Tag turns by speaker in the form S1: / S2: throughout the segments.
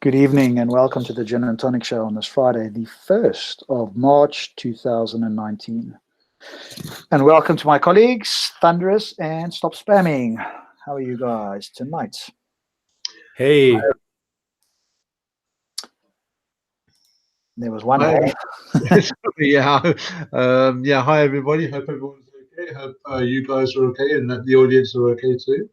S1: Good evening and welcome to the Jinn&Tonic show on this Friday, the 1st of March 2019. And welcome to my colleagues, Thunderous and Stop Spamming. How are you guys tonight?
S2: Hey.
S1: There was one.
S3: Yeah. Hi, everybody. Hope everyone's okay. Hope you guys are okay and that the audience are okay too.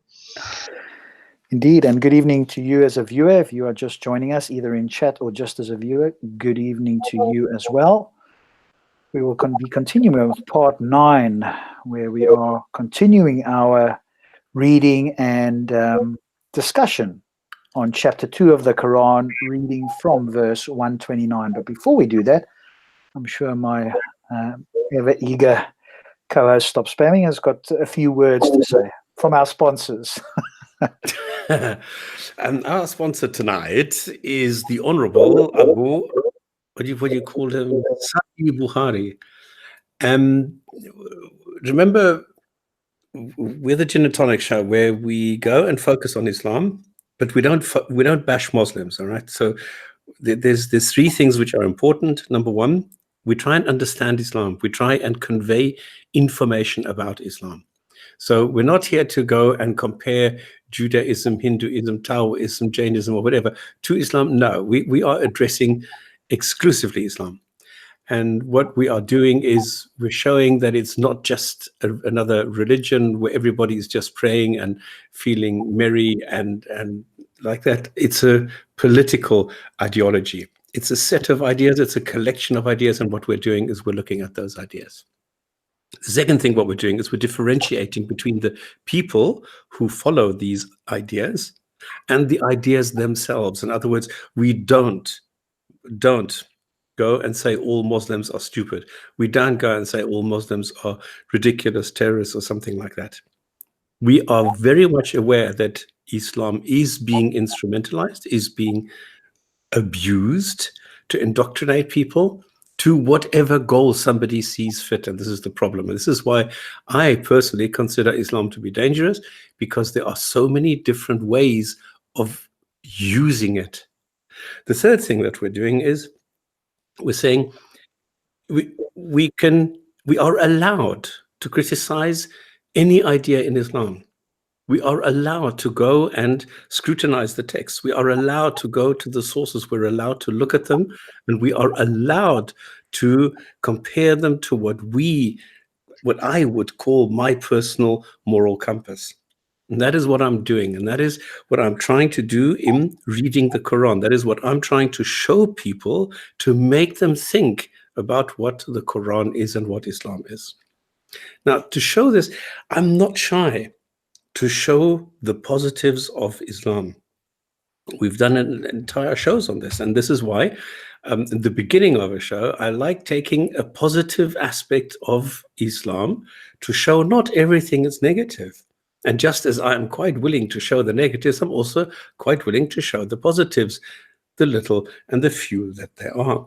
S1: Indeed, and good evening to you as a viewer. If you are just joining us, either in chat or just as a viewer, good evening to you as well. We will be continuing with part 9, where we are continuing our reading and discussion on chapter 2 of the Quran, reading from verse 129. But before we do that, I'm sure my ever-eager co-host Stop Spamming has got a few words to say from our sponsors.
S2: And our sponsor tonight is the Honorable Abu, what do you call him? Sahih Bukhari. Remember, we're the Jinn&Tonic show where we go and focus on Islam, but we don't bash Muslims, all right? So there's 3 things which are important. Number 1, we try and understand Islam. We try and convey information about Islam. So we're not here to go and compare Judaism, Hinduism, Taoism, Jainism, or whatever to Islam. No, we are addressing exclusively Islam. And what we are doing is we're showing that it's not just another religion where everybody is just praying and feeling merry and like that. It's a political ideology. It's a set of ideas. It's a collection of ideas. And what we're doing is we're looking at those ideas. The second thing what we're doing is we're differentiating between the people who follow these ideas and the ideas themselves. In other words, we don't go and say all Muslims are stupid. We don't go and say all Muslims are ridiculous terrorists or something like that. We are very much aware that Islam is being instrumentalized, is being abused to indoctrinate people to whatever goal somebody sees fit. And this is the problem. And this is why I personally consider Islam to be dangerous, because there are so many different ways of using it. The third thing that we're doing is we're saying we are allowed to criticize any idea in Islam. We are allowed to go and scrutinize the text. We are allowed to go to the sources. We're allowed to look at them, and we are allowed to compare them to what I would call my personal moral compass. And that is what I'm doing. And that is what I'm trying to do in reading the Quran. That is what I'm trying to show people, to make them think about what the Quran is and what Islam is. Now, to show this, I'm not shy to show the positives of Islam. We've done entire shows on this. And this is why in the beginning of a show, I like taking a positive aspect of Islam to show not everything is negative. And just as I'm quite willing to show the negatives, I'm also quite willing to show the positives, the little and the few that there are.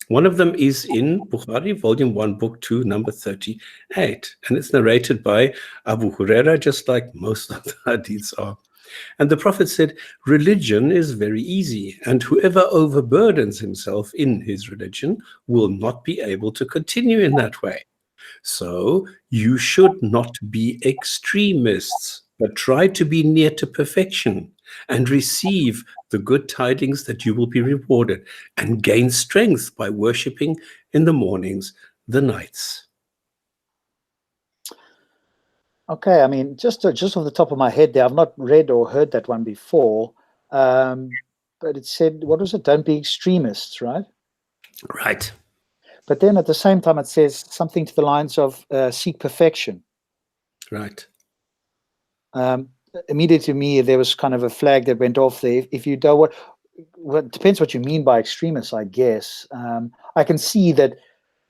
S2: One of them is in Bukhari, Volume 1, Book 2, number 38. And it's narrated by Abu Huraira, just like most of the hadiths are. And the Prophet said, religion is very easy, and whoever overburdens himself in his religion will not be able to continue in that way. So you should not be extremists, but try to be near to perfection and receive the good tidings that you will be rewarded, and gain strength by worshipping in the mornings, the nights.
S1: Okay, I mean, just off the top of my head there, I've not read or heard that one before, but it said, what was it? Don't be extremists, right?
S2: Right.
S1: But then at the same time, it says something to the lines of seek perfection.
S2: Right.
S1: Immediately to me, there was kind of a flag that went off there. If you don't, what depends what you mean by extremists, I guess. I can see that,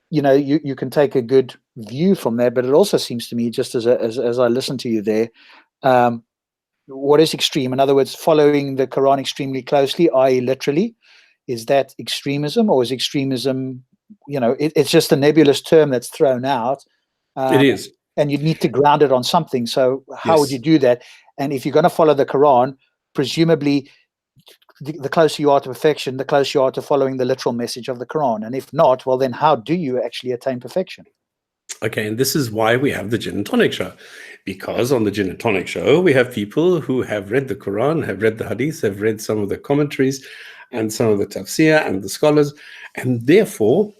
S1: you can take a good view from there, but it also seems to me, just as I listen to you there, what is extreme? In other words, following the Quran extremely closely, i.e. literally, is that extremism, or is extremism, it's just a nebulous term that's thrown out?
S2: It is.
S1: And you need to ground it on something. So how would you do that? And if you're going to follow the Quran, presumably the closer you are to perfection, the closer you are to following the literal message of the Quran. And if not, well, then how do you actually attain perfection?
S2: Okay, and this is why we have the Gin and Tonic show. Because on the Gin and Tonic show, we have people who have read the Quran, have read the Hadith, have read some of the commentaries and some of the tafsir and the scholars. And therefore,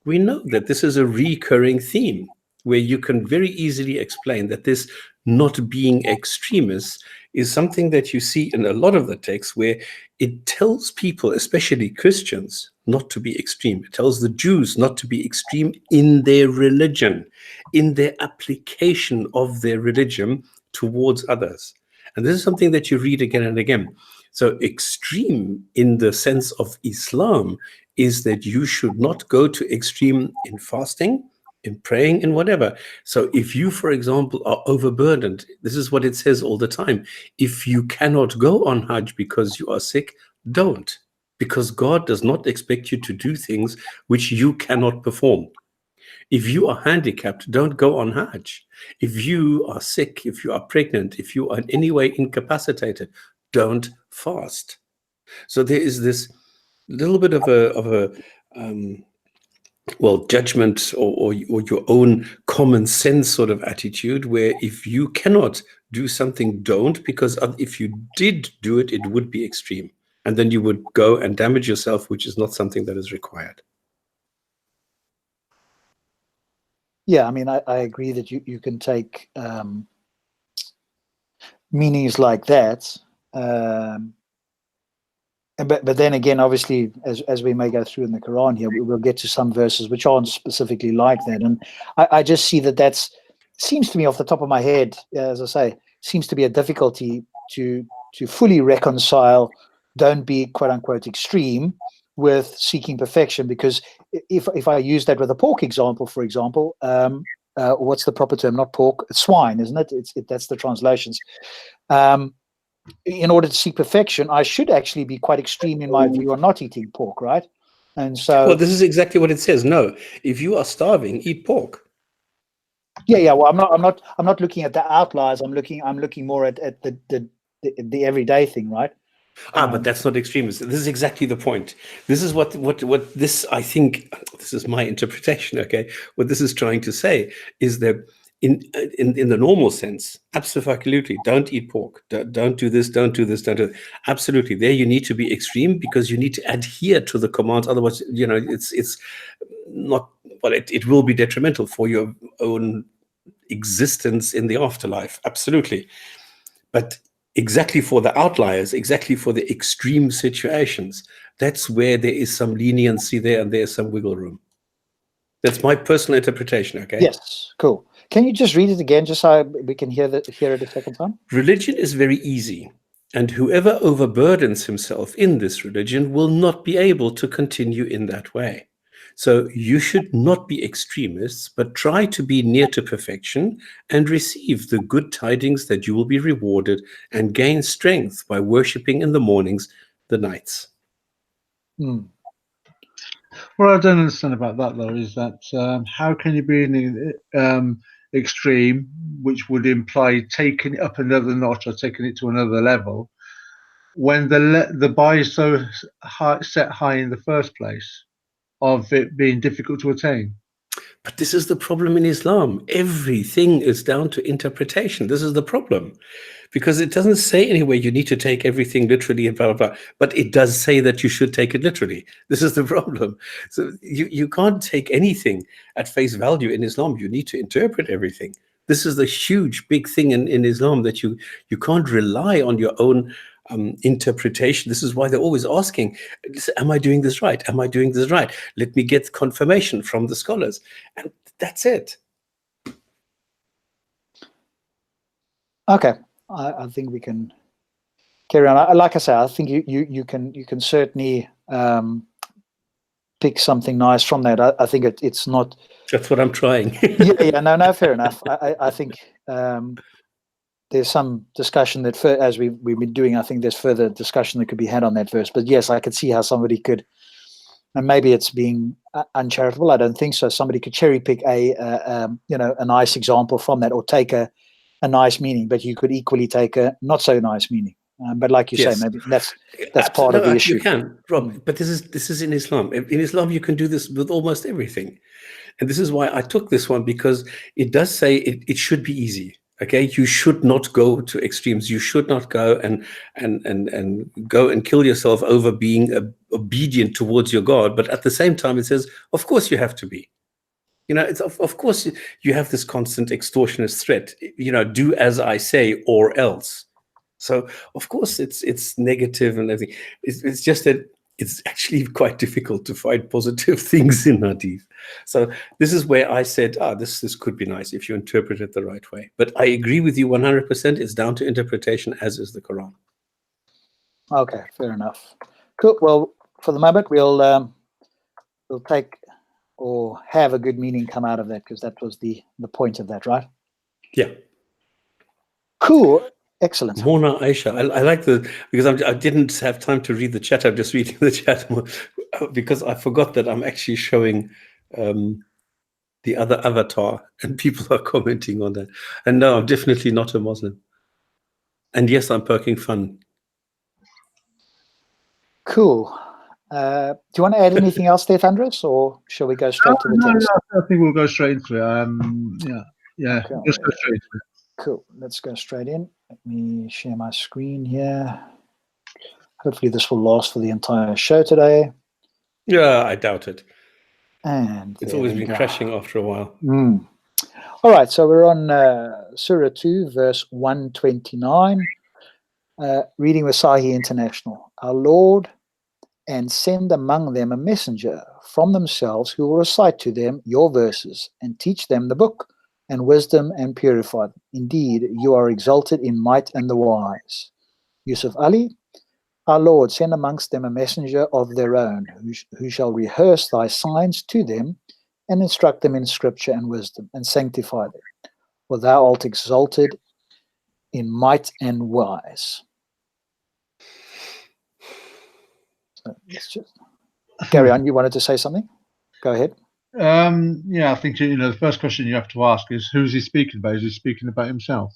S2: we know that this is a recurring theme where you can very easily explain that this not being extremists is something that you see in a lot of the texts, where it tells people, especially Christians, not to be extreme. It tells the Jews not to be extreme in their religion, in their application of their religion towards others. And this is something that you read again and again. So extreme in the sense of Islam is that you should not go to extreme in fasting, in praying, in whatever. So if you, for example, are overburdened, this is what it says all the time. If you cannot go on Hajj because you are sick, don't. Because God does not expect you to do things which you cannot perform. If you are handicapped, don't go on Hajj. If you are sick, if you are pregnant, if you are in any way incapacitated, don't fast. So there is this little bit of a judgment or your own common sense sort of attitude, where if you cannot do something, don't, because if you did do it, it would be extreme. And then you would go and damage yourself, which is not something that is required.
S1: Yeah, I mean, I agree that you can take meanings like that. But then again, obviously, as we may go through in the Quran here, we will get to some verses which aren't specifically like that. And I just see that seems to me off the top of my head, as I say, seems to be a difficulty to fully reconcile, don't be quote unquote extreme with seeking perfection. Because if I use that with a pork example, for example, what's the proper term? Not pork, it's swine, isn't it? That's the translations. In order to seek perfection, I should actually be quite extreme in my view on not eating pork, right? And so,
S2: well, this is exactly what it says. No, if you are starving, eat pork.
S1: Yeah. Well, I'm not looking at the outliers. I'm looking more at the everyday thing, right?
S2: But that's not extremism. This is exactly the point. This is what this, I think, this is my interpretation. Okay, what this is trying to say is that in the normal sense, absolutely, don't eat pork. Don't do this. Don't do this. Don't do that. Absolutely, there you need to be extreme because you need to adhere to the commands. Otherwise, it's not. Well, it will be detrimental for your own existence in the afterlife. Absolutely, but exactly for the outliers, exactly for the extreme situations, that's where there is some leniency there and there's some wiggle room. That's my personal interpretation, okay?
S1: Yes, cool. Can you just read it again, just so we can hear it a second time?
S2: Religion is very easy, and whoever overburdens himself in this religion will not be able to continue in that way. So you should not be extremists, but try to be near to perfection and receive the good tidings that you will be rewarded and gain strength by worshipping in the mornings, the nights.
S1: Hmm.
S3: What I don't understand about that, though, is that how can you be in extreme, which would imply taking it up another notch or taking it to another level, when the bar is so high, set high in the first place, of it being difficult to attain?
S2: But this is the problem in Islam. Everything is down to interpretation. This is the problem. Because it doesn't say anywhere you need to take everything literally and blah, blah, blah. But it does say that you should take it literally. This is the problem. So you can't take anything at face value in Islam. You need to interpret everything. This is the huge, big thing in Islam, that you can't rely on your own interpretation. This is why they're always asking, am I doing this right? Am I doing this right? Let me get confirmation from the scholars. And that's it.
S1: Okay. I think we can carry on. Like I say, I think you can certainly pick something nice from that. I think it's not.
S2: That's what I'm trying.
S1: Yeah. No, fair enough. I think there's some discussion that, as we've been doing, I think there's further discussion that could be had on that verse. But yes, I could see how somebody could, and maybe it's being uncharitable. I don't think so. Somebody could cherry pick a nice example from that, or take a nice meaning, but you could equally take a not so nice meaning. But like you say,
S2: Yes.
S1: maybe that's part of the issue.
S2: You can, Rob, but this is in Islam. In Islam, you can do this with almost everything. And this is why I took this one, because it does say it should be easy. Okay, you should not go to extremes. You should not go and go and kill yourself over being obedient towards your God. But at the same time, it says, of course, you have to be. You know, it's of course you have this constant extortionist threat. You know, do as I say or else. So of course it's negative and everything. It's just that it's actually quite difficult to find positive things in hadith. So this is where I said, this could be nice if you interpret it the right way. But I agree with you 100%. It's down to interpretation, as is the Quran.
S1: Okay, fair enough. Cool. Well, for the moment, we'll take or have a good meaning come out of that, because that was the point of that, right?
S2: Yeah.
S1: Cool. Excellent.
S2: Mona Aisha, I like because I didn't have time to read the chat. I'm just reading the chat because I forgot that I'm actually showing the other avatar, and people are commenting on that. And no, I'm definitely not a Muslim. And yes, I'm poking fun.
S1: Cool. Do you want to add anything else there, Thunderous, or shall we go straight to the text?
S3: No, I think we'll go straight into it. Yeah,
S1: Okay.
S3: just go straight into it.
S1: Cool. Let's go straight in. Let me share my screen here. Hopefully this will last for the entire show today.
S2: Yeah, I doubt it.
S1: And
S2: it's always been crashing after a while.
S1: All right, so we're on Surah 2, verse 129, reading with Sahih International. Our Lord, and send among them a messenger from themselves who will recite to them your verses and teach them the book and wisdom and purify them. Indeed, you are exalted in might and the wise. Yusuf Ali, our Lord, send amongst them a messenger of their own who shall rehearse thy signs to them and instruct them in scripture and wisdom and sanctify them. For thou art exalted in might and wise. So let's just carry on. You wanted to say something? Go ahead.
S3: Yeah, I think the first question you have to ask is, who's he speaking about? Is he speaking about himself?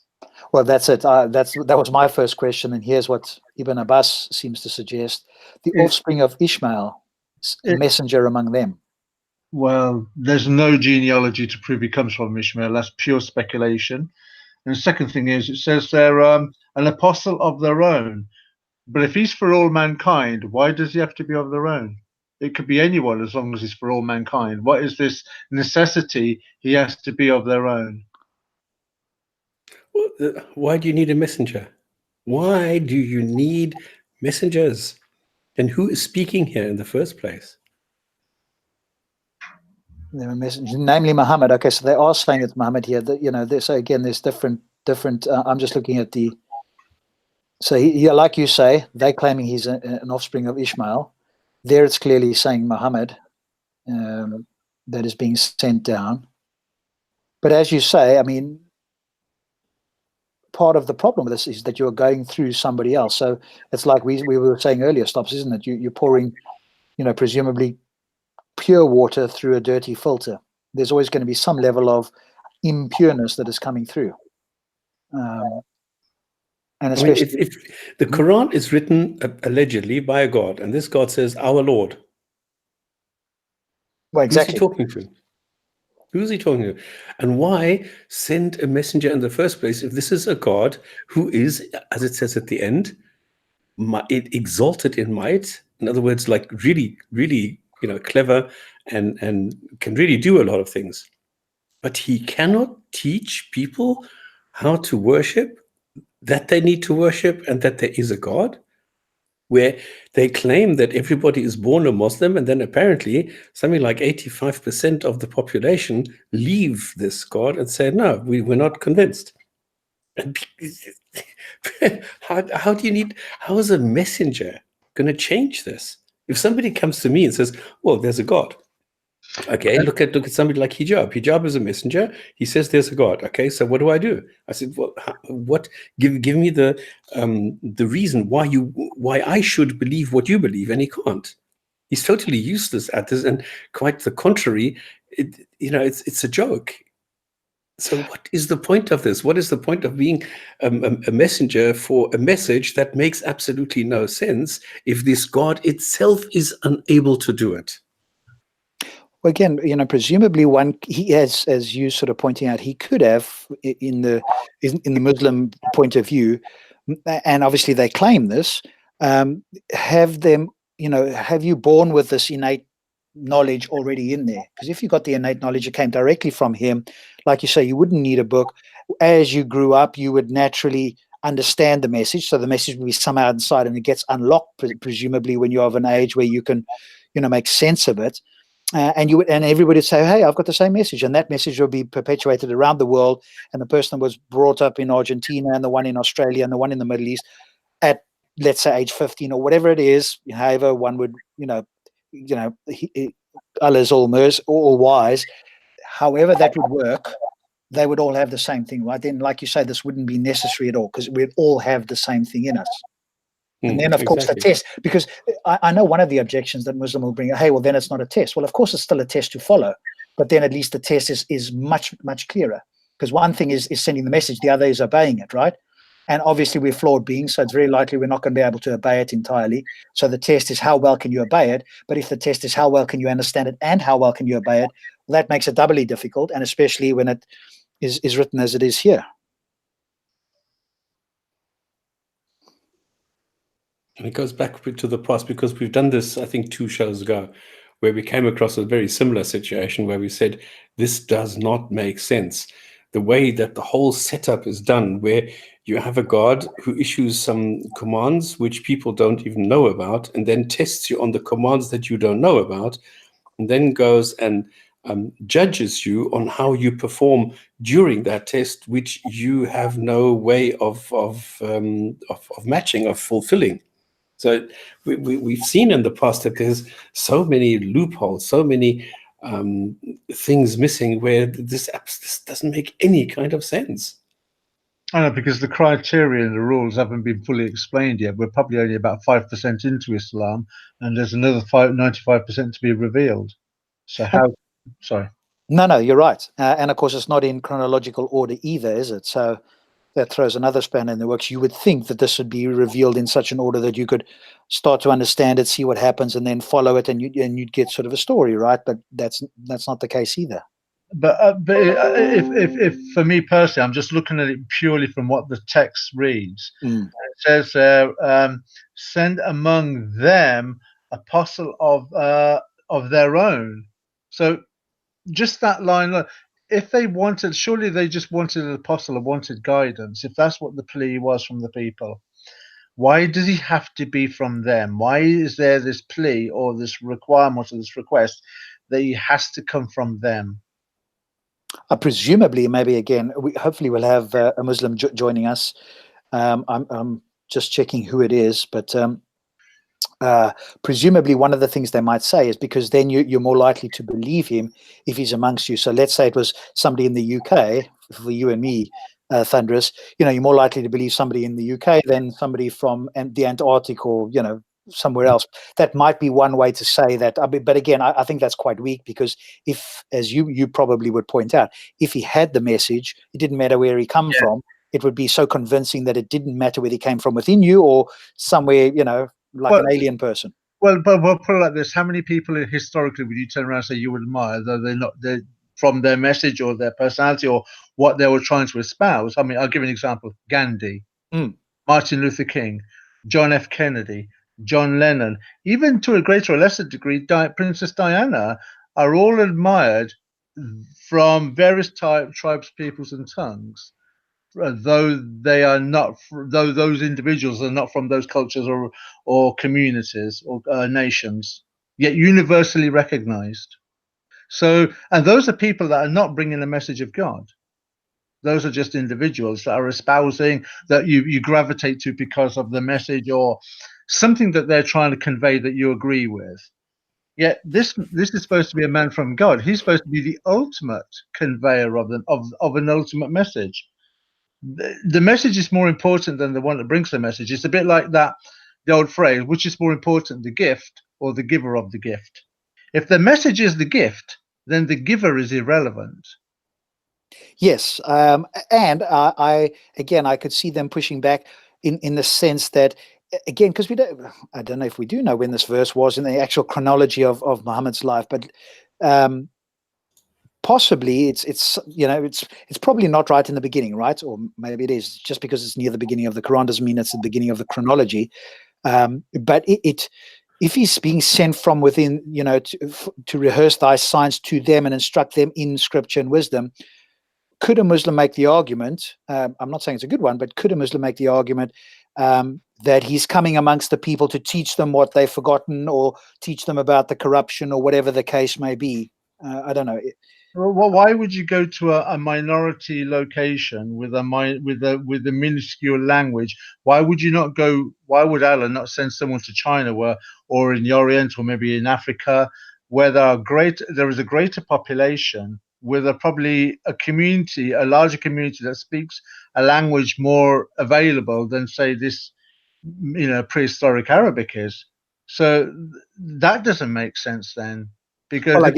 S1: Well, that's it. That was my first question, and here's what Ibn Abbas seems to suggest: the offspring of Ishmael, a messenger among them.
S3: Well, there's no genealogy to prove he comes from Ishmael. That's pure speculation. And the second thing is, it says they're an apostle of their own. But if he's for all mankind, why does he have to be of their own? It could be anyone as long as he's for all mankind. What is this necessity he has to be of their own?
S2: Why do you need a messenger? Why do you need messengers? And who is speaking here in the first place?
S1: They're a messenger, namely Muhammad. Okay, so they are saying it's Muhammad here. So again, there's different. I'm just looking at the. So like you say, they're claiming he's an offspring of Ishmael. There, it's clearly saying Muhammad that is being sent down. But as you say, I mean, part of the problem with this is that you're going through somebody else. So it's like we were saying earlier, Stops, isn't it? You're pouring, presumably pure water through a dirty filter. There's always going to be some level of impureness that is coming through. And especially,
S2: if the Quran is written allegedly by a God, and this God says, "Our Lord."
S1: Well, exactly.
S2: Who's he talking to? Who's he talking to? And why send a messenger in the first place if this is a God who is, as it says at the end, exalted in might? In other words, like really, really, clever and can really do a lot of things. But he cannot teach people how to worship, that they need to worship, and that there is a God, where they claim that everybody is born a Muslim, and then apparently something like 85% of the population leave this God and say, no, we're not convinced. And how is a messenger going to change this? If somebody comes to me and says, well, there's a God. Okay, look at somebody like Hijab. Hijab is a messenger. He says there's a God. Okay, so what do I do? I said, well, what? Give me the reason why I should believe what you believe, and he can't. He's totally useless at this, and quite the contrary. It's a joke. So what is the point of this? What is the point of being a messenger for a message that makes absolutely no sense if this God itself is unable to do it?
S1: Well, again, presumably he has, as you sort of pointing out, he could have in the Muslim point of view, and obviously they claim this, have them, have you born with this innate knowledge already in there? Because if you got the innate knowledge, it came directly from him. Like you say, you wouldn't need a book. As you grew up, you would naturally understand the message. So the message would be somehow inside, and it gets unlocked, presumably, when you're of an age where you can, make sense of it. And everybody would say, "Hey, I've got the same message," and that message will be perpetuated around the world. And the person that was brought up in Argentina, and the one in Australia, and the one in the Middle East, at, let's say, age 15 or whatever it is, however one would, Allah's all wise. However that would work, they would all have the same thing, right? Then, like you say, this wouldn't be necessary at all, because we'd all have the same thing in us. And then, of course, the test, because I know one of the objections that Muslim will bring, hey, well, then it's not a test. Well, of course, it's still a test to follow, but then at least the test is much, much clearer, because one thing is sending the message, the other is obeying it, right? And obviously, we're flawed beings, so it's very likely we're not going to be able to obey it entirely. So the test is how well can you obey it? But if the test is how well can you understand it and how well can you obey it, well, that makes it doubly difficult, and especially when it is written as it is here.
S2: And it goes back to the past, because we've done this, I think, 2 shows ago, where we came across a very similar situation where we said, this does not make sense. The way that the whole setup is done, where you have a God who issues some commands which people don't even know about, and then tests you on the commands that you don't know about, and then goes and judges you on how you perform during that test, which you have no way of matching, of fulfilling. So we've seen in the past that there's so many loopholes, so many things missing, where this doesn't make any kind of sense.
S3: I know, because the criteria and the rules haven't been fully explained yet. We're probably only about 5% into Islam, and there's another 95% to be revealed. So sorry.
S1: No, you're right. And of course, it's not in chronological order either, is it? So that throws another spanner in the works. You would think that this would be revealed in such an order that you could start to understand it, see what happens, and then follow it, and you'd get sort of a story, right? But that's not the case either.
S3: But if for me personally, I'm just looking at it purely from what the text reads.
S1: Mm.
S3: It says, "Send among them apostle of their own." So just that line. If they wanted, surely they just wanted an apostle or wanted guidance. If that's what the plea was from the people, why does he have to be from them? Why is there this plea or this requirement or this request that he has to come from them?
S1: Presumably, maybe again, hopefully we'll have a Muslim joining us. I'm just checking who it is, but presumably one of the things they might say is because then you're more likely to believe him if he's amongst you. So let's say it was somebody in the UK, for you and me, Thunderous, you're more likely to believe somebody in the UK than somebody from the Antarctic or, somewhere else. That might be one way to say that. But again, I think that's quite weak, because if, as you probably would point out, if he had the message, it didn't matter where he come from. It would be so convincing that it didn't matter whether he came from within you or somewhere, like an alien person.
S3: Well, but we'll put it like this: how many people historically would you turn around and say you would admire, though they're from their message or their personality or what they were trying to espouse? I mean, I'll give an example: Gandhi, Martin Luther King, John F. Kennedy, John Lennon, even to a greater or lesser degree, Princess Diana, are all admired from various tribes, peoples, and tongues. Though they are not, though those individuals are not from those cultures or communities or nations, yet universally recognized. So, and those are people that are not bringing the message of God. Those are just individuals that are espousing, that you gravitate to because of the message or something that they're trying to convey that you agree with. Yet this is supposed to be a man from God. He's supposed to be the ultimate conveyor of an ultimate message. The message is more important than the one that brings the message. It's a bit like the old phrase, which is more important, the gift or the giver of the gift? If the message is the gift, then the giver is irrelevant.
S1: Yes, and I again, I could see them pushing back in the sense that again, because I don't know if we do know when this verse was in the actual chronology of Muhammad's life, but possibly it's it's probably not right in the beginning, right? Or maybe it is. Just because it's near the beginning of the Quran doesn't mean it's the beginning of the chronology. But if he's being sent from within, to rehearse thy signs to them and instruct them in scripture and wisdom, could a Muslim make the argument? I'm not saying it's a good one, but could a Muslim make the argument that he's coming amongst the people to teach them what they've forgotten, or teach them about the corruption, or whatever the case may be? I don't know.
S3: Well, why would you go to a minority location with a minuscule language? Why would you not go? Why would Allah not send someone to China, or in the Orient, or maybe in Africa, where there is a greater population, with probably a larger community that speaks a language more available than, say, this, prehistoric Arabic is? So that doesn't make sense then, because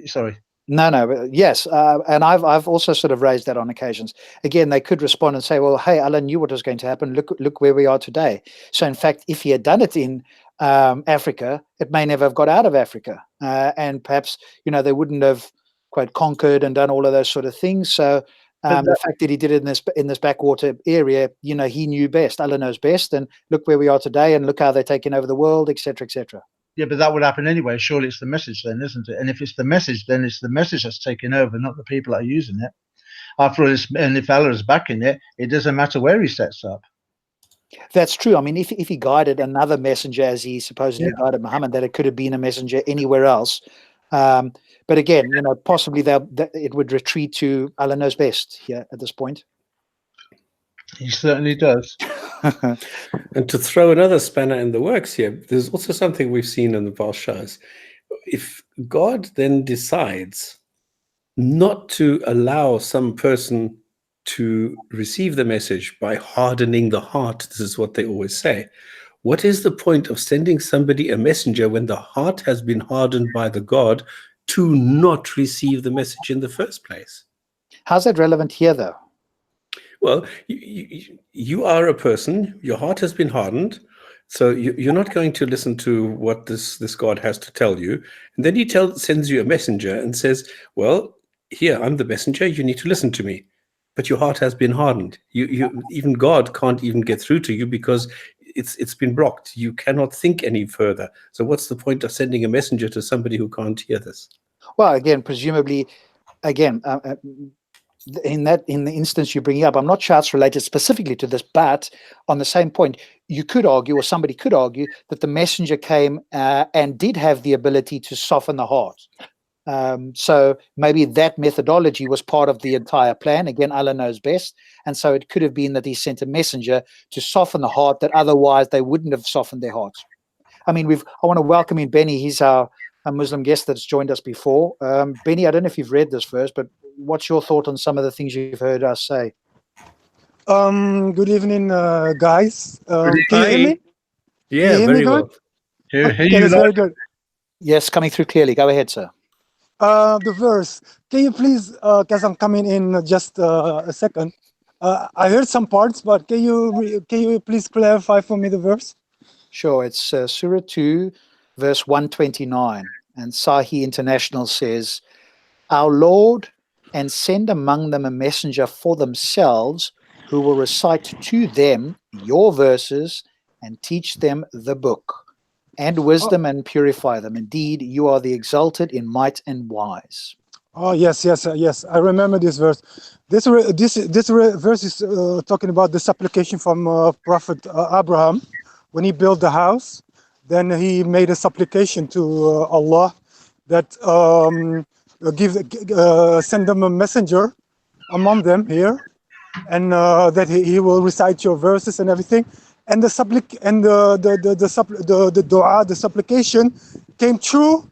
S3: sorry.
S1: No, but yes, and I've also sort of raised that on occasions. Again, they could respond and say, "Well, hey, Allah knew what was going to happen. Look where we are today." So, in fact, if he had done it in Africa, it may never have got out of Africa, and perhaps they wouldn't have quite conquered and done all of those sort of things. So, the fact that he did it in this backwater area, he knew best. Allah knows best, and look where we are today, and look how they're taking over the world, etc., etc.
S3: Yeah, but that would happen anyway. Surely it's the message then, isn't it? And if it's the message, then it's the message that's taking over, not the people that are using it. After all, and if Allah is backing it, it doesn't matter where he sets up.
S1: That's true. I mean, if he guided another messenger as he supposedly guided Muhammad, that it could have been a messenger anywhere else. But again, possibly it would retreat to Allah knows best here at this point.
S3: He certainly does.
S2: And to throw another spanner in the works here, there's also something we've seen in the past shows. If God then decides not to allow some person to receive the message by hardening the heart, this is what they always say, what is the point of sending somebody a messenger when the heart has been hardened by the God to not receive the message in the first place?
S1: How's that relevant here, though?
S2: Well, you are a person, your heart has been hardened, so you're not going to listen to what this God has to tell you. And then he sends you a messenger and says, well, here, I'm the messenger, you need to listen to me. But your heart has been hardened. Even God can't even get through to you because it's been blocked. You cannot think any further. So what's the point of sending a messenger to somebody who can't hear this? Well,
S1: again, presumably, in the instance you bring up, I'm not sure it's related specifically to this, but on the same point, you could argue, or somebody could argue, that the messenger came and did have the ability to soften the heart. So maybe that methodology was part of the entire plan. Again, Allah knows best. And so it could have been that he sent a messenger to soften the heart that otherwise they wouldn't have softened their hearts. I mean, I want to welcome in Benny. He's a Muslim guest that's joined us before. Benny, I don't know if you've read this verse, but what's your thought on some of the things you've heard us say?
S4: Good evening, guys. Can you hear me?
S2: Yeah, very well.
S4: That's very good.
S1: Yes, coming through clearly. Go ahead, sir.
S4: The verse. Can you please, because I'm coming in just a second. I heard some parts, but can you please clarify for me the verse?
S1: Sure. It's Surah 2, verse 129. And Sahih International says, "Our Lord, and send among them a messenger for themselves, who will recite to them your verses and teach them the book and wisdom and purify them. Indeed, you are the exalted in might and wise."
S4: Oh, yes. I remember this verse. This verse is talking about the supplication from Prophet Abraham when he built the house. Then he made a supplication to Allah that send them a messenger among them here, and that he will recite your verses and everything. And the dua, the supplication came true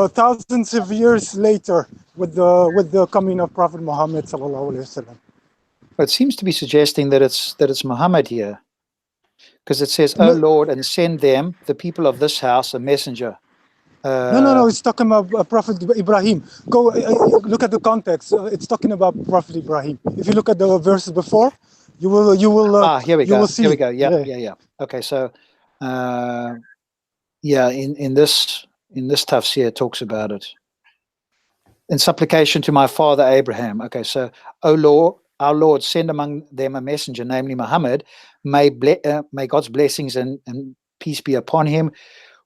S4: thousands of years later with the coming of Prophet Muhammad sallallahu alaihi wasallam.
S1: It seems to be suggesting that it's Muhammad here, because it says, "O Lord, and send them, the people of this house, a messenger."
S4: No. It's talking about Prophet Ibrahim. Go look at the context. It's talking about Prophet Ibrahim. If you look at the verses before, you will.
S1: Here we
S4: you
S1: go.
S4: will see.
S1: Here we go. Yeah. Okay, so in this tafsir it talks about it. In supplication to my father Abraham. Okay, so, O Lord, our Lord, send among them a messenger, namely Muhammad. May God's blessings and peace be upon him,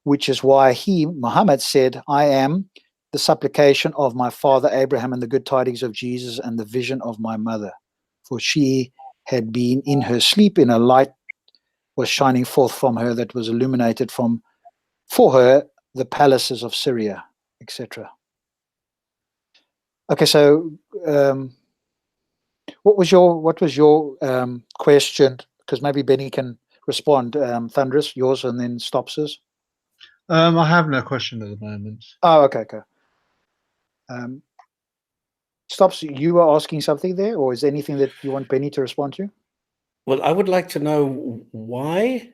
S1: which is why he, Muhammad, said, I am the supplication of my father Abraham and the good tidings of Jesus and the vision of my mother. For she had been in her sleep, and a light was shining forth from her that was illuminated for her the palaces of Syria, etc. Okay, so what was your question? Because maybe Benny can respond. Thunderous, yours, and then Stops's.
S3: I have no question at the moment.
S1: Oh, okay. Stops, you were asking something there, or is there anything that you want Benny to respond to?
S2: Well, I would like to know, why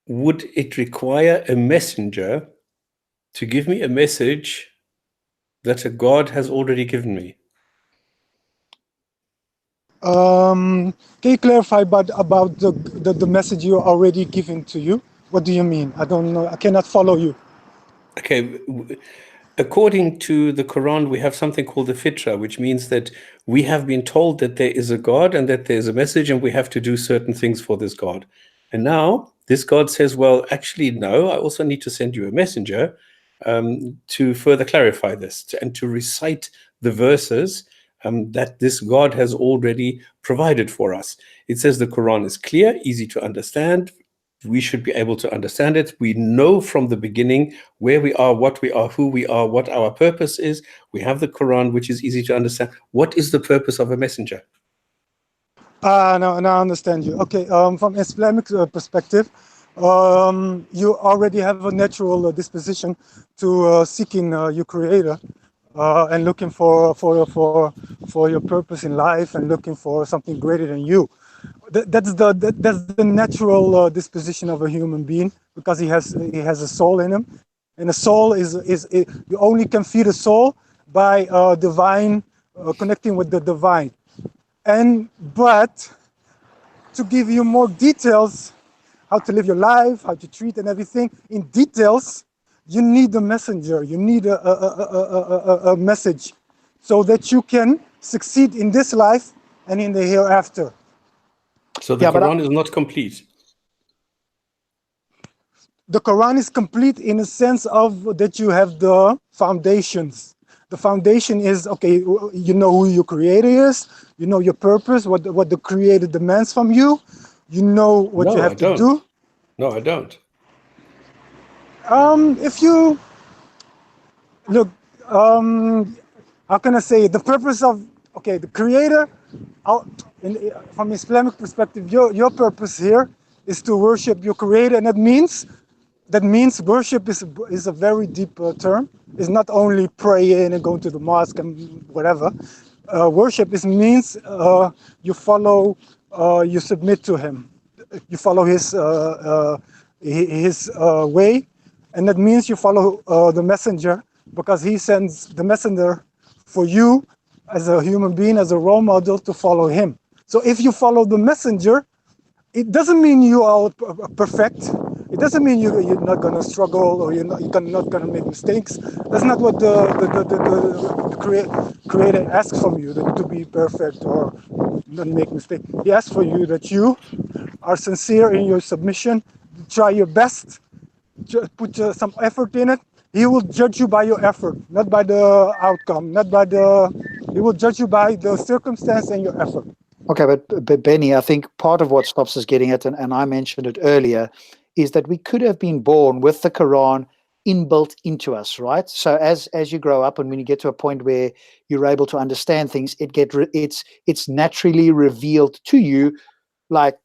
S2: would it require a messenger to give me a message that a God has already given me?
S4: Can you clarify about the message you already given to you? What do you mean? I don't know. I cannot follow you.
S2: Okay, according to the Quran, we have something called the fitra, which means that we have been told that there is a God and that there is a message, and we have to do certain things for this God. And now this God says, well, actually, no, I also need to send you a messenger to further clarify this and to recite the verses that this God has already provided for us. It says the Quran is clear, easy to understand. We should be able to understand it. We know from the beginning where we are, what we are, who we are, what our purpose is. We have the Quran, which is easy to understand. What is the purpose of a messenger?
S4: Now I understand you. Okay, from Islamic perspective, you already have a natural disposition to seeking your creator and looking for your purpose in life and looking for something greater than you. That's the natural disposition of a human being, because he has a soul in him, and a soul is you only can feed a soul by divine connecting with the divine. But to give you more details, how to live your life, how to treat and everything in details, you need a messenger. You need a message, so that you can succeed in this life and in the hereafter.
S2: So the Quran is not complete.
S4: The Quran is complete in a sense of that you have the foundations. The foundation is, okay, you know who your creator is, you know your purpose, what the creator demands from you, you know what you have to do.
S2: No, I don't.
S4: If you look, how can I say it? The purpose of, okay, the creator, from Islamic perspective, your purpose here is to worship your creator, and that means worship is a very deep term. It's not only praying and going to the mosque and whatever. Worship means you follow, you submit to him, you follow his way, and that means you follow the messenger, because he sends the messenger for you as a human being, as a role model, to follow him. So if you follow the messenger, it doesn't mean you are perfect. It doesn't mean you're not going to struggle, or you're not going to make mistakes. That's not what the creator asks from you, to be perfect or not make mistakes. He asks for you that you are sincere in your submission, try your best, put some effort in it. He will judge you by your effort, not by the outcome, he will judge you by the circumstance and your effort.
S1: Okay, but Benny, I think part of what Stops is getting at, and I mentioned it earlier, is that we could have been born with the Quran inbuilt into us, right? So as you grow up, and when you get to a point where you're able to understand things, it's naturally revealed to you, like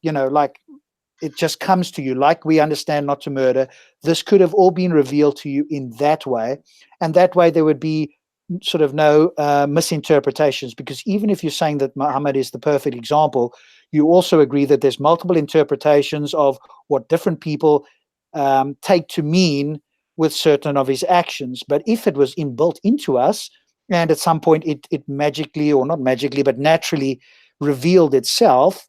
S1: it just comes to you, like we understand not to murder. This could have all been revealed to you in that way, and that way there would be sort of no misinterpretations, because even if you're saying that Muhammad is the perfect example, you also agree that there's multiple interpretations of what different people take to mean with certain of his actions. But if it was inbuilt into us, and at some point it magically, or not magically, but naturally revealed itself,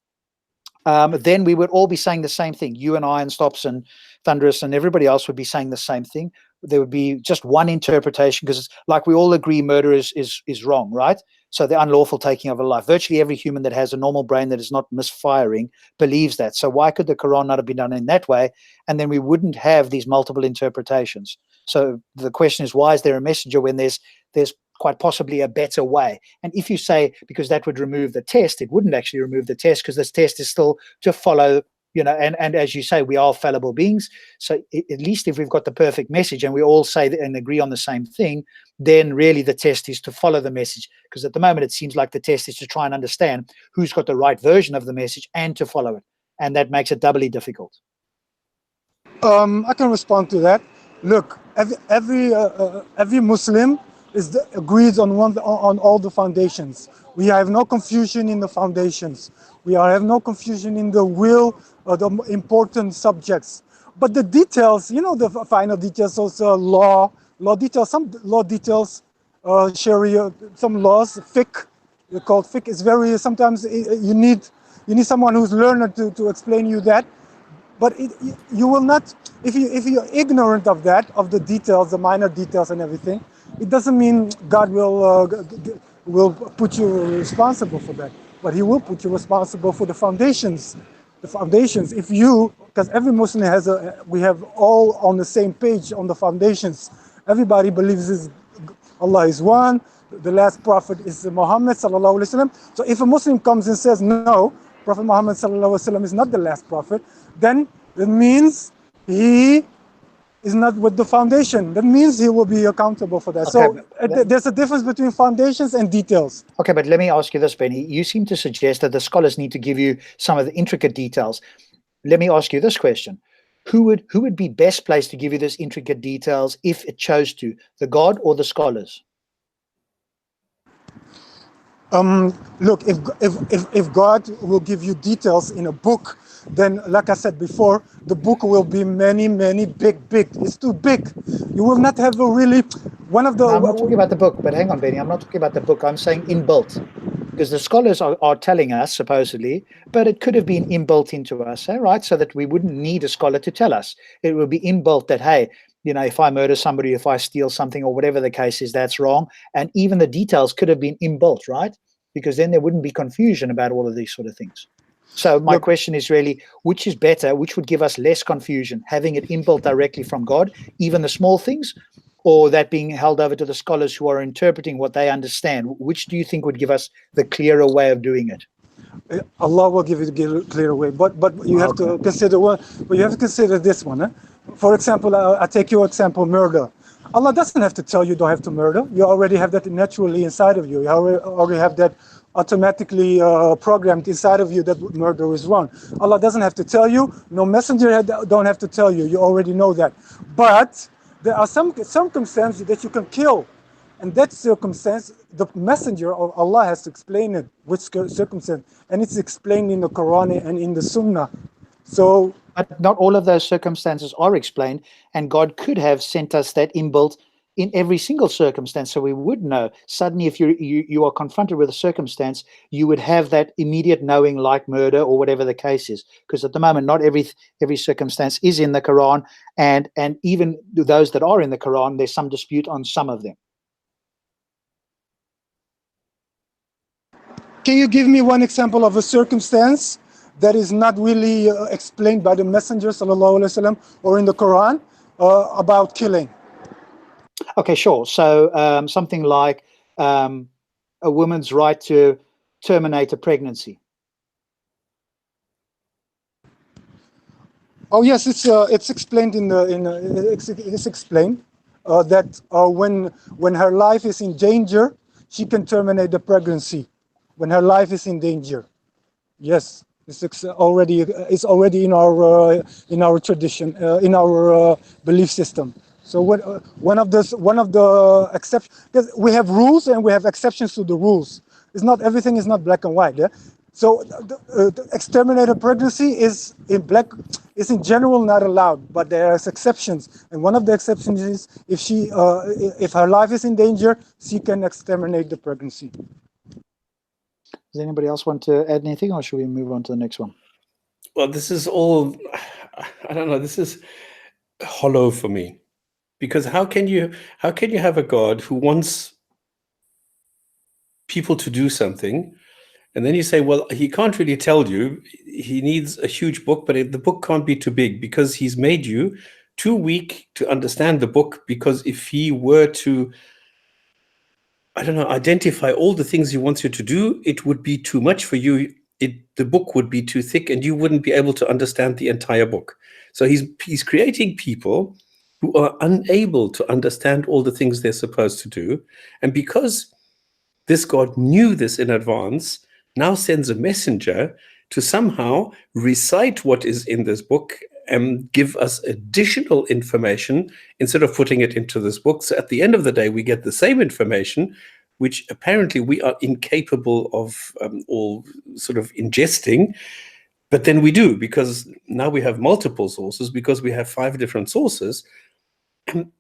S1: then we would all be saying the same thing. You and I and Stops and Thunderous and everybody else would be saying the same thing. There would be just one interpretation, because it's like we all agree murder is wrong, right? So the unlawful taking of a life. Virtually every human that has a normal brain that is not misfiring believes that. So why could the Quran not have been done in that way? And then we wouldn't have these multiple interpretations. So the question is, why is there a messenger when there's quite possibly a better way? And if you say because that would remove the test, it wouldn't actually remove the test, because this test is still to follow, and as you say, we are fallible beings. So at least if we've got the perfect message and we all say and agree on the same thing, then really the test is to follow the message. Because at the moment it seems like the test is to try and understand who's got the right version of the message and to follow it. And that makes it doubly difficult.
S4: I can respond to that. Look, every Muslim agrees on all the foundations. We have no confusion in the foundations. We have no confusion in the will or the important subjects. But the details, the final details, also law details, some law details, Sharia, some laws, fiqh, they're called fiqh. It's very, sometimes you need someone who's learned to explain you that. But you will not, if you're ignorant of that, of the details, the minor details and everything, it doesn't mean God will put you responsible for that. But he will put you responsible for the foundations. The foundations, because every Muslim we have all on the same page on the foundations. Everybody believes Allah is one, the last prophet is Muhammad sallallahu alaihi wasallam. So if a Muslim comes and says, no, Prophet Muhammad sallallahu alaihi wasallam is not the last prophet, then that means he is not with the foundation. That means he will be accountable for that. Okay, so there's a difference between foundations and details.
S1: Okay, but let me ask you this, Benny. You seem to suggest that the scholars need to give you some of the intricate details. Let me ask you this question. Who would be best placed to give you this intricate details if it chose to, the God or the scholars?
S4: Look, if God will give you details in a book, then, like I said before, the book will be many, big. It's too big. You will not have a really one of the.
S1: No, I'm not talking about the book, but hang on, Benny. I'm not talking about the book. I'm saying inbuilt, because the scholars are telling us supposedly, but it could have been inbuilt into us, right? So that we wouldn't need a scholar to tell us. It would be inbuilt that, hey, if I murder somebody, if I steal something, or whatever the case is, that's wrong. And even the details could have been inbuilt, right? Because then there wouldn't be confusion about all of these sort of things. So my question is really, which is better, which would give us less confusion, having it inbuilt directly from God, even the small things, or that being held over to the scholars who are interpreting what they understand? Which do you think would give us the clearer way of doing it?
S4: Allah will give you the clearer way, but you have to consider but you have to consider this one. For example, I take your example, murder. Allah doesn't have to tell you don't have to murder. You already have that naturally inside of you. You already have that automatically programmed inside of you that murder is wrong. Allah doesn't have to tell you. No messenger don't have to tell you. You already know that. But there are some circumstances that you can kill. And that circumstance, the messenger of Allah has to explain it, which circumstance. And it's explained in the Quran and in the Sunnah. So,
S1: but not all of those circumstances are explained, and God could have sent us that inbuilt in every single circumstance, so we would know. Suddenly, if you are confronted with a circumstance, you would have that immediate knowing, like murder or whatever the case is. Because at the moment, not every circumstance is in the Quran, and even those that are in the Quran, there's some dispute on some of them.
S4: Can you give me one example of a circumstance that is not really explained by the Messenger sallallahu alaihi wasallam or in the Quran about killing?
S1: Okay, sure. So something like a woman's right to terminate a pregnancy.
S4: Oh yes, it's explained it's explained that when her life is in danger, she can terminate the pregnancy. When her life is in danger, yes. It's already in our tradition, in our belief system. So one of the exceptions, because we have rules and we have exceptions to the rules. It's not everything is not black and white. Yeah? So the exterminator pregnancy is in general not allowed, but there are exceptions. And one of the exceptions is if her life is in danger, she can exterminate the pregnancy.
S1: Does anybody else want to add anything, or should we move on to the next one?
S2: Well, this is all, I don't know, this is hollow for me. Because how can you have a God who wants people to do something, and then you say, well, he can't really tell you. He needs a huge book, but the book can't be too big because he's made you too weak to understand the book. Because if he were to, I don't know, identify all the things he wants you to do, it would be too much for you. The book would be too thick, and you wouldn't be able to understand the entire book. So he's creating people who are unable to understand all the things they're supposed to do. And because this God knew this in advance, now sends a messenger to somehow recite what is in this book and give us additional information instead of putting it into this book. So at the end of the day, we get the same information, which apparently we are incapable of all sort of ingesting. But then we do, because now we have multiple sources, because we have 5 different sources. And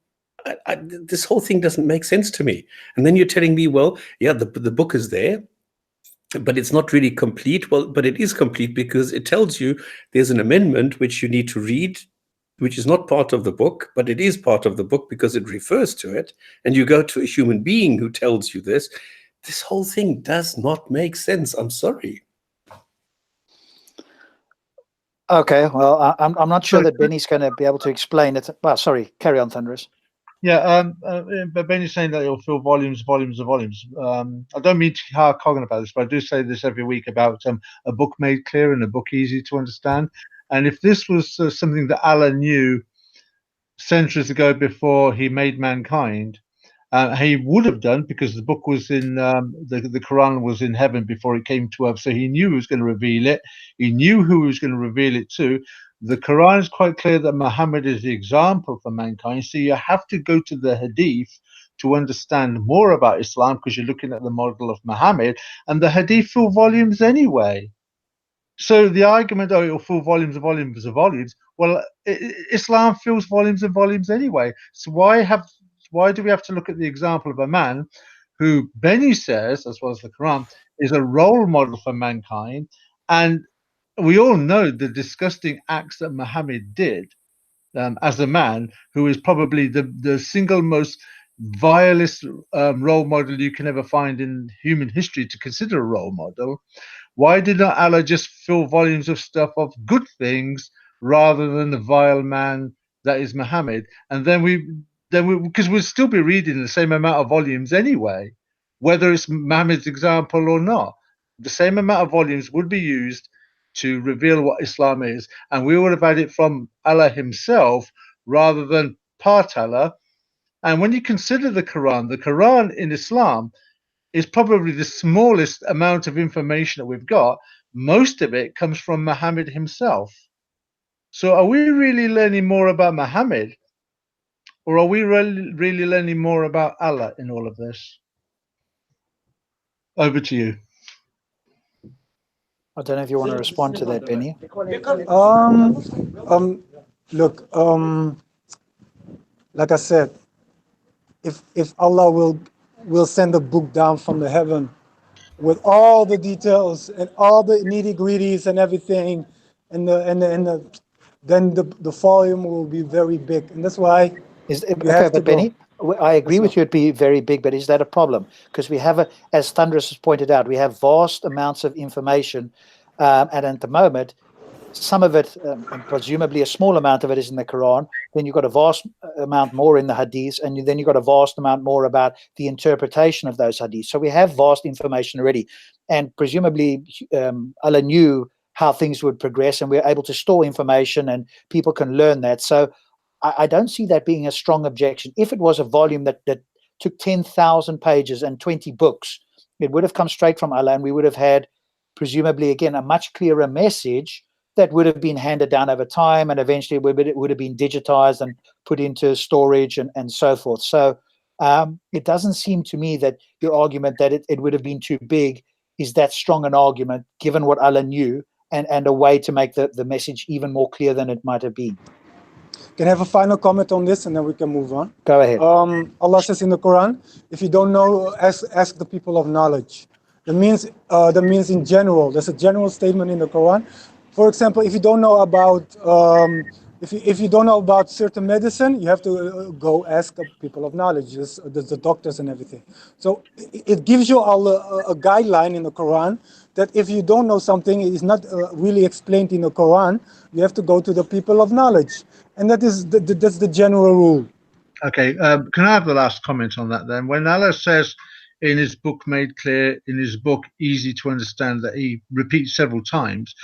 S2: this whole thing doesn't make sense to me. And then you're telling me, well, yeah, the book is there, but it's not really complete. Well, but it is complete because it tells you there's an amendment which you need to read, which is not part of the book, but it is part of the book because it refers to it. And you go to a human being who tells you this. This whole thing does not make sense. I'm sorry.
S1: Okay, well, I'm not sure that Benny's going to be able to explain it. Well, sorry, carry on, Thunderous.
S3: Yeah, but Benny's saying that it'll fill volumes, volumes, and volumes. I don't mean to be hard cogging about this, but I do say this every week about a book made clear and a book easy to understand. And if this was something that Allah knew centuries ago before he made mankind, he would have done, because the book was in the Quran was in heaven before it came to earth, so he knew he was going to reveal it. He knew who he was going to reveal it to. The Quran is quite clear that Muhammad is the example for mankind, so you have to go to the Hadith to understand more about Islam, because you're looking at the model of Muhammad, and the Hadith fill volumes anyway. So the argument, oh, it'll fill volumes and volumes and volumes. Well, Islam fills volumes and volumes anyway. So why do we have to look at the example of a man who Benny says, as well as the Quran, is a role model for mankind? And we all know the disgusting acts that Muhammad did as a man, who is probably the single most vilest role model you can ever find in human history to consider a role model. Why did not Allah just fill volumes of stuff of good things rather than the vile man that is Muhammad? And then because we'll still be reading the same amount of volumes anyway, whether it's Muhammad's example or not. The same amount of volumes would be used to reveal what Islam is, and we would have had it from Allah himself rather than part Allah. And when you consider the Quran in Islam is probably the smallest amount of information that we've got. Most of it comes from Muhammad himself. So are we really learning more about Muhammad, or are we really learning more about Allah in all of this? Over to you.
S1: I don't know if you want to respond to that, Benny.
S4: Look, like I said, if Allah will send a book down from the heaven with all the details and all the nitty-gritties and everything, then the volume will be very big, and that's why
S1: Okay, but Benny, I agree with you, it'd be very big, but is that a problem? Because we have, as Thunderous has pointed out, we have vast amounts of information, and at the moment, some of it, and presumably a small amount of it, is in the Quran. Then you've got a vast amount more in the Hadiths, and then you've got a vast amount more about the interpretation of those Hadiths. So we have vast information already, and presumably Allah knew how things would progress, and we're able to store information, and people can learn that. So I don't see that being a strong objection. If it was a volume that took 10,000 pages and 20 books, it would have come straight from Allah, and we would have had, presumably, again, a much clearer message that would have been handed down over time, and eventually it would have been digitized and put into storage and so forth. So it doesn't seem to me that your argument that it would have been too big is that strong an argument given what Allah knew, and a way to make the message even more clear than it might have been?
S4: Can I have a final comment on this, and then we can move on?
S1: Go ahead.
S4: Allah says in the Quran, if you don't know, ask the people of knowledge. That means in general. There's a general statement in the Quran. For example, if you don't know about if you don't know about certain medicine, you have to go ask the people of knowledge, the doctors and everything. So it gives you all a guideline in the Quran that if you don't know something, it is not really explained in the Quran, you have to go to the people of knowledge. And that's the general rule.
S3: Okay, can I have the last comment on that then? When Allah says in his book Made Clear, in his book Easy to Understand, that he repeats several times,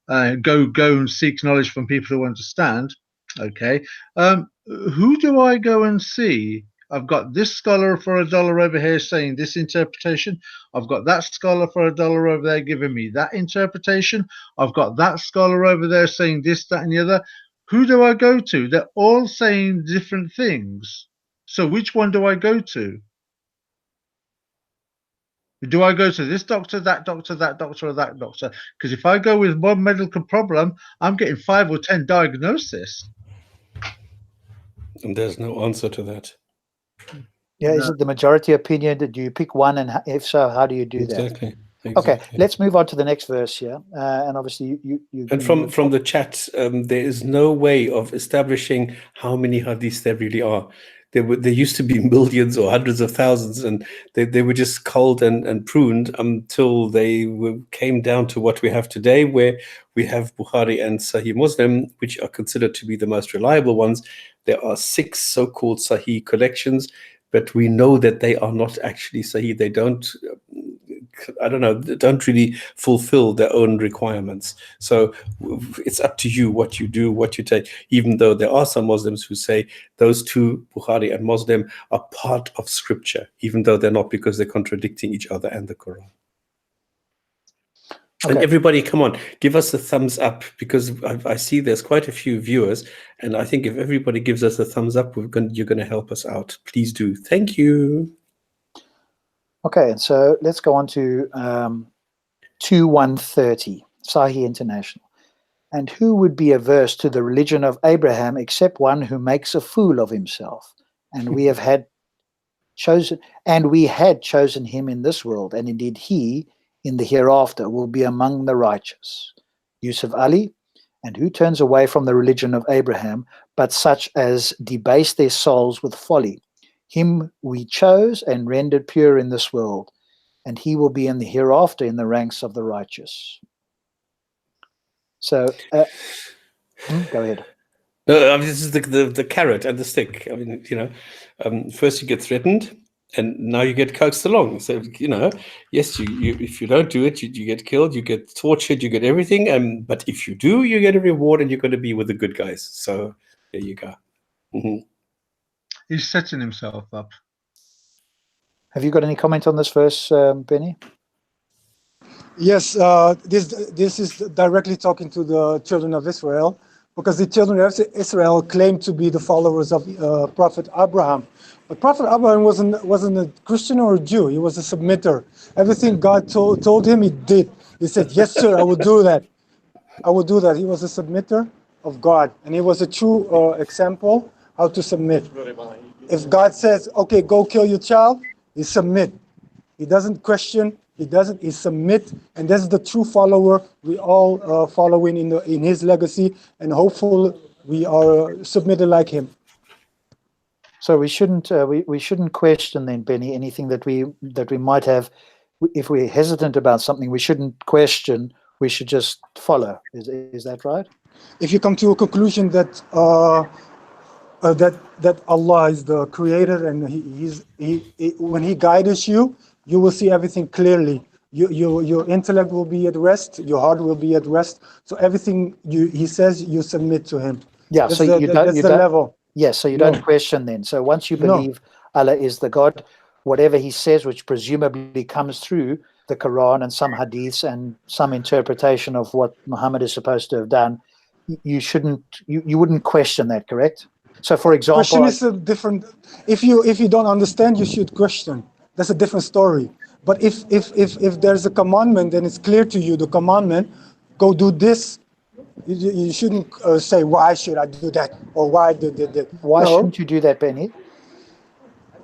S3: go and seek knowledge from people who understand. Okay, who do I go and see? I've got this scholar for $1 over here saying this interpretation. I've got that scholar for $1 over there giving me that interpretation. I've got that scholar over there saying this, that, and the other. Who do I go to? They're all saying different things. So which one do I go to? Do I go to this doctor, that doctor, that doctor, or that doctor? Because if I go with one medical problem, I'm getting 5 or 10 diagnoses.
S2: And there's no answer to that.
S1: Yeah, is it the majority opinion? Do you pick one, and if so, how do you do that?
S2: Exactly.
S1: Okay, let's move on to the next verse here. And obviously, you
S2: and from the chat, there is no way of establishing how many hadiths there really are. There used to be millions or hundreds of thousands, and they were just culled and pruned until they came down to what we have today, where we have Bukhari and Sahih Muslim, which are considered to be the most reliable ones. There are 6 so-called Sahih collections, but we know that they are not actually Sahih. They don't, they don't really fulfill their own requirements. So it's up to you what you do, what you take, even though there are some Muslims who say those 2, Bukhari and Muslim, are part of scripture, even though they're not, because they're contradicting each other and the Quran. Okay. And everybody, come on, give us a thumbs up, because I see there's quite a few viewers, and I think if everybody gives us a thumbs up, you're going to help us out. Please do. Thank you.
S1: Okay, and so let's go on to 2130, Sahih International. And who would be averse to the religion of Abraham except one who makes a fool of himself? And we had chosen him in this world, and indeed he in the hereafter will be among the righteous. Yusuf Ali, and who turns away from the religion of Abraham, but such as debase their souls with folly. Him we chose and rendered pure in this world, and he will be in the hereafter in the ranks of the righteous. So, go ahead.
S2: No, I mean, this is the carrot and the stick. I mean, first you get threatened, and now you get coaxed along. So, yes, you if you don't do it, you get killed, you get tortured, you get everything. But if you do, you get a reward, and you're going to be with the good guys. So there you go. Mm-hmm.
S3: He's setting himself up.
S1: Have you got any comment on this verse, Benny?
S4: Yes, this is directly talking to the children of Israel, because the children of Israel claim to be the followers of Prophet Abraham. But Prophet Abraham wasn't a Christian or a Jew. He was a submitter. Everything God told him, he did. He said, yes, sir, I will do that. I will do that. He was a submitter of God, and he was a true example how to submit. If God says, okay, go kill your child, he submit. He doesn't question. He submit, and that's the true follower we all following in his legacy, and hopefully we are submitted like him.
S1: So we shouldn't we shouldn't question then, Benny, anything that we might have. If we're hesitant about something, we shouldn't question. We should just follow. Is that right?
S4: If you come to a conclusion that that Allah is the creator, and when he guides you, you will see everything clearly. Your intellect will be at rest. Your heart will be at rest. So everything he says, you submit to him.
S1: Yeah.
S4: That's
S1: so you don't.
S4: That's the level.
S1: Yes. So you don't question then. So once you believe Allah is the God, whatever He says, which presumably comes through the Quran and some hadiths and some interpretation of what Muhammad is supposed to have done, you wouldn't question that, correct? So, for example,
S4: question is a different. If you don't understand, you should question. That's a different story. But if there's a commandment, then it's clear to you the commandment, go do this. You shouldn't say, why should I do that, or why did that?
S1: Why
S4: No.
S1: shouldn't you do that, Benny?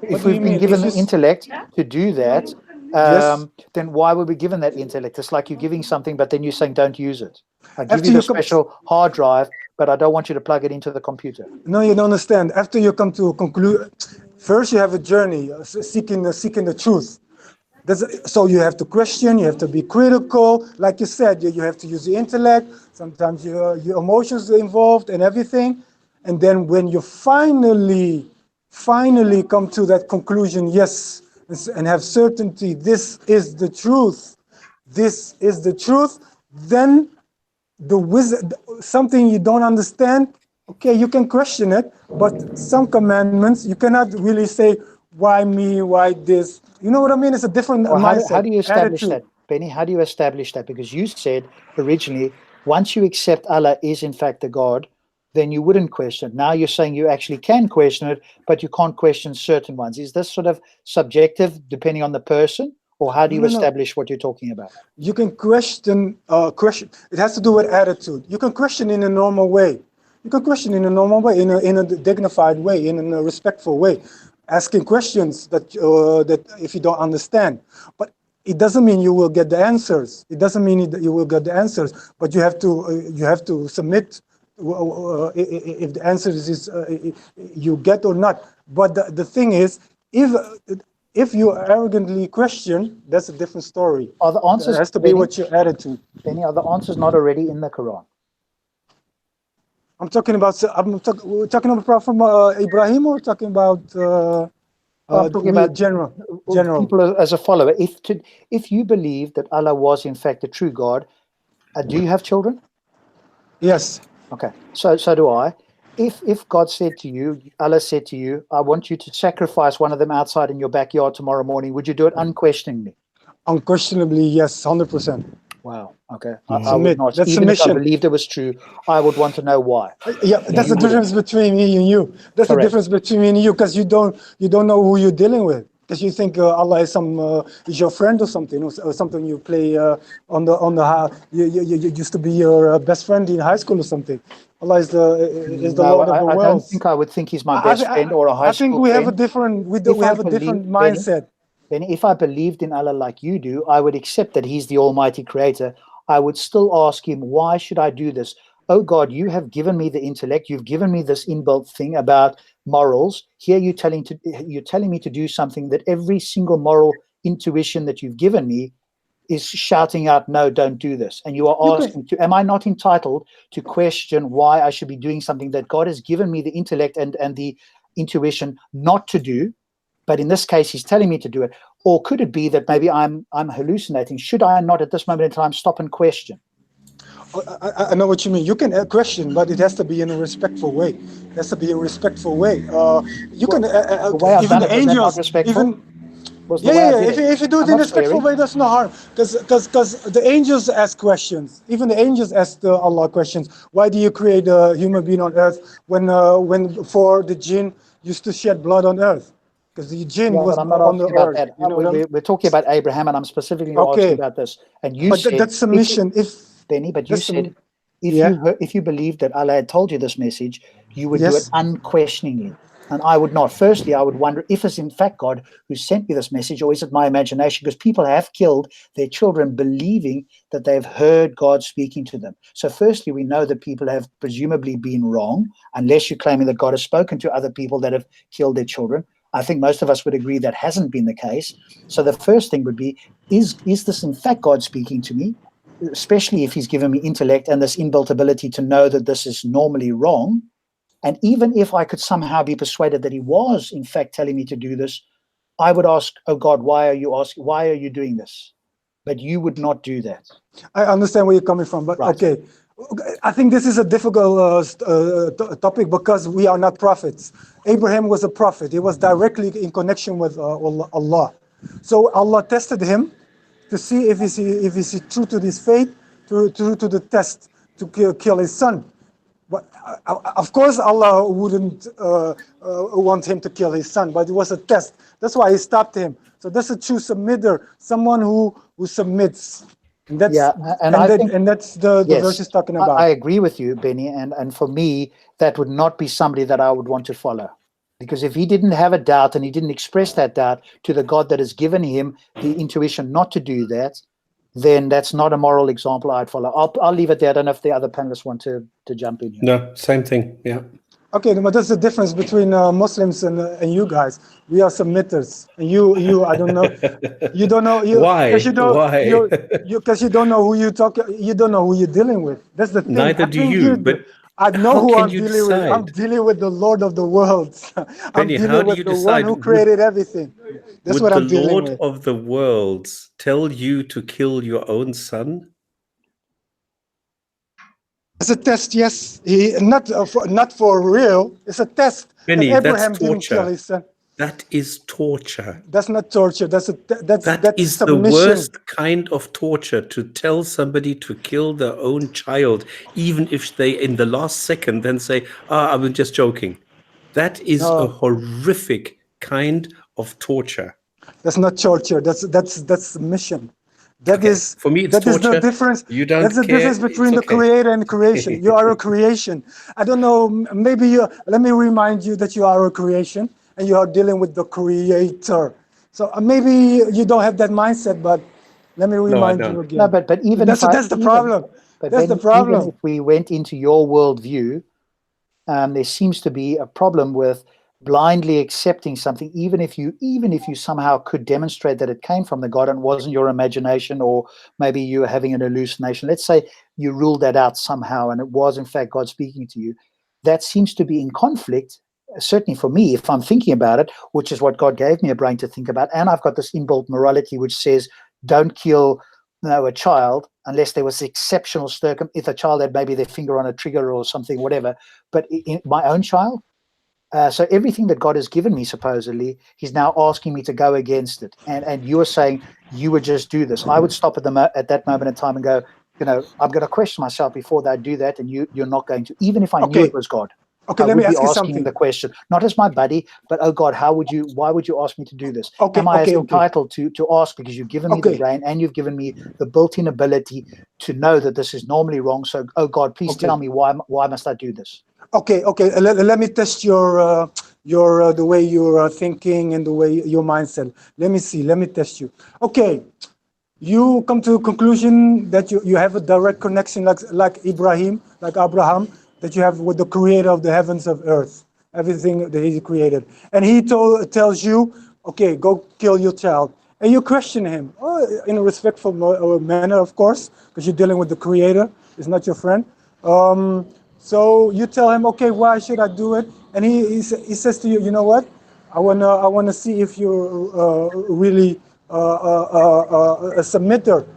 S1: If
S4: do you
S1: we've been
S4: mean?
S1: given
S4: If
S1: the
S4: you s-
S1: intellect to do that,
S4: Yes.
S1: then why were we given that intellect? It's like you're giving something, but then you're saying don't use it. I give
S4: After
S1: you the
S4: you come-
S1: special hard drive, but I don't want you to plug it into the computer.
S4: No, you don't understand. After you come to a conclusion, first you have a journey seeking the truth. So you have to question, you have to be critical. Like you said, you have to use the intellect. Sometimes your emotions are involved and everything. And then when you finally come to that conclusion, yes, and have certainty, this is the truth. This is the truth. Then the wisdom, something you don't understand, okay, you can question it, but some commandments you cannot really say, why me, why this? You know what I mean? It's a different
S1: Well,
S4: mindset.
S1: how do you establish
S4: attitude.
S1: that, Benny? How do you establish that? Because you said originally, once you accept Allah is in fact the God, then you wouldn't question it. Now you're saying you actually can question it, but you can't question certain ones. Is this sort of subjective depending on the person? Or how do you
S4: No.
S1: establish what you're talking about?
S4: You can question. It has to do with attitude. You can question in a normal way. You can question in a normal way, in a dignified way, in a respectful way, asking questions that if you don't understand. But it doesn't mean you will get the answers. It doesn't mean that you will get the answers. But you have to submit if the answer is you get or not. But the thing is, if you arrogantly question, that's a different story.
S1: Are the answers,
S4: It has to be
S1: Benny,
S4: what your attitude.
S1: Benny, are the answers not already in the Quran?
S4: We're talking about from Ibrahim, or talking about
S1: I'm talking about
S4: general.
S1: people as a follower. If you believe that Allah was in fact the true God, do you have children?
S4: Yes.
S1: Okay, so do I. If God said to you, Allah said to you, I want you to sacrifice one of them outside in your backyard tomorrow morning, would you do it unquestioningly?
S4: Unquestionably, yes, 100%.
S1: Wow. Okay. I would not.
S4: That's
S1: Even if I
S4: submission.
S1: believed it was true, I would want to know why.
S4: Yeah, that's the difference between me and you. That's the difference between me and you, because you don't know who you're dealing with. Because you think Allah is is your friend or something, or something you play on the you used to be your best friend in high school or something. Allah is the Lord of the world.
S1: I don't think I would think he's my best friend or a high school friend.
S4: I think we have a different mindset.
S1: Then if I believed in Allah like you do, I would accept that he's the almighty creator. I would still ask him, why should I do this? Oh God, you have given me the intellect. You've given me this inbuilt thing about morals. Here you're telling me to do something that every single moral intuition that you've given me is shouting out, no, don't do this. And you are asking am I not entitled to question why I should be doing something that God has given me the intellect and the intuition not to do? But in this case, he's telling me to do it. Or could it be that maybe I'm hallucinating? Should I not at this moment in time stop and question?
S4: I know what you mean. You can question, but it has to be in a respectful way. It has to be a respectful way. You can even the angels, even if you do it in a respectful way, that's no harm. Because the angels ask questions. Even the angels ask Allah questions. Why do you create a human being on earth when before the jinn used to shed blood on earth? Because the jinn was
S1: I'm not
S4: on the
S1: asking about
S4: earth.
S1: that.
S4: You know
S1: we're talking about Abraham, and I'm specifically asking about this. And you said
S4: that's submission.
S1: Benny, but you said if you believed that Allah had told you this message, you would do it unquestioningly. And I would not. Firstly, I would wonder if it's in fact God who sent me this message, or is it my imagination? Because people have killed their children believing that they've heard God speaking to them. So firstly, we know that people have presumably been wrong, unless you're claiming that God has spoken to other people that have killed their children. I think most of us would agree that hasn't been the case. So the first thing would be, is this in fact God speaking to me? Especially if he's given me intellect and this inbuilt ability to know that this is normally wrong. And even if I could somehow be persuaded that he was in fact telling me to do this, I would ask, oh God, why are you doing this? But you would not do that.
S4: I understand where you're coming from, but okay. I think this is a difficult topic because we are not prophets. Abraham was a prophet. He was directly in connection with Allah. So Allah tested him to see if he's true to his faith, true to the test to kill his son. But of course, Allah wouldn't want him to kill his son, but it was a test. That's why he stopped him. So that's a true submitter, someone who submits. And that's,
S1: Yeah, and I think,
S4: and that's the
S1: yes,
S4: verse is talking about.
S1: I agree with you, Benny. And for me, that would not be somebody that I would want to follow. Because if he didn't have a doubt and he didn't express that doubt to the God that has given him the intuition not to do that, then that's not a moral example I'd follow. I'll leave it there. I don't know if the other panelists want to jump in here.
S2: No, same thing. Yeah.
S4: Okay, but that's the difference between Muslims and you guys. We are submitters, and you I don't know, you don't know you.
S2: Why?
S4: Because you don't,
S2: Why?
S4: because you don't know who you talk. You don't know who you're dealing with. That's the thing.
S2: Neither do you. But
S4: I know
S2: how
S4: who
S2: can
S4: I'm
S2: you
S4: dealing with. I'm
S2: decide?
S4: dealing with the Lord of the worlds. I'm
S2: Benny, how
S4: dealing
S2: do
S4: with
S2: you
S4: the one
S2: decide?
S4: who created everything. That's
S2: Would
S4: what
S2: the
S4: I'm dealing
S2: Lord
S4: with.
S2: of the worlds tell you to kill your own son?
S4: It's a test, yes. He not for real. It's a test. Because
S2: Benny, that's
S4: Abraham didn't kill
S2: torture.
S4: his son.
S2: That is torture.
S4: That's not torture. That's
S2: That is the
S4: submission.
S2: worst kind of torture, to tell somebody to kill their own child, even if they, in the last second, then say, I was just joking. That is a horrific kind of torture.
S4: That's not torture. That's submission. That
S2: Okay,
S4: is,
S2: for me, it's
S4: that is the
S2: torture.
S4: difference.
S2: You don't
S4: That's the
S2: care.
S4: difference between
S2: It's
S4: the
S2: okay.
S4: creator and creation. You are a creation. I don't know. Maybe you. Let me remind you that you are a creation and you are dealing with the creator. So maybe you don't have that mindset, but let me
S2: No, I
S4: remind
S2: don't.
S4: you again.
S1: No, but even
S4: that's the problem.
S1: But
S4: That's the
S1: even
S4: problem.
S1: if we went into your worldview, there seems to be a problem with blindly accepting something, even if you somehow could demonstrate that it came from the God and wasn't your imagination, or maybe you were having an hallucination. Let's say you ruled that out somehow and it was in fact God speaking to you. That seems to be in conflict, certainly for me, if I'm thinking about it, which is what God gave me a brain to think about. And I've got this inbuilt morality which says don't kill a child unless there was exceptional if a child had maybe their finger on a trigger or something, whatever. But in my own child, so everything that God has given me, supposedly, he's now asking me to go against it. And you are saying you would just do this. I would stop at that moment in time and go, I'm going to question myself before I do that, and you're not going to, even if I knew it was God.
S4: Okay,
S1: I
S4: let
S1: would
S4: me
S1: be
S4: ask you
S1: asking
S4: something.
S1: the question, not as my buddy, but oh God, why would you ask me to do this?
S4: Okay,
S1: Am I
S4: okay,
S1: entitled to ask, because you've given me the brain and you've given me the built-in ability to know that this is normally wrong. So, oh God, please tell me why must I do this?
S4: Okay. Let me test your the way you're thinking and the way your mindset. Let me see. Let me test you. Okay. You come to a conclusion that you have a direct connection like Abraham, that you have with the creator of the heavens of earth, everything that he created. And he tells you, okay, go kill your child. And you question him in a respectful manner, of course, because you're dealing with the creator. It's not your friend. So you tell him, okay, why should I do it? And he says to you, you know what? I wanna see if you're really a submitter.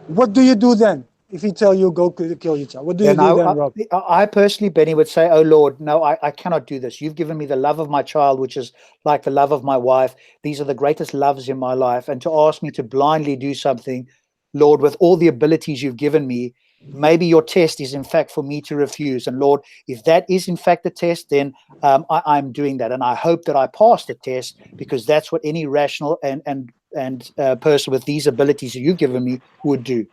S4: What do you do then? If he tell you go kill your child, what do you do then, Rob?
S1: I personally, Benny, would say, oh Lord, no, I cannot do this. You've given me the love of my child, which is like the love of my wife. These are the greatest loves in my life. And to ask me to blindly do something, Lord, with all the abilities you've given me, maybe your test is in fact for me to refuse. And Lord, if that is in fact the test, then I'm doing that. And I hope that I pass the test, because that's what any rational and person with these abilities that you've given me would do.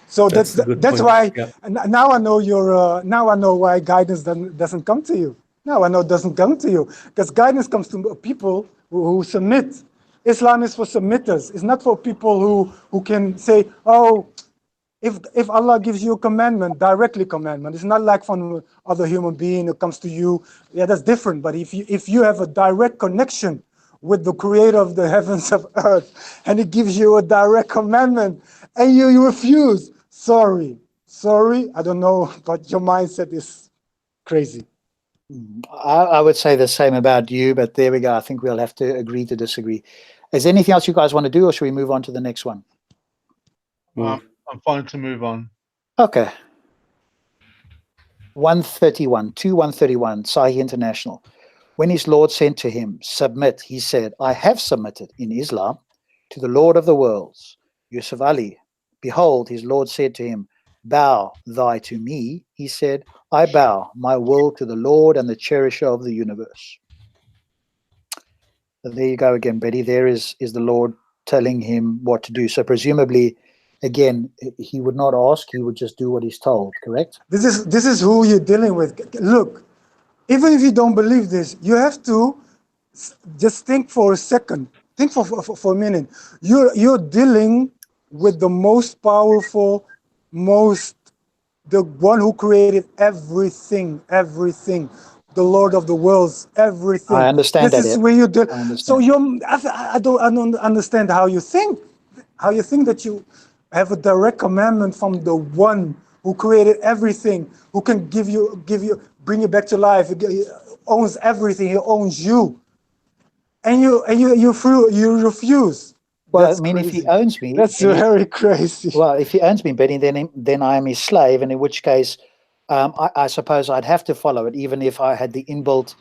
S4: So that's why now I know now I know why guidance doesn't come to you. Now I know it doesn't come to you, because guidance comes to people who submit. Islam is for submitters. It's not for people who can say, oh, if Allah gives you a commandment, directly commandment, it's not like from other human being who comes to you. Yeah, that's different. But if you have a direct connection with the creator of the heavens of earth, and he gives you a direct commandment, and you refuse, sorry, I don't know, but your mindset is crazy.
S1: I would say the same about you, but there we go. I think we'll have to agree to disagree. Is there anything else you guys want to do, or should we move on to the next one?
S3: I'm fine to move on.
S1: Okay. 131, 131, Sahih International. When his Lord said to him, submit, he said, I have submitted in Islam to the Lord of the worlds, Yusuf Ali. Behold, his Lord said to him, bow thy to me. He said, I bow my will to the Lord and the cherisher of the universe. So there you go again, Betty. There is the Lord telling him what to do. So presumably, again, he would not ask, he would just do what he's told, correct?
S4: This is who you're dealing with. Look, even if you don't believe this, you have to just think for a second. Think for a minute. You're dealing with the most powerful, the one who created everything, the Lord of the worlds, everything.
S1: I understand
S4: this
S1: that.
S4: is where you do.
S1: I understand.
S4: So I don't understand how you think that you have a direct commandment from the one who created everything, who can bring you back to life. He owns everything. He owns you, and you refuse.
S1: Well,
S4: That's
S1: I mean,
S4: crazy.
S1: if he owns me,
S4: That's very crazy.
S1: Well, if he owns me, Benny, then I am his slave, and in which case, I suppose I'd have to follow it, even if I had the inbuilt,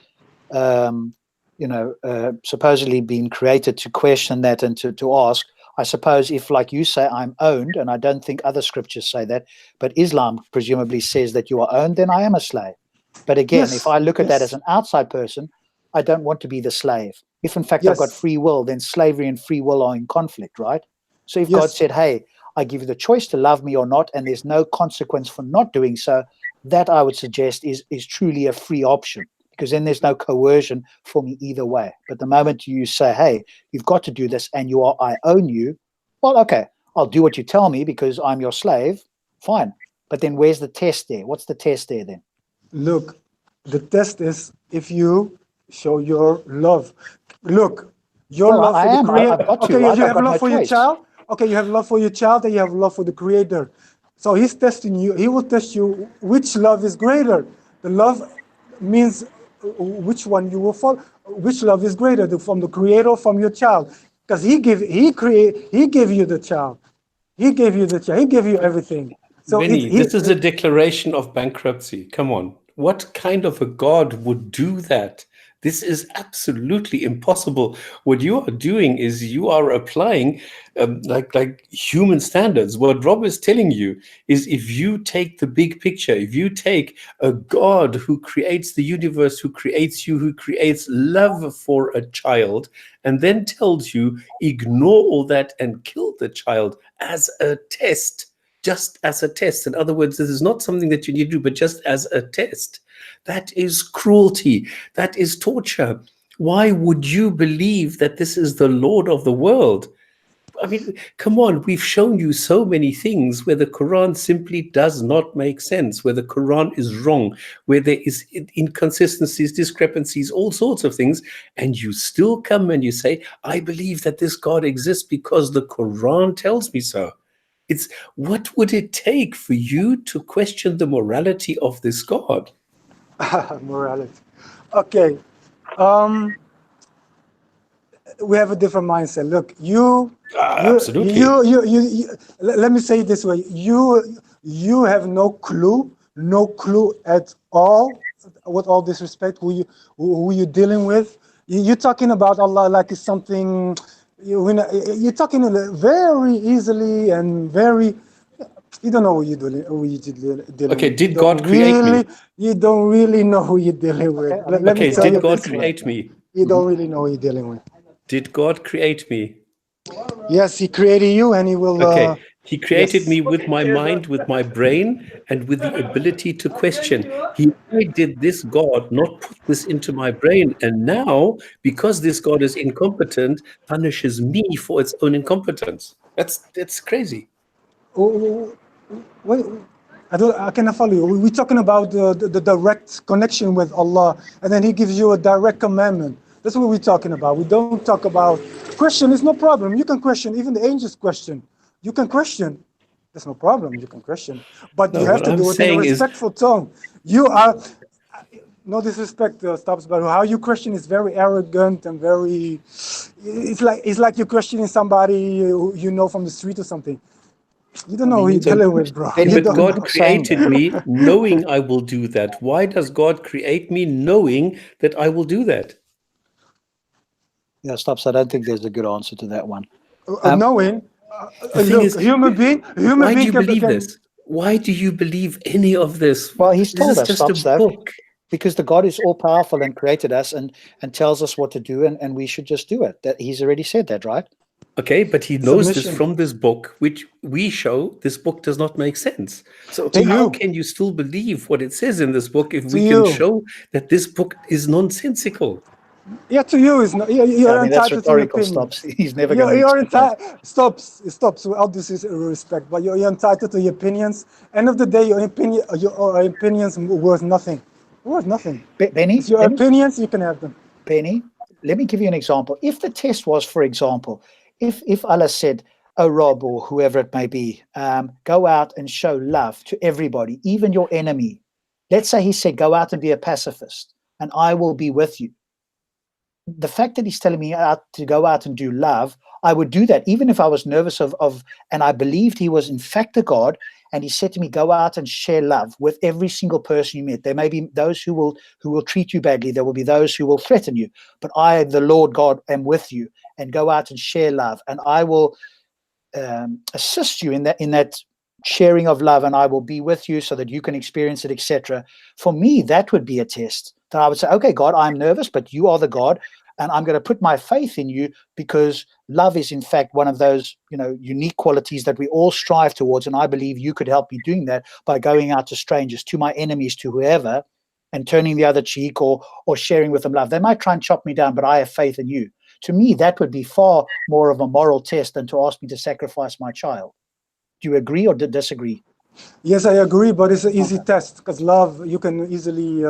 S1: supposedly been created to question that and to ask. I suppose if, like you say, I'm owned, and I don't think other scriptures say that, but Islam presumably says that you are owned, then I am a slave. But again,
S4: Yes,
S1: if I look at that
S4: yes.
S1: as an outside person, I don't want to be the slave. If in fact I've got
S4: Yes.
S1: free will, then slavery and free will are in conflict, right? So if
S4: Yes.
S1: God said, hey, I give you the choice to love me or not, and there's no consequence for not doing so, that I would suggest is truly a free option, because then there's no coercion for me either way. But the moment you say, hey, you've got to do this and I own you, well, okay, I'll do what you tell me because I'm your slave, fine. But then where's the test there? What's the test there then?
S4: Look, the test is if you show your love. Look, your
S1: Well,
S4: love
S1: I
S4: for the
S1: am.
S4: creator.
S1: I've got to,
S4: Okay,
S1: right?
S4: you
S1: I've
S4: have
S1: got
S4: love
S1: no
S4: for your
S1: choice.
S4: child. Okay, you have love for your child and you have love for the creator. So he's testing you. He will test you which love is greater. The love means which one you will follow. Which love is greater, from the creator or from your child? Because he gave you the child. He gave you the child. He gave you everything. So
S2: Vinny, this is a declaration of bankruptcy. Come on. What kind of a God would do that? This is absolutely impossible. What you are doing is you are applying like human standards. What Rob is telling you is, if you take the big picture, if you take a God who creates the universe, who creates you, who creates love for a child, and then tells you ignore all that and kill the child as a test, just as a test. In other words, this is not something that you need to do, but just as a test. That is cruelty. That is torture. Why would you believe that this is the Lord of the world? I mean, come on, we've shown you so many things where the Quran simply does not make sense, where the Quran is wrong, where there is inconsistencies, discrepancies, all sorts of things, and you still come and you say, I believe that this God exists because the Quran tells me so. It's, what would it take for you to question the morality of this God?
S4: morality. Okay. We have a different mindset. Look,
S2: Absolutely.
S4: let me say it this way. You have no clue at all, with all disrespect, who you're dealing with. You're talking about Allah like it's something, you're talking very easily and very, you don't know who you're dealing
S2: Okay,
S4: with.
S2: did God create me?
S4: You don't really know who you're dealing with.
S1: Okay, I mean,
S4: Let me
S2: Okay,
S4: tell you
S2: did God
S4: this way.
S2: create me?
S4: You don't really know who you're dealing with.
S2: Did God create me?
S4: Yes, he created you, and he will.
S2: Okay, he created
S4: Yes.
S2: me with my mind, with my brain, and with the ability to question. Why did this God not put this into my brain? And now, because this God is incompetent, punishes me for its own incompetence. That's crazy.
S4: Wait, I cannot follow you. We're talking about the direct connection with Allah, and then He gives you a direct commandment. That's what we're talking about. We don't talk about question. It's no problem. You can question. Even the angels question. You can question. There's no problem. You can question, but you
S2: No,
S4: have
S2: what
S4: to
S2: I'm
S4: do it in a
S2: saying is,
S4: respectful tone. You are. No disrespect, Stops, but how you question is very arrogant and very. It's like you're questioning somebody you know from the street or something. You don't know who you're
S2: so,
S4: dealing with, bro.
S1: Benny,
S4: You
S2: but
S4: don't
S2: God
S4: know.
S2: created me knowing I will do that. Why does God create me knowing that I will do that?
S1: Yeah, Stops. I don't think there's a good answer to that one.
S4: Knowing,
S2: The thing
S4: look,
S2: is,
S4: a human being
S2: why do you
S4: can,
S2: believe
S4: can
S2: this? why do you believe any of this?
S1: Well, he's
S2: This
S1: told
S2: is
S1: us,
S2: just
S1: stop,
S2: a
S1: Steph,
S2: book.
S1: because the God is all powerful and created us and tells us what to do, and we should just do it. That he's already said that, right?
S2: Okay, but he knows this
S4: Submission.
S2: from this book, which we show this book does not make sense. So
S4: To
S2: how
S4: you.
S2: can you still believe what it says in this book if
S4: To
S2: we can
S4: you.
S2: show that this book is nonsensical?
S4: Yeah, to you is not.
S1: Yeah,
S4: You're
S1: I mean, that's
S4: entitled to your
S1: rhetorical,
S4: opinion.
S1: stops. He's never going to
S4: You're
S1: accept that.
S4: entitled. Stops. With all this respect, but you're entitled to your opinions. End of the day, your opinions worth nothing. Worth nothing.
S1: Benny,
S4: It's your opinions. You can have them.
S1: Benny, let me give you an example. If the test was, for example, if Allah said, "Oh, Rob," or whoever it may be, go out and show love to everybody, even your enemy. Let's say he said, "Go out and be a pacifist, and I will be with you." The fact that he's telling me to go out and do love, I would do that even if I was nervous of and I believed he was in fact a God, and he said to me, go out and share love with every single person you meet. There may be those who will treat you badly, there will be those who will threaten you, but I, the Lord God, am with you, and go out and share love, and I will assist you in that sharing of love, and I will be with you so that you can experience it, etc. For me, that would be a test that I would say, okay, God, I'm nervous, but you are the God, and I'm going to put my faith in you, because love is in fact one of those, unique qualities that we all strive towards, and I believe you could help me doing that by going out to strangers, to my enemies, to whoever, and turning the other cheek, or sharing with them love. They might try and chop me down, but I have faith in you. To me, that would be far more of a moral test than to ask me to sacrifice my child. Do you agree or disagree?
S4: Yes, I agree, but it's an easy test, because love, you can easily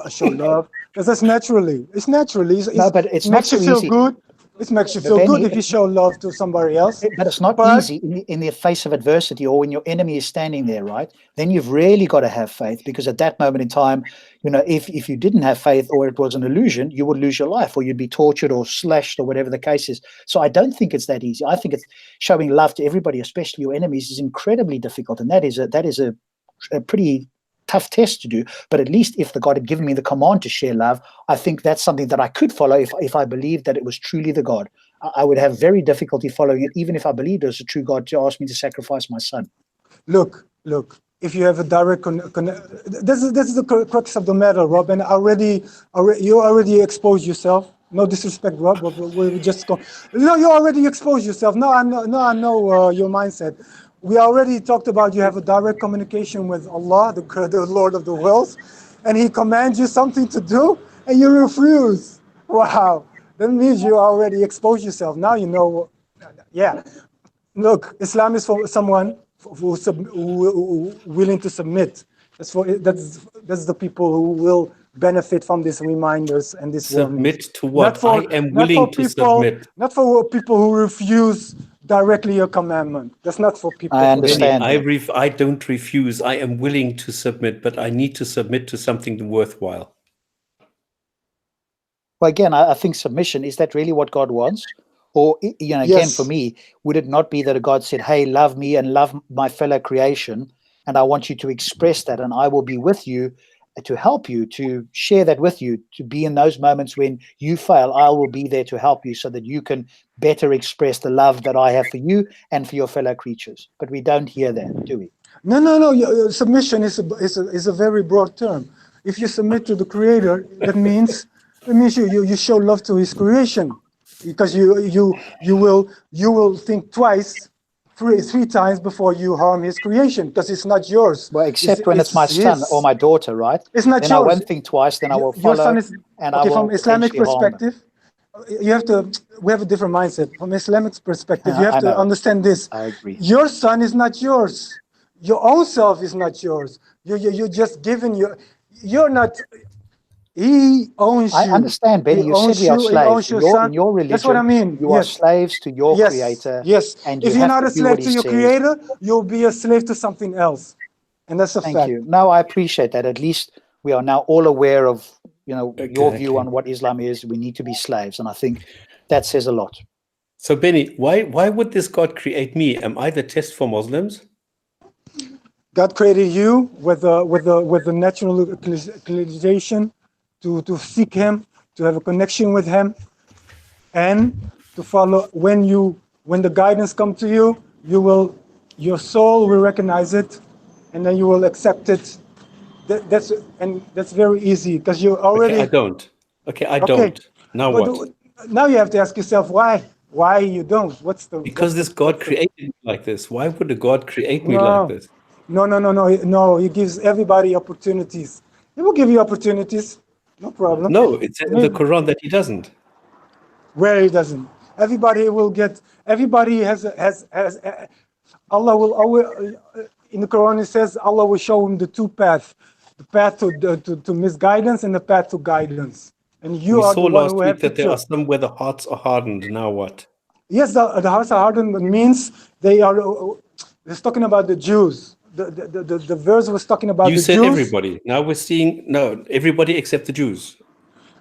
S4: show love, because that's naturally. It's naturally.
S1: No, but it's not
S4: makes
S1: so
S4: you feel
S1: easy.
S4: good. It makes you
S1: But
S4: feel
S1: Benny,
S4: good if you show love to somebody else.
S1: But it's not
S4: But-
S1: easy in the face of adversity, or when your enemy is standing there, right? Then you've really got to have faith, because at that moment in time, if you didn't have faith, or it was an illusion, you would lose your life, or you'd be tortured or slashed, or whatever the case is. So I don't think it's that easy. I think it's showing love to everybody, especially your enemies, is incredibly difficult, and that is a pretty tough test to do. But at least if the God had given me the command to share love, I think that's something that I could follow if I believed that it was truly the God. I would have very difficulty following it, even if I believed it was a true God to ask me to sacrifice my son.
S4: Look. If you have a direct this is the crux of the matter, Rob. And you already exposed yourself. No disrespect, Rob, but we just go. No, you already exposed yourself. No, I know your mindset. We already talked about you have a direct communication with Allah, the Lord of the worlds, and He commands you something to do, and you refuse. Wow, that means you already exposed yourself. Now you know. Yeah, look, Islam is for someone who willing to submit. That's the people who will benefit from these reminders and this
S2: Submit
S4: warnings.
S2: to what? I am willing to submit.
S4: Not for people who refuse directly your commandment. That's not for people.
S1: I understand.
S2: I don't refuse. I am willing to submit, but I need to submit to something worthwhile.
S1: Well, again, I think submission, is that really what God wants? Or, again,
S4: Yes.
S1: for me, would it not be that a God said, hey, love me and love my fellow creation, and I want you to express that, and I will be with you to help you, to share that with you, to be in those moments when you fail, I will be there to help you so that you can better express the love that I have for you and for your fellow creatures. But we don't hear that, do we?
S4: No. Submission is a very broad term. If you submit to the Creator, that means you show love to His creation, because you will think twice, three times before you harm His creation, because it's not yours.
S1: Well, except when it's my son or my daughter, right?
S4: It's not
S1: then
S4: yours.
S1: I won't think twice. Then I will follow.
S4: Your son is,
S1: and
S4: okay,
S1: I will
S4: from Islamic
S1: potentially harm them.
S4: perspective. We have a different mindset. From Islamic perspective, you have
S1: I
S4: to
S1: know.
S4: understand this.
S1: I agree.
S4: Your son is not yours. Your own self is not yours. You're just giving you're not. He owns you.
S1: I understand, Benny. You said we are slaves. In your religion,
S4: that's what I mean.
S1: You are slaves to your
S4: yes.
S1: Creator.
S4: Yes.
S1: And
S4: if
S1: you
S4: you're
S1: have
S4: not
S1: to
S4: a
S1: do
S4: slave
S1: what
S4: to
S1: he
S4: your
S1: says.
S4: Creator, you'll be a slave to something else, and that's a fact.
S1: Thank you. No, I appreciate that. At least we are now all aware of your
S2: Exactly.
S1: view on what Islam is. We need to be slaves, and I think that says a lot.
S2: So, Benny, why would this God create me? Am I the test for Muslims?
S4: God created you with the natural inclination to seek Him, to have a connection with Him, and to follow. When the guidance comes to you, your soul will recognize it, and then you will accept it. That's very easy because you already.
S2: Okay, I don't. Okay, I
S4: Okay.
S2: don't. Now
S4: But
S2: what?
S4: now you have to ask yourself why. Why you don't?
S2: Because this God created me like this. Why would a God create me
S4: No.
S2: like this?
S4: No. He gives everybody opportunities. He will give you opportunities. No problem.
S2: No, it says in the Quran that he doesn't.
S4: Where he doesn't. Everybody will get. Everybody has. Allah will always. In the Quran, it says Allah will show him the two paths: the path to misguidance and the path to guidance. And you
S2: We
S4: are
S2: saw
S4: the one
S2: last
S4: who
S2: week
S4: have to
S2: that there are
S4: choose.
S2: some where the hearts are hardened. Now what?
S4: Yes, the hearts are hardened means they are. It's talking about the Jews. The verse was talking about
S2: You
S4: the
S2: said
S4: Jews.
S2: everybody. Now we're seeing everybody except the Jews.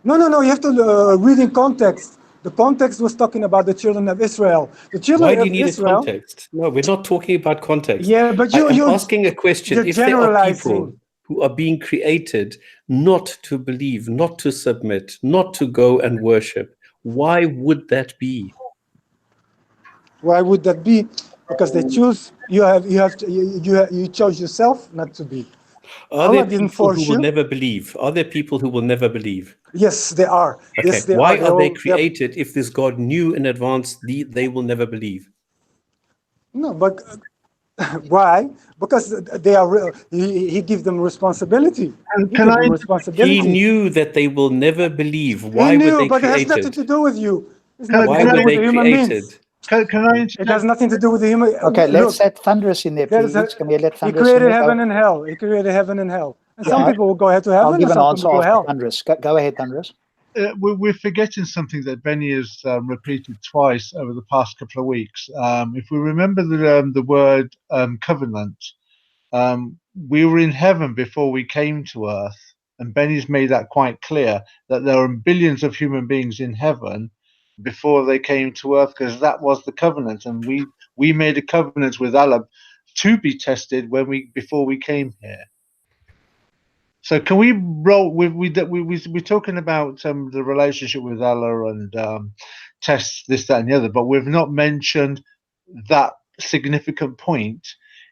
S4: No. You have to read in context. The context was talking about the children of Israel. The children
S2: Why do
S4: of
S2: you need
S4: Israel.
S2: a context? No, we're not talking about context.
S4: Yeah, but
S2: I'm asking a question.
S4: you're
S2: If there are people
S4: generalizing.
S2: who are being created not to believe, not to submit, not to go and worship, why would that be?
S4: Why would that be? Because they choose. You chose yourself not to be.
S2: Are
S4: Allah
S2: there
S4: didn't
S2: people
S4: force
S2: who will
S4: you.
S2: never believe? Are there people who will never believe?
S4: Yes, they are.
S2: Okay,
S4: Yes, they
S2: why
S4: are.
S2: are they created if this God knew in advance they will never believe?
S4: No, but why? Because they are. He gives them responsibility. He
S3: Can
S4: gives them
S3: I?
S4: responsibility.
S2: He knew that they will never believe.
S4: He
S2: Why were
S4: knew,
S2: they
S4: but it has nothing
S2: created?
S4: to do with you. It's
S3: Can,
S4: nothing
S2: Why
S4: to
S3: can
S4: do
S2: were
S3: I?
S4: with
S2: they
S4: the human
S2: created?
S4: beings.
S3: Can I
S4: It
S3: interject?
S4: has nothing to do with the human.
S1: Okay, let's
S4: Look,
S1: set Thunderous in there,
S4: there's
S1: please. Can we let
S4: he
S1: Thunderous in
S4: created
S1: there?
S4: heaven and hell. He created heaven and hell. And some
S1: Yeah,
S4: people will go ahead to
S1: I'll
S4: heaven,
S1: give
S4: and
S1: an
S4: some
S1: answer
S4: people go
S1: after
S4: hell.
S1: Thunderous. Go ahead, Thunderous.
S3: We're forgetting something that Benny has repeated twice over the past couple of weeks. If we remember the word covenant, we were in heaven before we came to earth, and Benny's made that quite clear that there are billions of human beings in heaven before they came to earth, because that was the covenant, and we made a covenant with Allah to be tested before we came here. So can we roll? We're talking about the relationship with Allah and tests, this, that, and the other, but we've not mentioned that significant point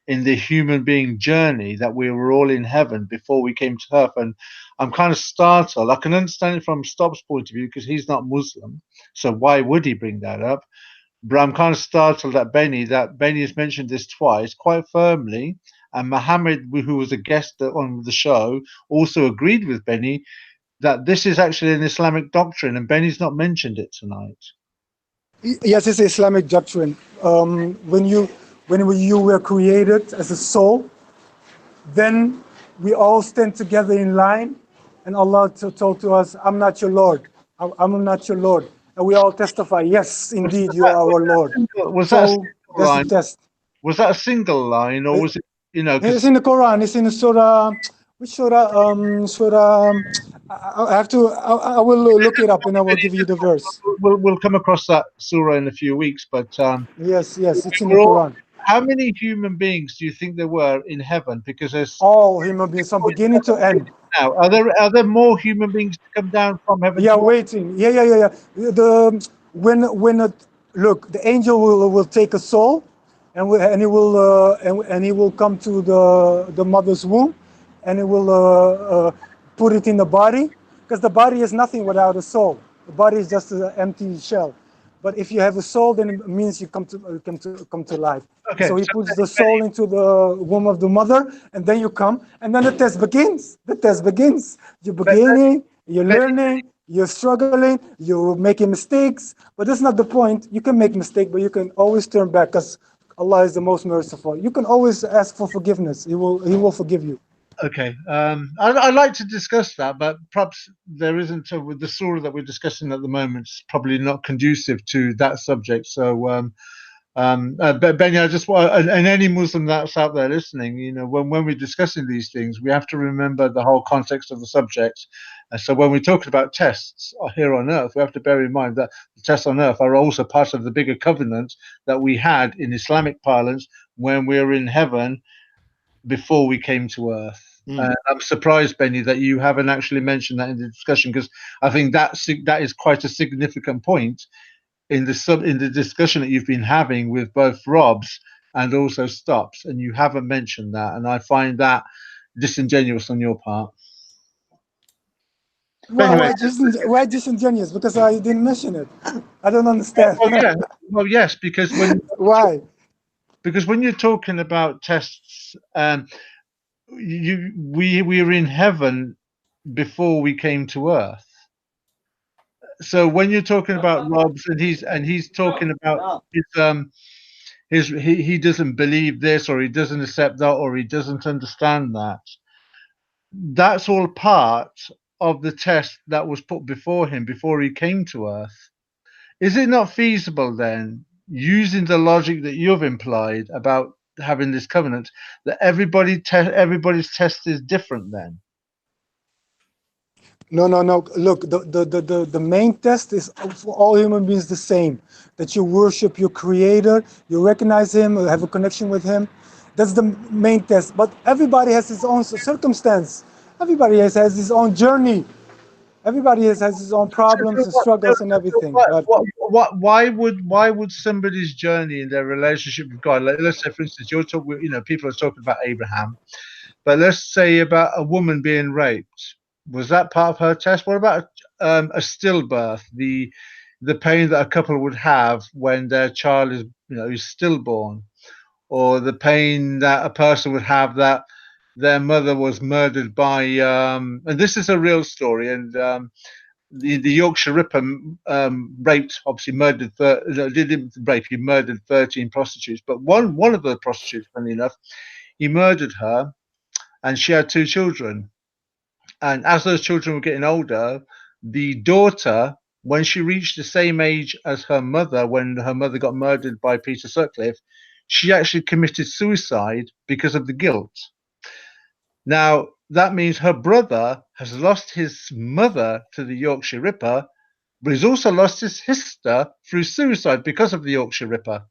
S3: in the human being journey that we were all in heaven before we came to earth. And I'm kind of startled. I can understand it from Stop's point of view because he's not Muslim, so why would he bring that up? But I'm kind of startled that Benny has mentioned this twice quite firmly. And Mohammed, who was a guest on the show, also agreed with Benny that this is actually an Islamic doctrine, and Benny's not mentioned it tonight.
S4: Yes, it's Islamic doctrine. When you were created as a soul, then we all stand together in line, and Allah told to us, "I'm not your Lord. I'm not your Lord." And we all testify, "Yes, indeed, you are our Lord."
S3: Was
S4: So
S3: that a single
S4: that's
S3: line?
S4: the test.
S3: Was that a single line, or was it?
S4: It's in the Quran. It's in the Surah. Which Surah? Surah. I have to. I will look it up and I will give you the verse.
S3: We'll come across that surah in a few weeks. But
S4: Yes, it's in the Quran.
S3: how many human beings do you think there were in heaven? Because there's
S4: All human beings from beginning to end.
S3: now. Are there more human beings to come down from heaven?
S4: Yeah, waiting. Yeah. Look, the angel will take a soul, and he will come to the mother's womb, and he will put it in the body, because the body is nothing without a soul. The body is just an empty shell. But if you have a soul, then it means you come to life.
S3: Okay,
S4: So he puts the soul into the womb of the mother, and then you come, and then the test begins. The test begins. You're beginning, you're learning, you're struggling, you're making mistakes, but that's not the point. You can make mistakes, but you can always turn back, because Allah is the most merciful. You can always ask for forgiveness. He will forgive you.
S3: Okay, I'd like to discuss that, but perhaps there isn't with the surah that we're discussing at the moment. It's probably not conducive to that subject. So, but Benny, I just want, and any Muslim that's out there listening, when we're discussing these things, we have to remember the whole context of the subject. So when we're talking about tests here on earth, we have to bear in mind that the tests on earth are also part of the bigger covenant that we had in Islamic parlance when we were in heaven before we came to earth. I'm surprised, Benny, that you haven't actually mentioned that in the discussion, because I think that is quite a significant point in the discussion that you've been having with both Robs, and also stops, and you haven't mentioned that, and I find that disingenuous on your part.
S4: Why,
S3: Anyway.
S4: why disingenuous? Because I didn't mention it. I don't understand.
S3: Well, yes, because
S4: Why?
S3: when you're talking about tests, we were in heaven before we came to earth. So when you're talking about Rob's, and he's talking about he doesn't believe this, or he doesn't accept that, or he doesn't understand that. That's all part of the test that was put before him before he came to earth. Is it not feasible then, using the logic that you've implied about having this covenant, that everybody's test is different then?
S4: No. Look, the main test is for all human beings the same. That you worship your creator, you recognize him, you have a connection with him. That's the main test. But everybody has his own circumstance. Everybody has his own journey. Everybody has his own problems and struggles and everything. But
S3: Why would somebody's journey in their relationship with God, like, let's say, for instance, you're talking, people are talking about Abraham, but let's say about a woman being raped. Was that part of her test? What about a stillbirth, the pain that a couple would have when their child is stillborn, or the pain that a person would have that their mother was murdered by, and this is a real story, and the Yorkshire Ripper raped, obviously murdered, didn't rape, he murdered 13 prostitutes, but one of the prostitutes, funny enough, he murdered her, and she had 2 children. And as those children were getting older, the daughter, when she reached the same age as her mother, when her mother got murdered by Peter Sutcliffe, she actually committed suicide because of the guilt. Now, that means her brother has lost his mother to the Yorkshire Ripper, but he's also lost his sister through suicide because of the Yorkshire Ripper.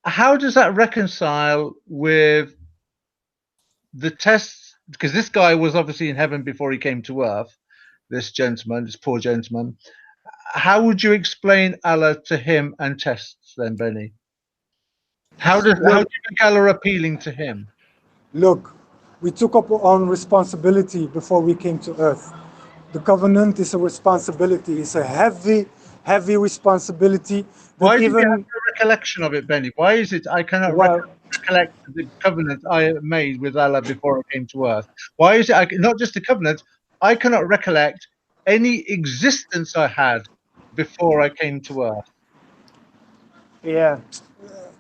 S3: How does that reconcile with the tests? Because this guy was obviously in heaven before he came to earth, this poor gentleman. How would you explain Allah to him and tests then, Benny? How do you make Allah appealing to him?
S4: look, we took up on responsibility before we came to earth. The covenant is a responsibility. It's a heavy responsibility.
S3: Why do you have no recollection of it, Benny? Why is it I cannot recollect the covenant I made with Allah before I came to earth? Why is it not just the covenant? I cannot recollect any existence I had before I came to earth.
S4: Yeah.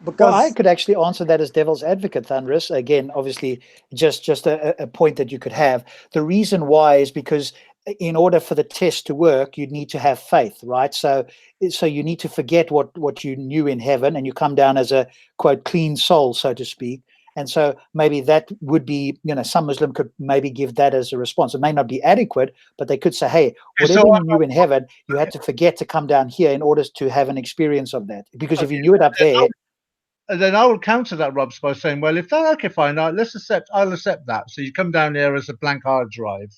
S1: Well, I could actually answer that as devil's advocate, Thunderous. Again, obviously, just a point that you could have. The reason why is because in order for the test to work, you need to have faith, right? So you need to forget what you knew in heaven, and you come down as a, quote, clean soul, so to speak. And so maybe that would be, some Muslim could maybe give that as a response. It may not be adequate, but they could say, hey, whatever you knew in heaven, you had to forget to come down here in order to have an experience of that. Because if you knew it up there...
S3: And then I will counter that, Robs, by saying, well, if that, okay, fine, I'll accept that. So you come down here as a blank hard drive.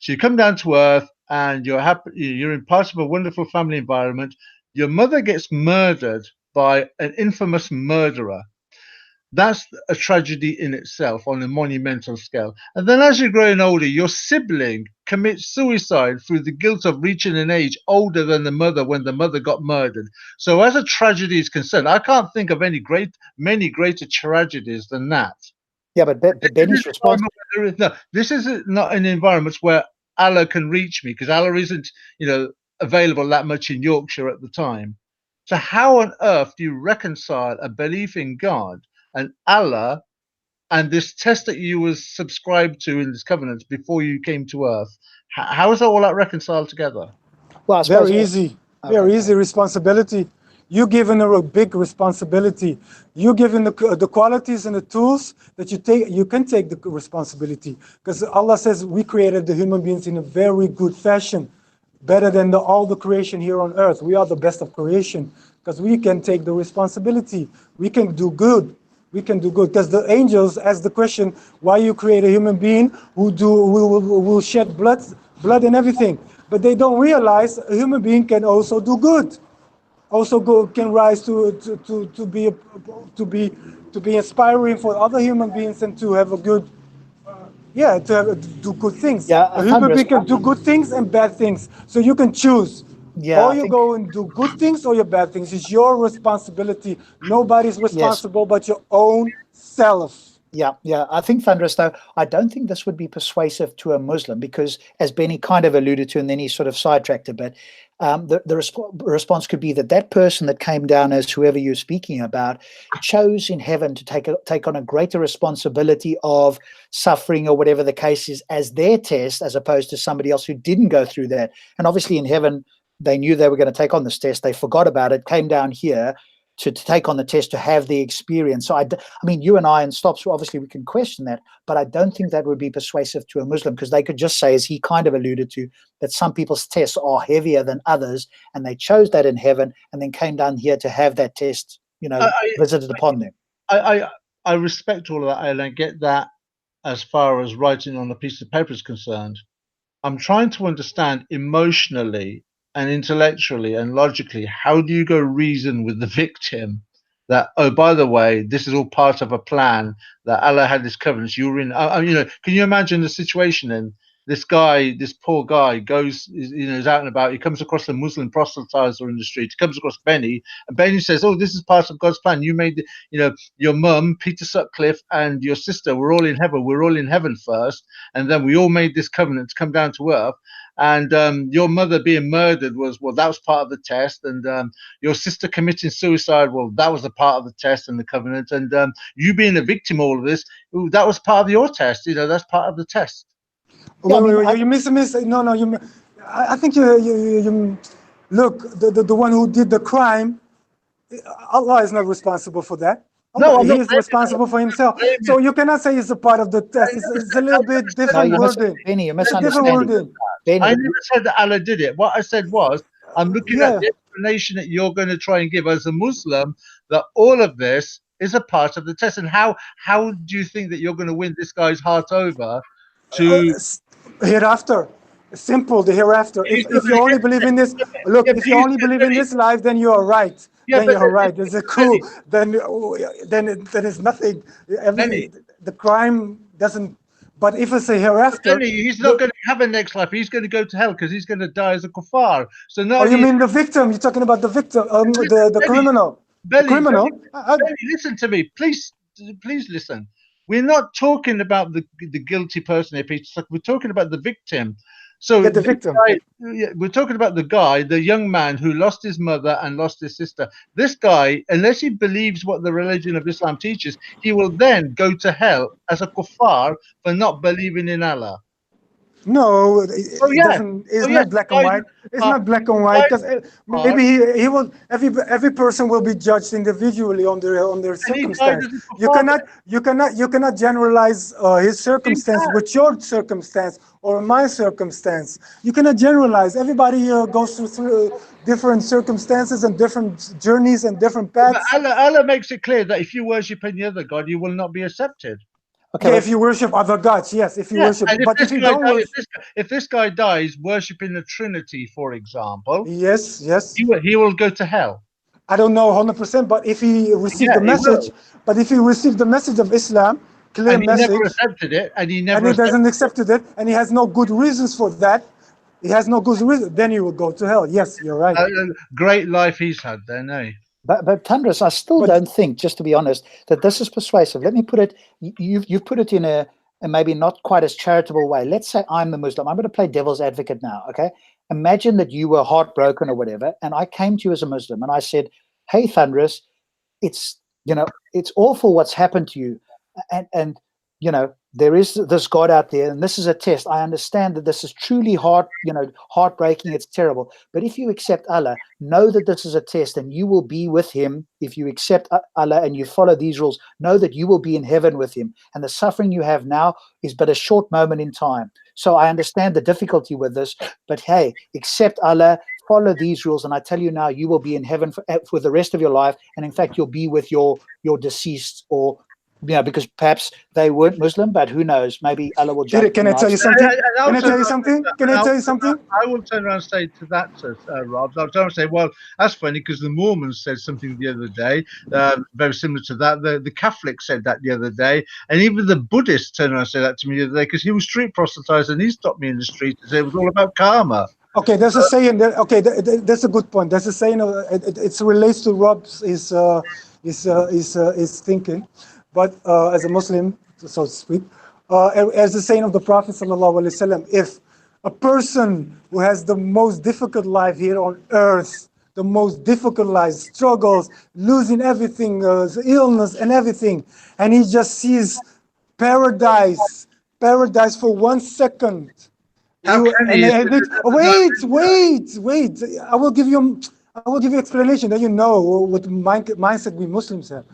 S3: So you come down to earth and you're happy, you're in part of a wonderful family environment. Your mother gets murdered by an infamous murderer. That's a tragedy in itself on a monumental scale. And then as you're growing older, your sibling commits suicide through the guilt of reaching an age older than the mother when the mother got murdered. So as a tragedy is concerned, I can't think of many greater tragedies than that.
S1: Yeah, but Benny's response...
S3: No, this is not an environment where Allah can reach me, because Allah isn't, available that much in Yorkshire at the time. So how on earth do you reconcile a belief in God and Allah and this test that you was subscribed to in this covenant before you came to earth? How is all that reconciled together?
S4: Well, very easy. Very easy responsibility. You're given a big responsibility. You're given the qualities and the tools that you can take the responsibility. Because Allah says we created the human beings in a very good fashion, better than all the creation here on earth. We are the best of creation because we can take the responsibility. We can do good. We can do good. Because the angels ask the question, why you create a human being who will shed blood and everything. But they don't realize a human being can also do good. also can rise to be inspiring for other human beings and to have a good to do good things.
S1: Yeah,
S4: A human
S1: Thunderous,
S4: being can do good things and bad things, so you can choose.
S1: Yeah,
S4: Or
S1: I
S4: you
S1: think-
S4: go and do good things or your bad things. It's your responsibility. Nobody's responsible but your own self.
S1: Yeah. I think, Thunderous, though, I don't think this would be persuasive to a Muslim because, as Benny kind of alluded to, and then he sort of sidetracked a bit, the response could be that person that came down as whoever you're speaking about chose in heaven to take on a greater responsibility of suffering or whatever the case is as their test, as opposed to somebody else who didn't go through that. And obviously in heaven, they knew they were going to take on this test. They forgot about it, came down here to take on the test, to have the experience. So I mean, you and I and Stops, obviously we can question that, but I don't think that would be persuasive to a Muslim, because they could just say, as he kind of alluded to, that some people's tests are heavier than others, and they chose that in heaven and then came down here to have that test, visited upon them.
S3: I respect all of that, and I get that as far as writing on a piece of paper is concerned. I'm trying to understand emotionally and intellectually and logically, how do you go reason with the victim that, oh, by the way, this is all part of a plan, that Allah had this covenant. You were in, can you imagine the situation? And this guy, this poor guy, is out and about. He comes across a Muslim proselytizer in the street. He comes across Benny, and Benny says, "Oh, this is part of God's plan. You made, your mum, Peter Sutcliffe, and your sister were all in heaven. We're all in heaven first, and then we all made this covenant to come down to earth. And your mother being murdered that was part of the test, and your sister committing suicide, that was a part of the test and the covenant, and you being a victim, all of this, that was part of your test. That's part of the test."
S1: Yeah,
S4: you miss. No. I think you look. The one who did the crime, Allah is not responsible for that.
S3: No,
S4: he is responsible for himself. So you cannot say it's a part of the test. It's a little bit different wording.
S1: Benny, you're
S4: It's a different
S1: misunderstanding.
S4: wording.
S3: I never said that Allah did it. What I said was, I'm looking at the explanation that you're going to try and give as a Muslim, that all of this is a part of the test. And how do you think that you're going to win this guy's heart over to
S4: hereafter? Simple, the hereafter. If you only believe in this, look, if you only believe in this life, then you are right. Then you're right. It's a cool. Then it's nothing. The crime doesn't. But if it's a hereafter,
S3: he's not going to have a next life. He's going to go to hell because he's going to die as a kuffar. So no.
S4: Oh, you mean the victim? You're talking about the victim, the criminal. The criminal.
S3: Belly, listen to me, please listen. We're not talking about the guilty person here, Peter. We're talking about the victim. So
S4: the victim.
S3: We're talking about the young man who lost his mother and lost his sister. This guy, unless he believes what the religion of Islam teaches, he will then go to hell as a kuffar for not believing in Allah.
S4: No, it's not black and white. It's not black and white, because maybe he will. Every person will be judged individually on their circumstance. You cannot generalize his circumstance with your circumstance or my circumstance. You cannot generalize. Everybody goes through different circumstances and different journeys and different paths.
S3: But Allah makes it clear that if you worship any other god, you will not be accepted.
S4: Okay, if you worship other gods, yes. If you worship, but if you don't worship,
S3: if this guy dies worshiping the Trinity, for example,
S4: yes,
S3: he will go to hell.
S4: I don't know 100%, but if he received the message, of Islam, clear message,
S3: never accepted it, and he
S4: doesn't accept it, and he has no good reasons for that. He has no good reason. Then he will go to hell. Yes, you're right.
S3: Great life he's had then, eh?
S1: But Thunderous, I still don't think, just to be honest, that this is persuasive. Let me put it, you've put it in a maybe not quite as charitable way. Let's say I'm the Muslim. I'm going to play devil's advocate now, okay? Imagine that you were heartbroken or whatever, and I came to you as a Muslim, and I said, hey, Thunderous, it's awful what's happened to you. And there is this God out there, and this is a test. I understand that this is truly heartbreaking. It's terrible. But if you accept Allah, know that this is a test, and you will be with Him. If you accept Allah and you follow these rules, know that you will be in heaven with Him. And the suffering you have now is but a short moment in time. So I understand the difficulty with this, but hey, accept Allah, follow these rules, and I tell you now, you will be in heaven for the rest of your life. And in fact, you'll be with your deceased or Yeah, because perhaps they weren't Muslim, but who knows? Maybe Allah will judge.
S4: Can I tell you something? Can I tell you something? Can I tell you something?
S3: I will turn around and say to that, Rob. I'll turn around and say, well, that's funny because the Mormons said something the other day, very similar to that. The Catholics said that the other day, and even the Buddhists turned around and said that to me the other day because he was street proselytized and he stopped me in the street and said it was all about karma.
S4: Okay, there's a saying. Okay, that's a good point. There's a saying. It relates to Rob's his thinking, but as a Muslim, so to speak, as the saying of the Prophet sallallahu alaihi wasallam, if a person who has the most difficult life here on earth, the most difficult life, struggles, losing everything, illness and everything, and he just sees paradise for 1 second. Wait! I will give you explanation that you know what mindset we Muslims have.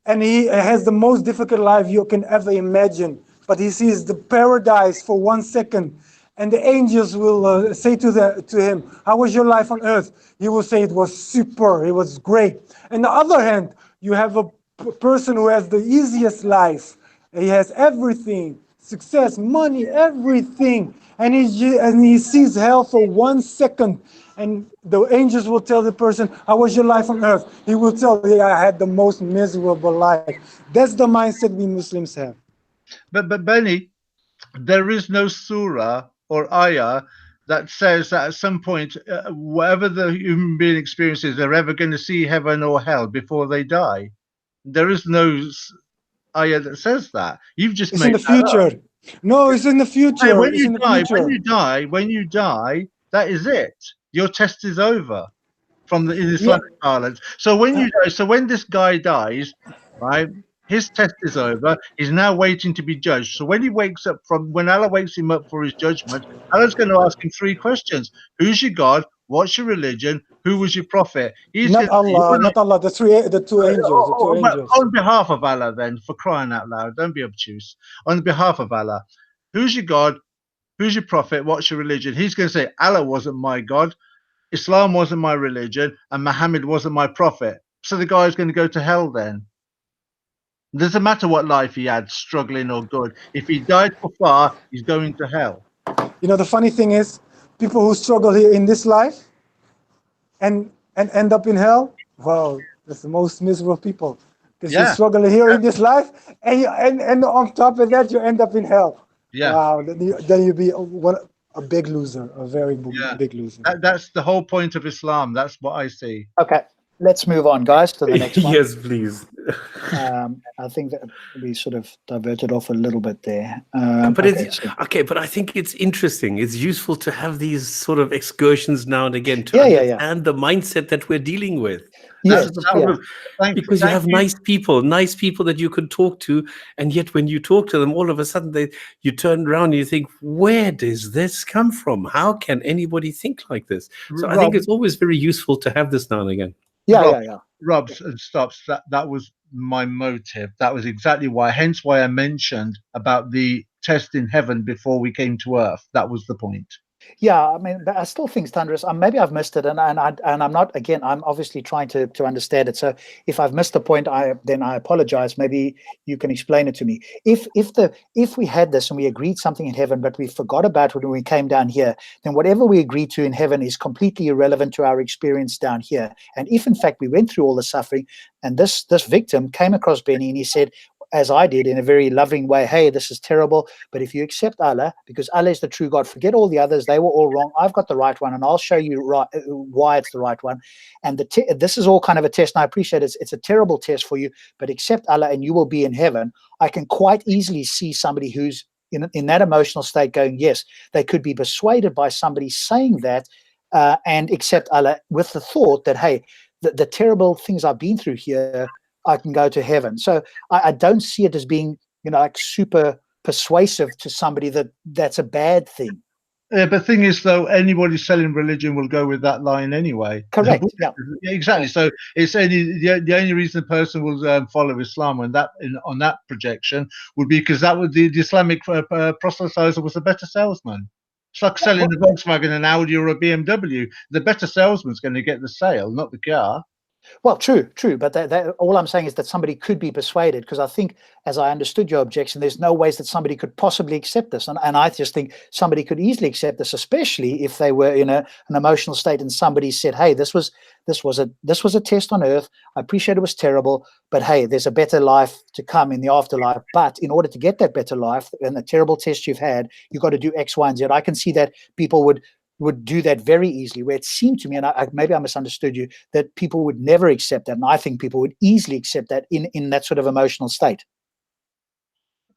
S4: And he has the most difficult life you can ever imagine, but he sees the paradise for 1 second, and the angels will say to him, "How was your life on earth?" He will say, "It was super. It was great." On the other hand, you have a person who has the easiest life. He has everything. Success, money, everything, and he sees hell for 1 second, and the angels will tell the person, "How was your life on earth?" He will tell, "I had the most miserable life." That's the mindset we Muslims have.
S3: But Benny, there is no surah or ayah that says that at some point, whatever the human being experiences, they're ever going to see heaven or hell before they die. There is no ayah that says that. You've just
S4: It's
S3: made
S4: in the future.
S3: Up.
S4: No, it's in the future.
S3: Hey, when
S4: it's
S3: you
S4: in the
S3: die,
S4: future.
S3: when you die, that is it. Your test is over from the Islamic parlance. So when you die, so when this guy dies, right, his test is over. He's now waiting to be judged. So when he wakes up when Allah wakes him up for his judgment, Allah's going to ask him 3 questions: Who's your God? What's your religion? Who was your prophet? He's
S4: not Allah, not Allah. The two angels.
S3: On behalf of Allah, then, for crying out loud, don't be obtuse. On behalf of Allah, who's your God? Who's your prophet? What's your religion? He's going to say, Allah wasn't my God, Islam wasn't my religion, and Muhammad wasn't my prophet. So the guy's going to go to hell then. It doesn't matter what life he had, struggling or good. If he died kuffar, he's going to hell.
S4: You know, the funny thing is, people who struggle here in this life and end up in hell, wow, that's the most miserable people. Because you struggle here in this life, and on top of that, you end up in hell.
S3: Yeah.
S4: Wow, then you'll be a big loser, a very big loser.
S3: That's the whole point of Islam. That's what I see.
S1: Okay, let's move on, guys, to the next one.
S2: Yes, please.
S1: I think that we sort of diverted off a little bit there.
S2: But but I think it's interesting. It's useful to have these sort of excursions now and again to understand the mindset that we're dealing with.
S1: Yes,
S2: the problem. Because you have nice people that you can talk to, and yet when you talk to them, all of a sudden you turn around and you think, where does this come from? How can anybody think like this? So I think it's always very useful to have this now and again.
S3: Rob, stops. That was my motive. That was exactly why. Hence why I mentioned about the test in heaven before we came to earth. That was the point.
S1: Yeah, I mean, but I still think, Thunderous, maybe I've missed it, and I'm not. Again, I'm obviously trying to understand it. So if I've missed the point, then I apologize. Maybe you can explain it to me. If we had this and we agreed something in heaven, but we forgot about it when we came down here, then whatever we agreed to in heaven is completely irrelevant to our experience down here. And if in fact we went through all the suffering, and this victim came across Benny and he said, as I did, in a very loving way, hey, this is terrible, but if you accept Allah, because Allah is the true God, forget all the others, they were all wrong, I've got the right one, and I'll show you why it's the right one. And this is all kind of a test, and I appreciate it. It's a terrible test for you, but accept Allah and you will be in heaven. I can quite easily see somebody who's in that emotional state going, yes, they could be persuaded by somebody saying that and accept Allah with the thought that, hey, the terrible things I've been through here, I can go to heaven. So I don't see it as being, like super persuasive to somebody that's a bad thing.
S3: Yeah, but the thing is, though, anybody selling religion will go with that line anyway.
S1: Correct. Yeah.
S3: Exactly. So it's the only reason a person will follow Islam on that projection would be because that was the Islamic proselytizer was a better salesman. It's like selling the Volkswagen, an Audi, or a BMW. The better salesman's going to get the sale, not the car.
S1: Well, true, but all I'm saying is that somebody could be persuaded, because I think, as I understood your objection, there's no ways that somebody could possibly accept this, and I just think somebody could easily accept this, especially if they were in an emotional state and somebody said, "Hey, this was a test on earth. I appreciate it was terrible, but hey, there's a better life to come in the afterlife. But in order to get that better life and the terrible test you've had, you've got to do X, Y, and Z." I can see that people would do that very easily, where it seemed to me, and maybe I misunderstood you, that people would never accept that, and I think people would easily accept that in that sort of emotional state.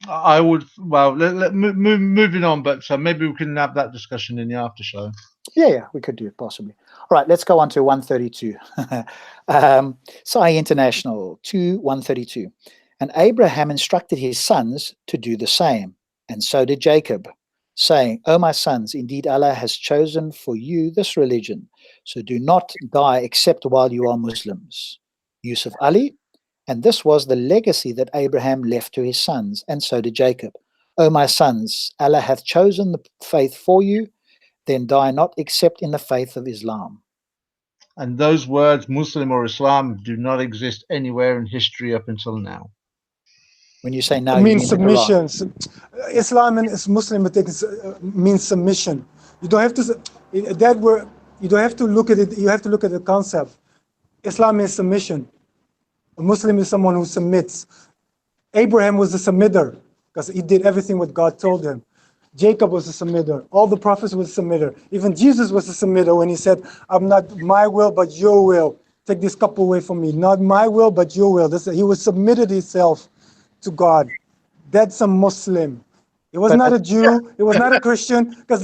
S3: I would. Well, moving on, but maybe we can have that discussion in the after show.
S1: Yeah, we could do it possibly. All right, let's go on to 132. Sai International 132. And Abraham instructed his sons to do the same, and so did Jacob, saying, "O my sons, indeed Allah has chosen for you this religion, so do not die except while you are Muslims." Yusuf Ali, and this was the legacy that Abraham left to his sons, and so did Jacob. "O my sons, Allah hath chosen the faith for you, then die not except in the faith of Islam."
S3: And those words, Muslim or Islam, do not exist anywhere in history up until now.
S1: When you say no,
S4: It
S1: you
S4: means
S1: mean the Quran.
S4: submission. Islam and Muslim means submission. You don't have to that word. You don't have to look at it. You have to look at the concept. Islam means submission. A Muslim is someone who submits. Abraham was a submitter because he did everything what God told him. Jacob was a submitter. All the prophets were a submitter. Even Jesus was a submitter when he said, "I'm not my will, but your will. Take this cup away from me. Not my will, but your will." He was submitted himself to God. That's a Muslim. It was not a Jew. It was not a Christian, because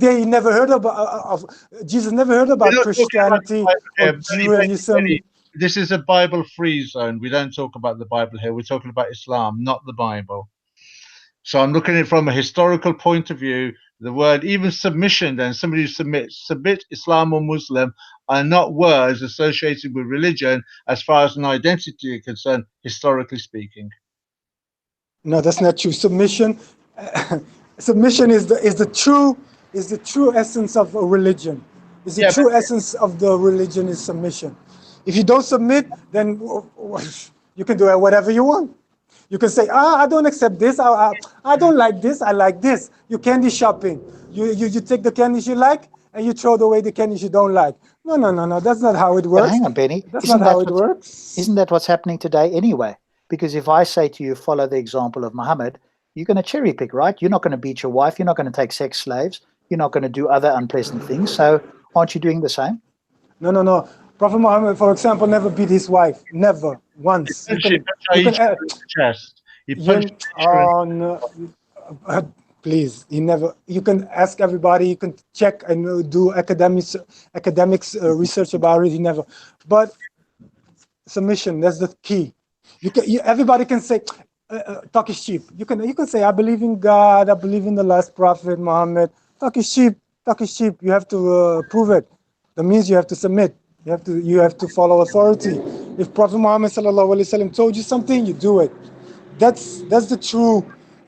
S4: they never heard of Jesus. Never heard about Christianity or Judaism.
S3: This is a Bible-free zone. We don't talk about the Bible here. We're talking about Islam, not the Bible. So I'm looking at it from a historical point of view. The word, even submission, then somebody who submit Islam or Muslim, are not words associated with religion as far as an identity is concerned, historically speaking.
S4: No, that's not true. Submission is the true essence of a religion. Is the true essence of the religion is submission. If you don't submit, then you can do whatever you want. You can say, "I don't accept this. I don't like this. I like this." You candy shopping. You take the candies you like and you throw away the candies you don't like. No. That's not how it works.
S1: But hang on, Benny.
S4: That's not how it works.
S1: Isn't that what's happening today anyway? Because if I say to you, follow the example of Muhammad, you're going to cherry pick, right? You're not going to beat your wife. You're not going to take sex slaves. You're not going to do other unpleasant things. So aren't you doing the same?
S4: No. Prophet Muhammad, for example, never beat his wife. Never. Once. Please. He never. You can ask everybody. You can check and do academics research about it. He never. But submission, that's the key. Everybody can say, talk is cheap. You can say, "I believe in God. I believe in the last prophet Muhammad." Talk is cheap. Talk is cheap. You have to prove it. That means you have to submit. You have to follow authority. If Prophet Muhammad sallallahu alaihi wasallam told you something, you do it. That's the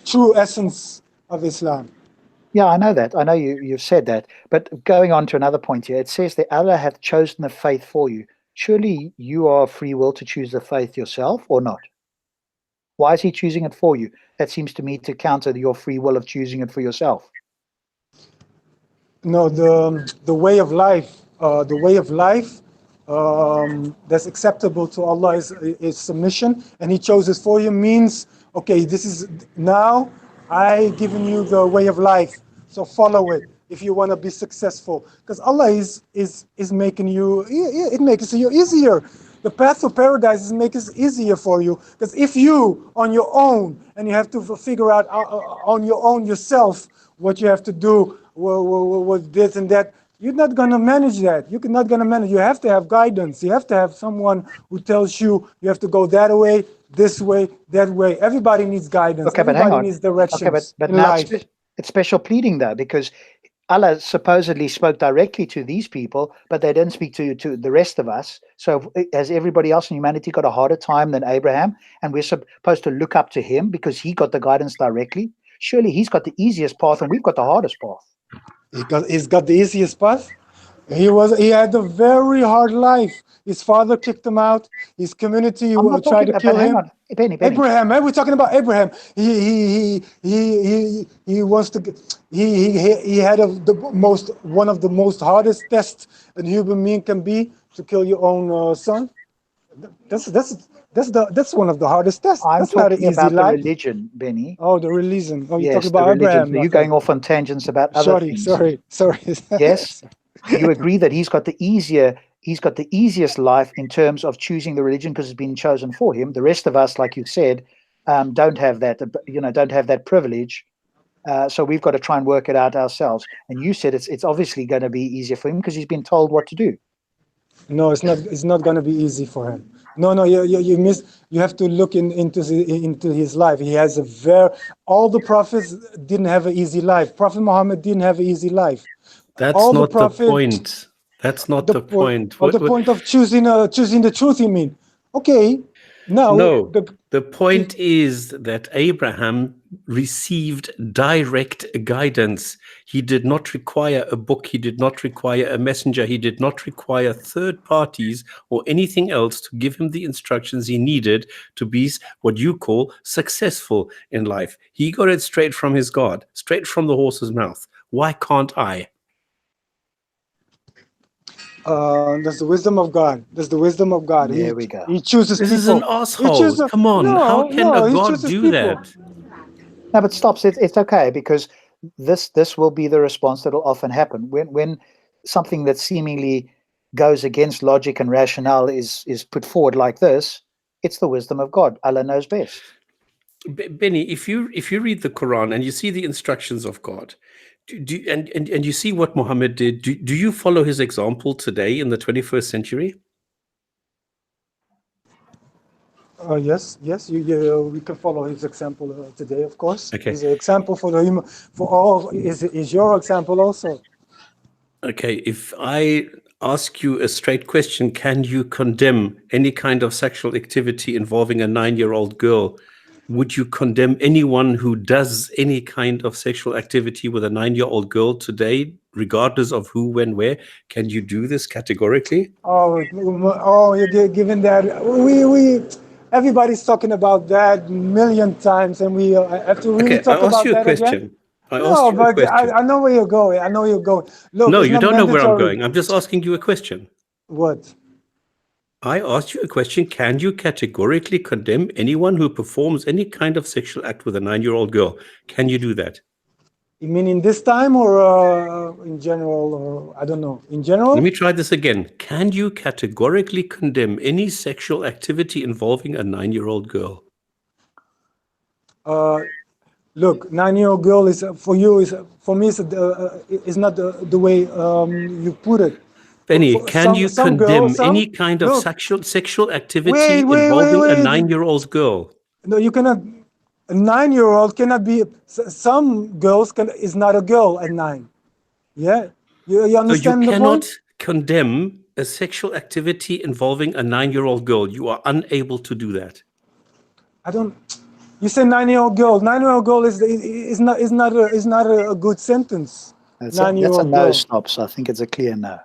S4: true essence of Islam.
S1: Yeah, I know that. I know you've said that. But going on to another point here, it says that Allah hath chosen the faith for you. Surely you are free will to choose the faith yourself, or not? Why is he choosing it for you? That seems to me to counter your free will of choosing it for yourself.
S4: No, the way of life, that's acceptable to Allah is submission, and He chose it for you. Means, okay, this is now I given you the way of life, so follow it if you want to be successful. Because Allah is making you, it makes you easier. The path to paradise is making it easier for you. Because if you on your own, and you have to figure out on your own yourself what you have to do with this and that, you're not going to manage that. You're not going to manage. You have to have guidance. You have to have someone who tells you have to go that way, this way, that way. Everybody needs guidance.
S1: Okay,
S4: Everybody
S1: but hang on.
S4: needs directions.
S1: Okay, but now it's special pleading though, because Allah supposedly spoke directly to these people, but they didn't speak to the rest of us. So has everybody else in humanity got a harder time than Abraham? And we're supposed to look up to him because he got the guidance directly? Surely he's got the easiest path and we've got the hardest path.
S4: He's got the easiest path. He had a very hard life. His father kicked him out. His community
S1: I'm not
S4: tried
S1: talking
S4: to kill
S1: hang
S4: him.
S1: on. Benny.
S4: Abraham, we're talking about Abraham. He wants to. He had one of the most hardest tests a human being can be, to kill your own son. That's one of the hardest tests.
S1: I'm
S4: That's not an
S1: talking
S4: easy
S1: about the
S4: life.
S1: religion, Benny.
S4: Oh, the religion. Oh, you're
S1: Yes,
S4: talking
S1: the
S4: about
S1: religion.
S4: Abraham.
S1: So you're
S4: Okay.
S1: going off on tangents about other things.
S4: Sorry.
S1: Yes, you agree that he's got the easiest life in terms of choosing the religion because it's been chosen for him. The rest of us, like you said, don't have that. Don't have that privilege. So we've got to try and work it out ourselves. And you said it's obviously going to be easier for him because he's been told what to do.
S4: No, it's not. It's not going to be easy for him. No. You miss. You have to look into his life. He has all the prophets didn't have an easy life. Prophet Muhammad didn't have an easy life.
S2: That's
S4: All
S2: not
S4: the prophets.
S2: the point. That's not the point.
S4: The point of choosing the truth. You mean? Okay. Now.
S2: No. The point is that Abraham received direct guidance. He did not require a book. He did not require a messenger. He did not require third parties or anything else to give him the instructions he needed to be what you call successful in life. He got it straight from his God, straight from the horse's mouth. Why can't I?
S4: That's the wisdom of God. That's the wisdom of God.
S1: There we go.
S4: He chooses
S2: This
S4: people.
S2: is an asshole. Come on. How can a God do that?
S1: No, but stop. It's okay because this will be the response that will often happen when something that seemingly goes against logic and rationale is put forward like this. It's the wisdom of God. Allah knows best.
S2: Benny, if you read the Quran and you see the instructions of God, and you see what Muhammad did, do you follow his example today in the 21st century?
S4: Yes. We can follow his example today, of course.
S2: Okay.
S4: He's an example for the human, for all. Is your example also?
S2: Okay, if I ask you a straight question, can you condemn any kind of sexual activity involving a 9-year-old girl? Would you condemn anyone who does any kind of sexual activity with a 9-year-old girl today, regardless of who, when, where? Can you do this categorically?
S4: You're giving that. Everybody's talking about that a million times, and we have to really talk about that again. I know where you're going. Look,
S2: no,
S4: it's
S2: you
S4: not
S2: don't know where I'm
S4: mandatory.
S2: going. I'm just asking you a question.
S4: What?
S2: I asked you a question. Can you categorically condemn anyone who performs any kind of sexual act with a 9-year-old girl? Can you do that?
S4: You mean in this time or in general? Or I don't know. In general?
S2: Let me try this again. Can you categorically condemn any sexual activity involving a 9-year-old girl?
S4: Look, 9-year-old girl is for you. For me. Is not the way you put it.
S2: Benny, can you condemn any kind of sexual activity involving a 9-year-old girl?
S4: No, you cannot. A 9-year-old cannot be. Some girls is not a girl at 9. Yeah, you understand
S2: so you
S4: the point?
S2: cannot condemn a sexual activity involving a 9-year-old girl. You are unable to do that.
S4: I don't. You say 9-year-old girl. 9-year-old girl is not a good sentence.
S1: That's a no, Stops. I think it's a clear no.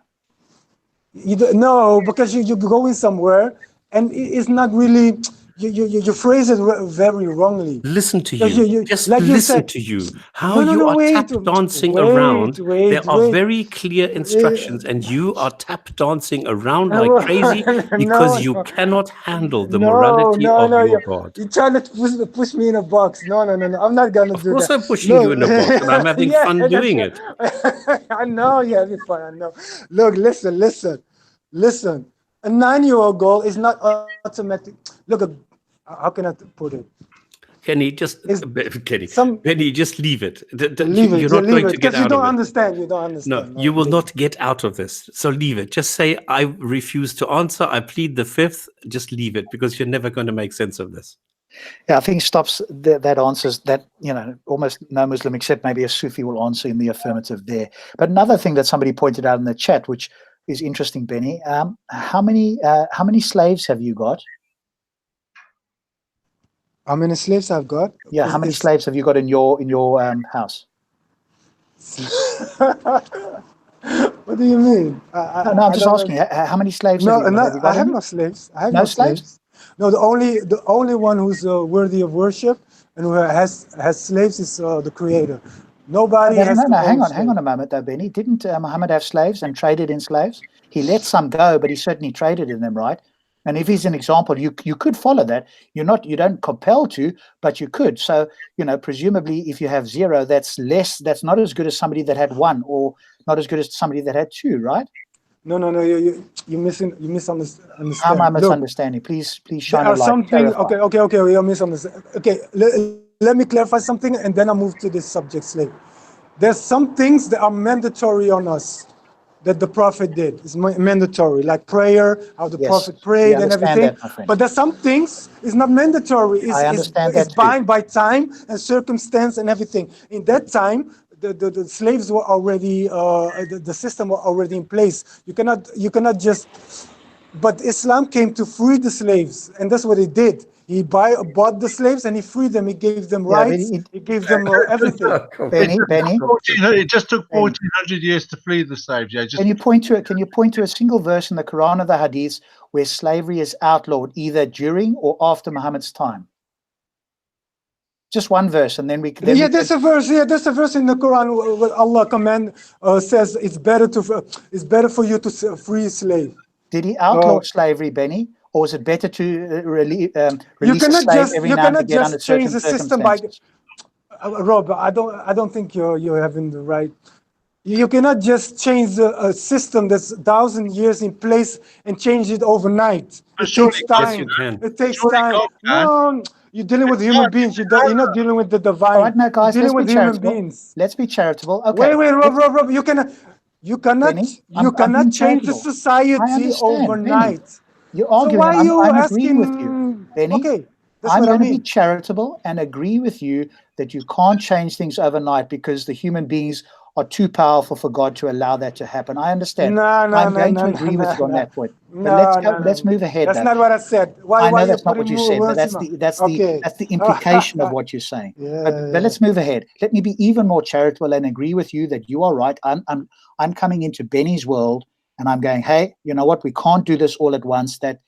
S4: No, because you're going somewhere, and it's not really. You phrase it very wrongly.
S2: Listen to you. Just like listen to you. How you are tap dancing around. There are very clear instructions, and you are tap dancing around like crazy because you cannot handle the morality of your God.
S4: You're trying to push me in a box. No. I'm not gonna do that.
S2: Of course, I'm pushing you in a box, and I'm having fun doing it.
S4: I know you're having fun. I know. Look, listen. A 9-year-old girl is not automatic. Look, how can I put it?
S2: Benny, just leave it.
S4: You're not going to get out of it. You don't understand.
S2: No, you will not get out of this. So leave it. Just say, I refuse to answer. I plead the fifth. Just leave it because you're never going to make sense of this.
S1: Yeah, I think Stops that answers that, almost no Muslim except maybe a Sufi will answer in the affirmative there. But another thing that somebody pointed out in the chat, which is interesting, Benny, how many slaves have you got?
S4: How many slaves I've got?
S1: Yeah, how many slaves have you got in your house?
S4: What do you mean?
S1: No, I'm just asking. How many slaves
S4: No,
S1: have you got? Have you got
S4: I have
S1: any?
S4: no slaves. I have
S1: No
S4: no
S1: slaves?
S4: slaves. No, the only one who's worthy of worship and who has slaves is the Creator. Nobody has to
S1: Hang
S4: own
S1: on
S4: slaves.
S1: a moment though, Benny. Didn't Muhammad have slaves and traded in slaves? He let some go, but he certainly traded in them, right? And if he's an example, you could follow that. You don't compel to, but you could. So, presumably if you have 0, that's less, that's not as good as somebody that had 1, or not as good as somebody that had 2, right?
S4: No, you misunderstand.
S1: How am I
S4: Look,
S1: misunderstanding? Please
S4: there
S1: shine a
S4: are
S1: light.
S4: some things.
S1: Clarify.
S4: Okay, you're misunderstanding. Okay, let me clarify something, and then I'll move to this subject, slave. There's some things that are mandatory on us that the Prophet did. It's mandatory, like prayer, how the
S1: Yes,
S4: Prophet
S1: we
S4: prayed and
S1: understand
S4: everything.
S1: that, my friend.
S4: But there's some things it's not mandatory.
S1: I understand that
S4: It's
S1: too.
S4: bound by time and circumstance and everything. In that time, the slaves were already the system were already in place. You cannot just. But Islam came to free the slaves, and that's what he did. He bought the slaves and he freed them. He gave them
S1: Yeah, but
S4: rights. He gave them everything.
S1: Benny,
S3: It just took
S1: Benny.
S3: 1400 years to flee the slaves. Yeah, just
S1: Can you point to a single verse in the Quran or the Hadith where slavery is outlawed either during or after Muhammad's time? Just one verse, and then we can.
S4: There's a verse. Yeah, there's a verse in the Quran where Allah says it's better for you to free a slave.
S1: Did he outlaw slavery, Benny, or is it better to release a slave every now and again under certain circumstances?
S4: Rob, I don't think you're having the right. You cannot just change a system that's 1,000 years in place and change it overnight. It takes time.
S2: Yes, you can.
S4: It takes time. No, you're dealing with human beings. You're not dealing with the divine.
S1: All right, no, guys,
S4: you're dealing with human
S1: charitable.
S4: beings.
S1: Let's be charitable. Okay.
S4: Wait, Rob, you cannot
S1: Benny,
S4: change the society overnight.
S1: Benny. You're arguing.
S4: So why are you
S1: I'm
S4: asking?
S1: agreeing with you, Benny.
S4: Okay, that's
S1: I'm
S4: what I
S1: going to
S4: mean.
S1: be charitable and agree with you that you can't change things overnight because the human beings are too powerful for God to allow that to happen. I understand. I'm going to agree with you on that point. But let's move ahead.
S4: That's not what I said.
S1: I know that's not what you said, but that's the implication of what you're saying.
S4: Yeah,
S1: but let's move ahead. Let me be even more charitable and agree with you that you are right. I'm coming into Benny's world and I'm going, hey, you know what? We can't do this all at once. That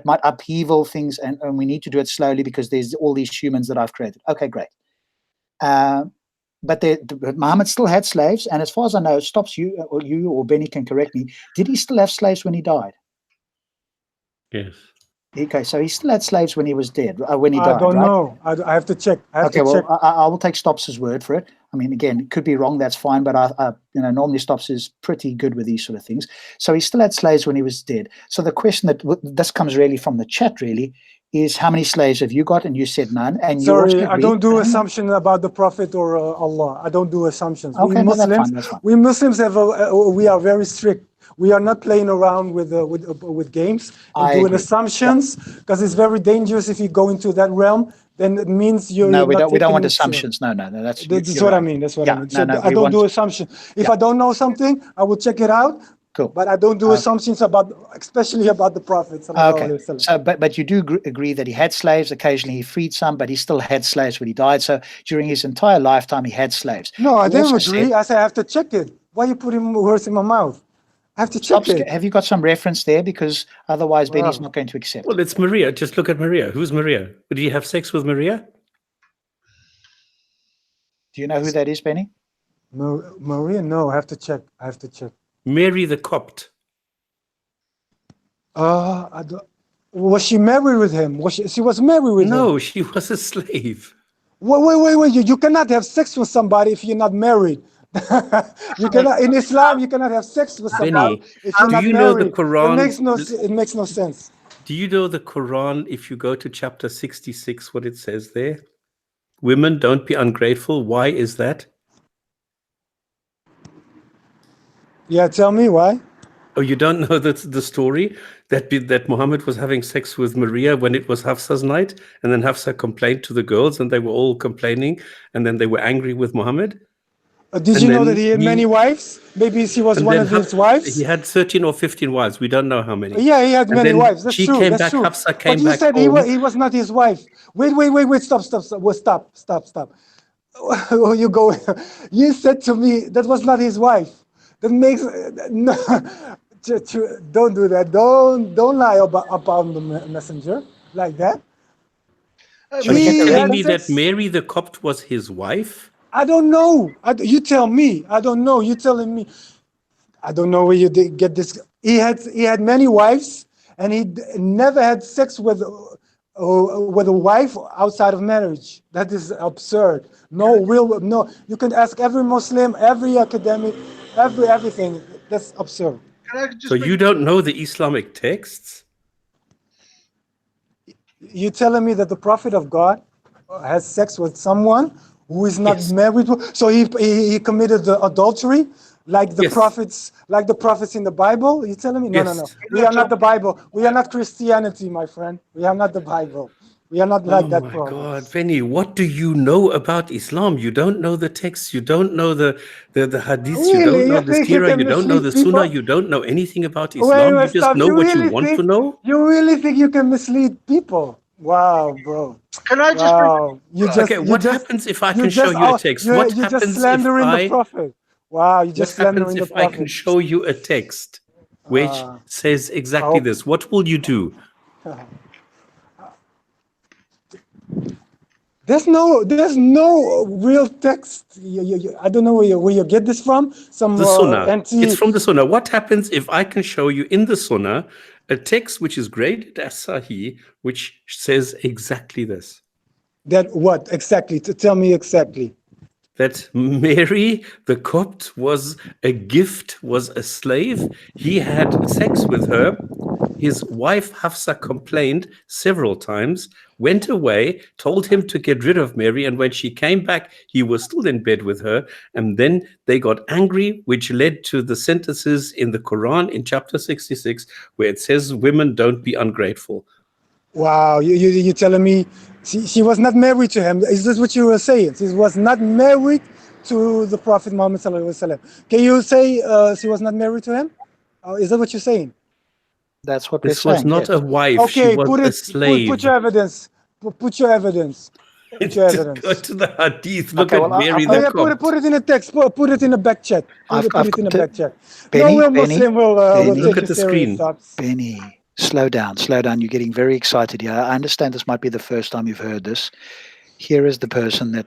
S1: might upheaval things, and we need to do it slowly because there's all these humans that I've created. Okay, great. But Muhammad still had slaves, and as far as I know, stops you or Benny can correct me. Did he still have slaves when he died?
S2: Yes.
S1: Okay, so he still had slaves when he was dead, when he died,
S4: I don't
S1: right?
S4: know. I have to check.
S1: I will take Stops' word for it. I mean, again, it could be wrong. That's fine, but normally Stops is pretty good with these sort of things. So he still had slaves when he was dead. So the question this comes really from the chat, really, is how many slaves have you got? And you said none. And
S4: sorry, I don't do assumptions about the Prophet or Allah. I don't do assumptions.
S1: Okay, that's fine.
S4: We Muslims we are very strict. We are not playing around with games and doing assumptions because it's very dangerous if you go into that realm. Then it means you're
S1: we don't want assumptions. No, that's
S4: what I mean. That's what I mean. So I don't do assumptions. If I don't know something, I will check it out.
S1: Cool.
S4: But I don't do assumptions especially about the Prophet.
S1: Okay. So, but you do agree that he had slaves. Occasionally, he freed some, but he still had slaves when he died. So during his entire lifetime, he had slaves.
S4: No, I didn't agree. I said I have to check it. Why are you putting words in my mouth? I have to check it.
S1: Have you got some reference there? Because otherwise, Benny's not going to accept.
S2: Well, it's Maria. Just look at Maria. Who's Maria? Did he have sex with Maria?
S1: Do you know who that is, Benny?
S4: Maria? No, I have to check.
S2: Mary the Copt.
S4: Was she married with him? She was married with him?
S2: No, she was a slave.
S4: Wait. You cannot have sex with somebody if you're not married. You cannot in Islam. You cannot have sex with somebody if you're not married.
S2: Do you know the Quran?
S4: It makes no sense.
S2: Do you know the Quran? If you go to chapter 66, what it says there? Women, don't be ungrateful. Why is that?
S4: Yeah, tell me why.
S2: Oh, you don't know the story that Muhammad was having sex with Maria when it was Hafsa's night, and then Hafsa complained to the girls, and they were all complaining, and then they were angry with Muhammad.
S4: Did you know that he had many wives? Maybe she was one of his wives.
S2: He had 13 or 15 wives. We don't know how many.
S4: Yeah, he had many wives. That's true.
S2: Hafsa came back.
S4: But you said he was not his wife. Wait. Stop. You go. You said to me that was not his wife. That makes no. Don't do that. Don't lie about the messenger like that.
S2: So you're telling me that Mary the Copt was his wife?
S4: I don't know. You tell me. I don't know. You telling me. I don't know where you did get this. He had many wives, and he never had sex with a wife outside of marriage. That is absurd. No. You can ask every Muslim, every academic, everything. That's absurd.
S2: So you don't know the Islamic texts?
S4: You telling me that the Prophet of God has sex with someone who is not married to? So he committed the adultery, like the prophets in the Bible? You telling me? No. We are not the Bible. We are not Christianity, my friend. We are not the Bible. We are not like that.
S2: Oh my God, Benny, what do you know about Islam? You don't know the texts, you don't know the hadiths, you don't know the seerah, you don't know the sunnah, you don't know anything about Islam, you just know what you want to know?
S4: You really think you can mislead people? Wow, bro.
S3: Can I just...
S4: Wow.
S2: What happens if I can show you a text? What happens
S4: the Prophet? Wow, you just slandering the Prophet.
S2: What happens if I can show you a text which says exactly this? What will you do?
S4: There's no real text. I don't know where you get this from.
S2: The Sunnah. It's from the Sunnah. What happens if I can show you in the Sunnah a text which is graded as Sahih, which says exactly this?
S4: That what exactly? Tell me exactly.
S2: That Mary the Copt was a gift, was a slave. He had sex with her. His wife Hafsa complained several times, went away, told him to get rid of Mary, and when she came back, he was still in bed with her. And then they got angry, which led to the sentences in the Qur'an in chapter 66, where it says, women, don't be ungrateful.
S4: Wow, you're telling me she was not married to him. Is this what you were saying? She was not married to the Prophet Muhammad sallallahu alaihi wasallam. Can you say she was not married to him? Is that what you're saying?
S1: That's what
S2: this was not a wife.
S4: Okay,
S2: she was a slave.
S4: Put your evidence. Put your evidence. Put your evidence.
S2: Go to the hadith. Look at Mary the Copt.
S4: Put it in a text. Put it in a back chat. Put it in a back chat.
S1: Benny,
S4: no real Muslim will
S2: look at the screen.
S1: Benny, slow down. You're getting very excited here. I understand this might be the first time you've heard this. Here is the person that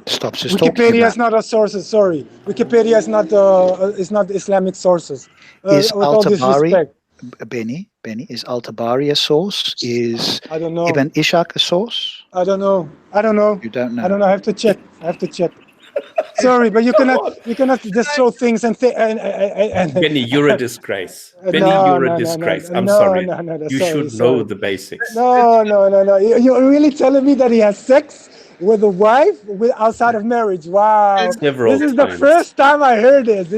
S1: stops us talking.
S4: Wikipedia is not a source. Sorry, Wikipedia is not Islamic sources.
S1: Is
S4: with all due respect.
S1: Benny, is Al-Tabari a source? Is
S4: I don't know.
S1: Ibn Ishaq a source?
S4: I don't know.
S1: You don't know.
S4: I don't know. I have to check. Sorry, but you cannot just throw things and
S2: Benny, you're a disgrace. Benny, you're a disgrace. I'm sorry. You should know the basics.
S4: No. You're really telling me that he has sex with a wife outside of marriage? Wow. This is the first time I heard it.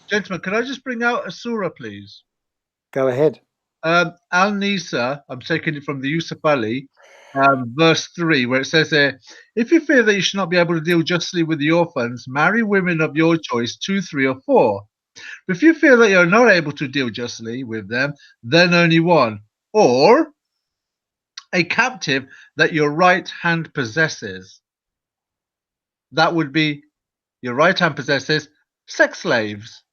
S3: Gentlemen, can I just bring out a surah, please?
S1: Go ahead.
S3: Al-Nisa, I'm taking it from the Yusuf Ali, verse 3, where it says there, if you fear that you should not be able to deal justly with the orphans, marry women of your choice, 2, 3, or 4. But if you feel that you're not able to deal justly with them, then only one. Or a captive that your right hand possesses. That would be your right hand possesses sex slaves.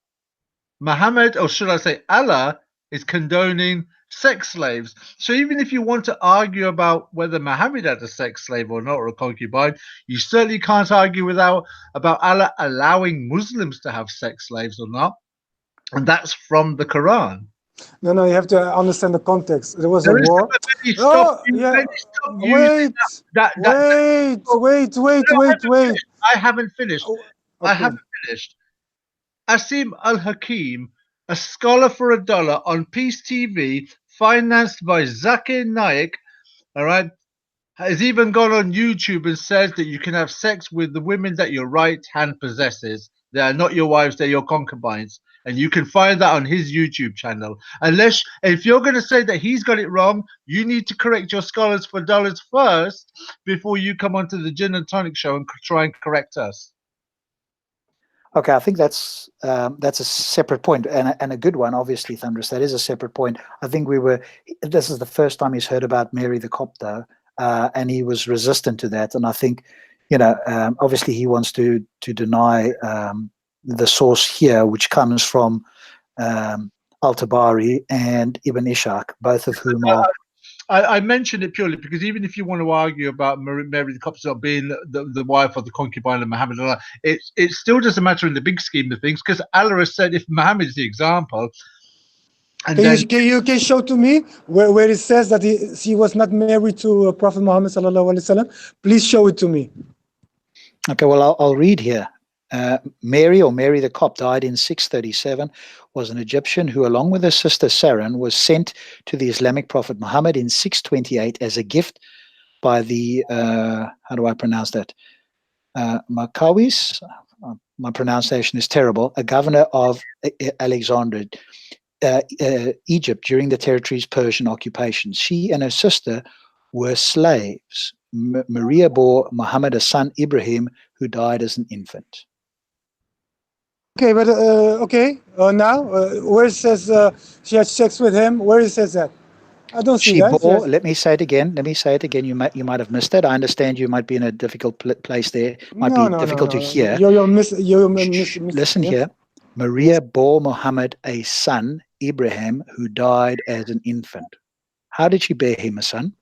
S3: Muhammad, or should I say Allah, is condoning sex slaves. So even if you want to argue about whether Muhammad had a sex slave or not, or a concubine, you certainly can't argue about Allah allowing Muslims to have sex slaves or not. And that's from the Quran.
S4: No, you have to understand the context. There was a war. Wait.
S3: I haven't finished. Okay. I haven't finished. Asim Al-Hakim, a scholar for $1 on Peace TV, financed by Zakir Naik, all right, has even gone on YouTube and says that you can have sex with the women that your right hand possesses. They are not your wives, they're your concubines. And you can find that on his YouTube channel. If you're going to say that he's got it wrong, you need to correct your scholars for dollars first before you come onto the Jinn&Tonic show and try and correct us.
S1: Okay, I think that's a separate point and a good one. Obviously, Thunderous, that is a separate point. I think this is the first time he's heard about Mary the Copt, though, and he was resistant to that. And I think, obviously he wants to deny the source here, which comes from Al-Tabari and Ibn Ishaq, both of whom are.
S3: I mentioned it purely because even if you want to argue about Mary the Coptic being the wife of the concubine of Muhammad, it still doesn't matter in the big scheme of things, because Allah has said if Muhammad is the example. And
S4: can you show to me where it says that she was not married to Prophet Muhammad sallallahu alaihi wasallam? Please show it to me.
S1: Okay, well, I'll read here. Mary, or Mary the Copt, died in 637, was an Egyptian who, along with her sister Saran, was sent to the Islamic prophet Muhammad in 628 as a gift by the, how do I pronounce that? Makawis? My pronunciation is terrible. A governor of Alexandria, Egypt, during the territory's Persian occupation. She and her sister were slaves. Maria bore Muhammad a son, Ibrahim, who died as an infant.
S4: Okay, but now where it says she had sex with him, where it says that? I don't see that.
S1: Bore, let me say it again. You might have missed it. I understand you might be in a difficult place there. Might be difficult to hear. Listen here. Maria bore Muhammad a son, Ibrahim, who died as an infant. How did she bear him a son?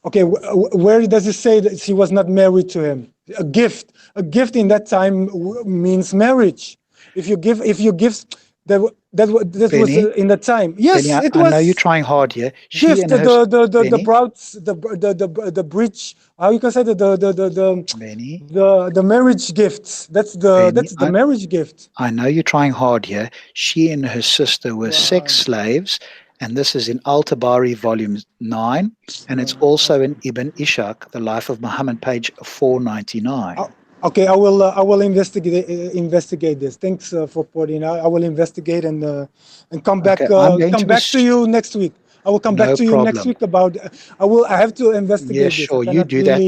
S4: Okay, where does it say that she was not married to him? A gift in that time means marriage. If you give that was in the time. Yes,
S1: Benny,
S4: it was.
S1: I know you're trying hard here.
S4: Gift, the bridge. How you can say the marriage gifts. That's the marriage gift.
S1: I know you're trying hard here. She and her sister were sex slaves. And this is in Al-Tabari, volume 9, and it's also in Ibn Ishaq, The Life of Muhammad, page 499.
S4: Okay, I will investigate this. Thanks for pointing out. I will investigate and come back. Come back to you next week. I will come back to you next week about. I have to investigate.
S1: Yes, sure. You do that.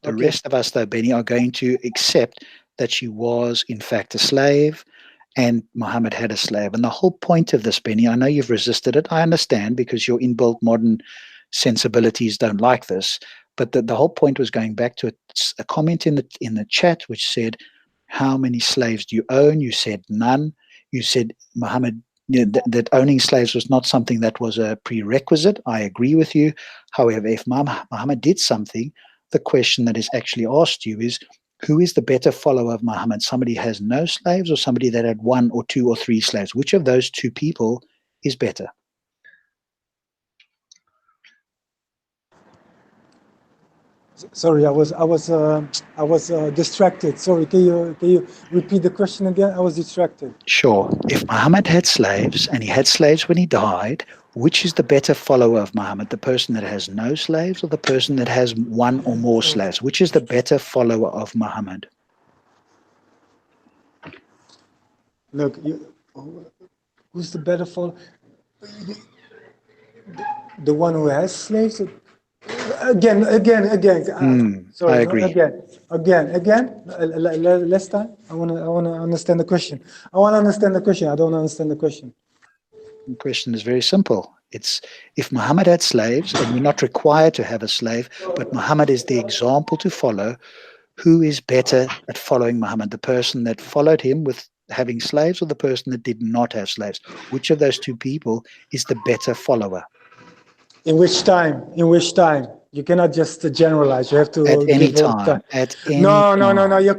S1: The rest of us, though, Benny, are going to accept that she was in fact a slave. And Muhammad had a slave. And the whole point of this, Benny, I know you've resisted it. I understand, because your inbuilt modern sensibilities don't like this. But the whole point was going back to a comment in the chat which said, how many slaves do you own? You said none. You said Muhammad, that owning slaves was not something that was a prerequisite. I agree with you. However, if Muhammad did something, the question that is actually asked you is, who is the better follower of Muhammad? Somebody who has no slaves, or somebody that had 1 or 2 or 3 slaves? Which of those two people is better?
S4: Sorry, I was distracted. Sorry, can you repeat the question again? I was distracted.
S1: Sure. If Muhammad had slaves, and he had slaves when he died, which is the better follower of Muhammad? The person that has no slaves, or the person that has 1 or more slaves? Which is the better follower of Muhammad?
S4: Look, who's the better follower? The one who has slaves? Again. Sorry,
S1: I agree.
S4: Again. Last time. I want to understand the question. I don't understand the question.
S1: The question is very simple. It's, if Muhammad had slaves, and you're not required to have a slave, but Muhammad is the example to follow, who is better at following Muhammad? The person that followed him with having slaves, or the person that did not have slaves? Which of those two people is the better follower?
S4: In which time? You cannot just generalize. You have to
S1: at any time.
S4: No. You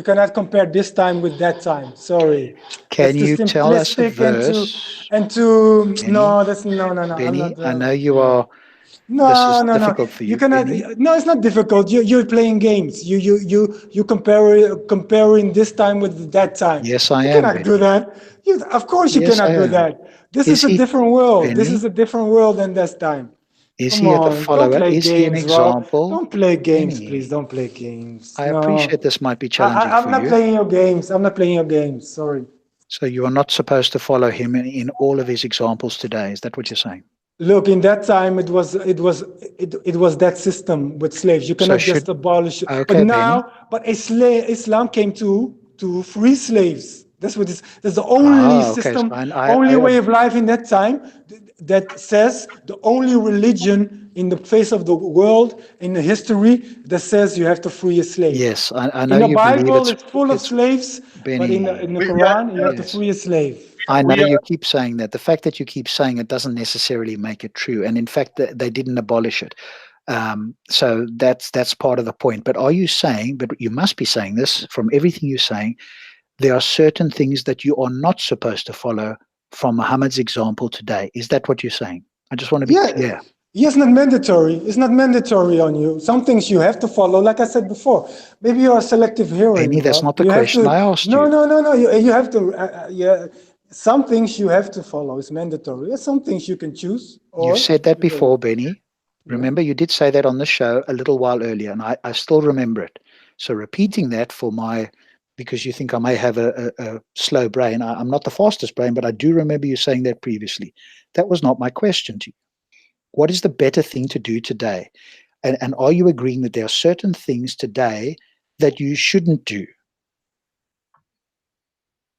S4: cannot compare this time with that time. Sorry.
S1: Can you tell us a verse?
S4: No.
S1: Benny, I know you are.
S4: No.
S1: Difficult for you.
S4: cannot.
S1: Benny.
S4: No, it's not difficult. You're playing games. You comparing this time with that time.
S1: Yes, I am.
S4: You cannot do that. Of course you cannot do that. This is a different world. Benny? This is a different world than this time.
S1: Is he a follower? Is he an example?
S4: Don't play games, please. Don't play games.
S1: I appreciate this might be challenging for you.
S4: I'm not playing your games. Sorry.
S1: So you are not supposed to follow him in all of his examples today. Is that what you're saying?
S4: Look, in that time, it was that system with slaves. You cannot just abolish it.
S1: Okay,
S4: but Islam came to free slaves. That's what it's. That's the only
S1: Okay,
S4: system,
S1: so
S4: only way of life in that time that says the only religion in the face of the world in the history that says you have to free a slave.
S1: yes, I know
S4: In the
S1: you believe
S4: Bible, it's full of slaves, but in
S1: Benny.
S4: the Quran, you have to
S1: Yes.
S4: free a slave.
S1: I know
S3: We are-
S1: you keep saying that. The fact that you keep saying it doesn't necessarily make it true. And in fact, they didn't abolish it. So that's part of the point. But are you saying, but you must be saying this from everything you're saying, there are certain things that you are not supposed to follow from Muhammad's example today. Is that what you're saying? I just want to be clear.
S4: Yes, not mandatory. It's not mandatory on you. Some things you have to follow. Like I said before, maybe you're a selective hearing.
S1: Benny, that's not the
S4: You have
S1: question
S4: to,
S1: I asked
S4: no,
S1: you.
S4: No. You have to. Yeah, some things you have to follow. It's mandatory. There's some things you can choose.
S1: You
S4: Or
S1: said that before, Benny. Remember, you did say that on the show a little while earlier, and I still remember it. So repeating that because you think I may have a slow brain. I'm not the fastest brain, but I do remember you saying that previously. That was not my question to you. What is the better thing to do today? And are you agreeing that there are certain things today that you shouldn't do?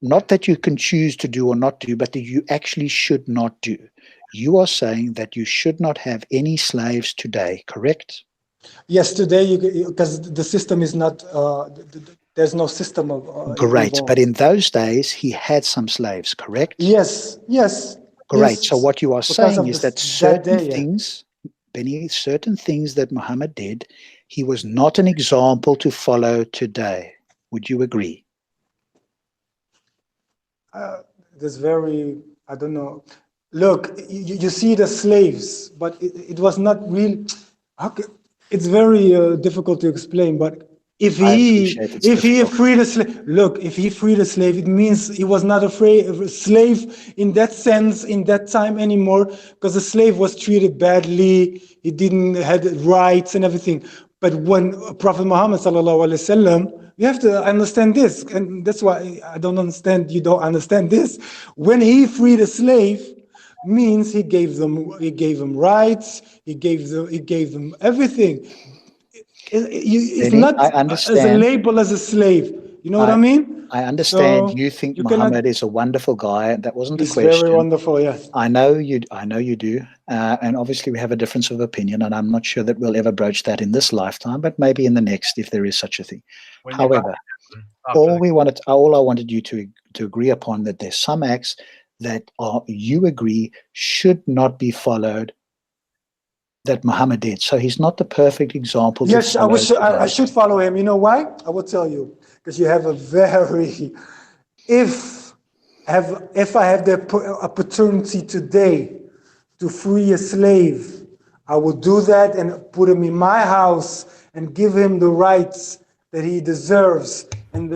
S1: Not that you can choose to do or not do, but that you actually should not do. You are saying that you should not have any slaves today, correct?
S4: Yes, today because the system is not. There's no system of.
S1: Great,
S4: involved.
S1: but in those days he had some slaves, correct?
S4: Yes.
S1: Great.
S4: Yes.
S1: So what you are
S4: Because
S1: saying
S4: of
S1: is that
S4: that
S1: certain
S4: day,
S1: things, Benny, certain things that Muhammad did, he was not an example to follow today. Would you agree?
S4: There's very, I don't know. Look, you see the slaves, but it was not real. It's very difficult to explain. But if
S1: I
S4: he
S1: appreciate it's
S4: freed a slave, look, if he freed a slave, it means he was not afraid of a slave in that sense in that time anymore, because the slave was treated badly. He didn't had rights and everything. But when Prophet Muhammad sallallahu alaihi wasallam, you have to understand this, and that's why I don't understand. You don't understand this. When he freed a slave, means he gave them rights. He gave them everything. It's
S1: Benny,
S4: not
S1: I
S4: as a
S1: understand.
S4: label as a slave. You know what I mean?
S1: I understand
S4: So
S1: you think
S4: you cannot.
S1: Muhammad is a wonderful guy. That wasn't the
S4: He's very
S1: question.
S4: wonderful. Yes.
S1: I know you do. And obviously we have a difference of opinion, and I'm not sure that we'll ever broach that in this lifetime, but maybe in the next, if there is such a thing. However, all I wanted you to agree upon that there's some acts that you agree should not be followed that Muhammad did. So he's not the perfect example.
S4: Yes,
S1: to follow
S4: I should follow him. You know why? I will tell you. Because you have a very, if I have the opportunity today to free a slave, I will do that and put him in my house and give him the rights that he deserves and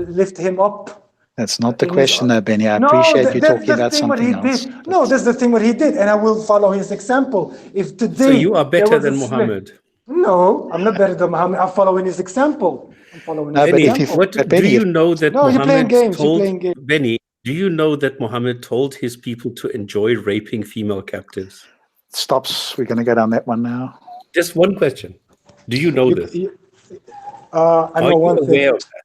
S4: lift him up.
S1: That's not the question, though, Benny. I
S4: No,
S1: appreciate you
S4: that's
S1: talking
S4: the
S1: about
S4: thing what he
S1: something else.
S4: did. No, that's the thing what he did, and I will follow his example. If today
S2: So you are
S4: there
S2: better
S4: was a
S2: than
S4: slave-
S2: Muhammad.
S4: No, I'm not better than Muhammad. I'm following his example. I'm following his
S1: but if
S4: example.
S1: but
S2: Do
S1: Benny,
S2: you know that
S4: No, you're playing
S2: Muhammad
S4: games. You're
S2: told
S4: playing games.
S2: Benny? Do you know that Muhammad told his people to enjoy raping female captives?
S1: stops. We're going to go down that one now.
S2: Just one question. Do you know this?
S4: I know one thing.
S2: Aware of that?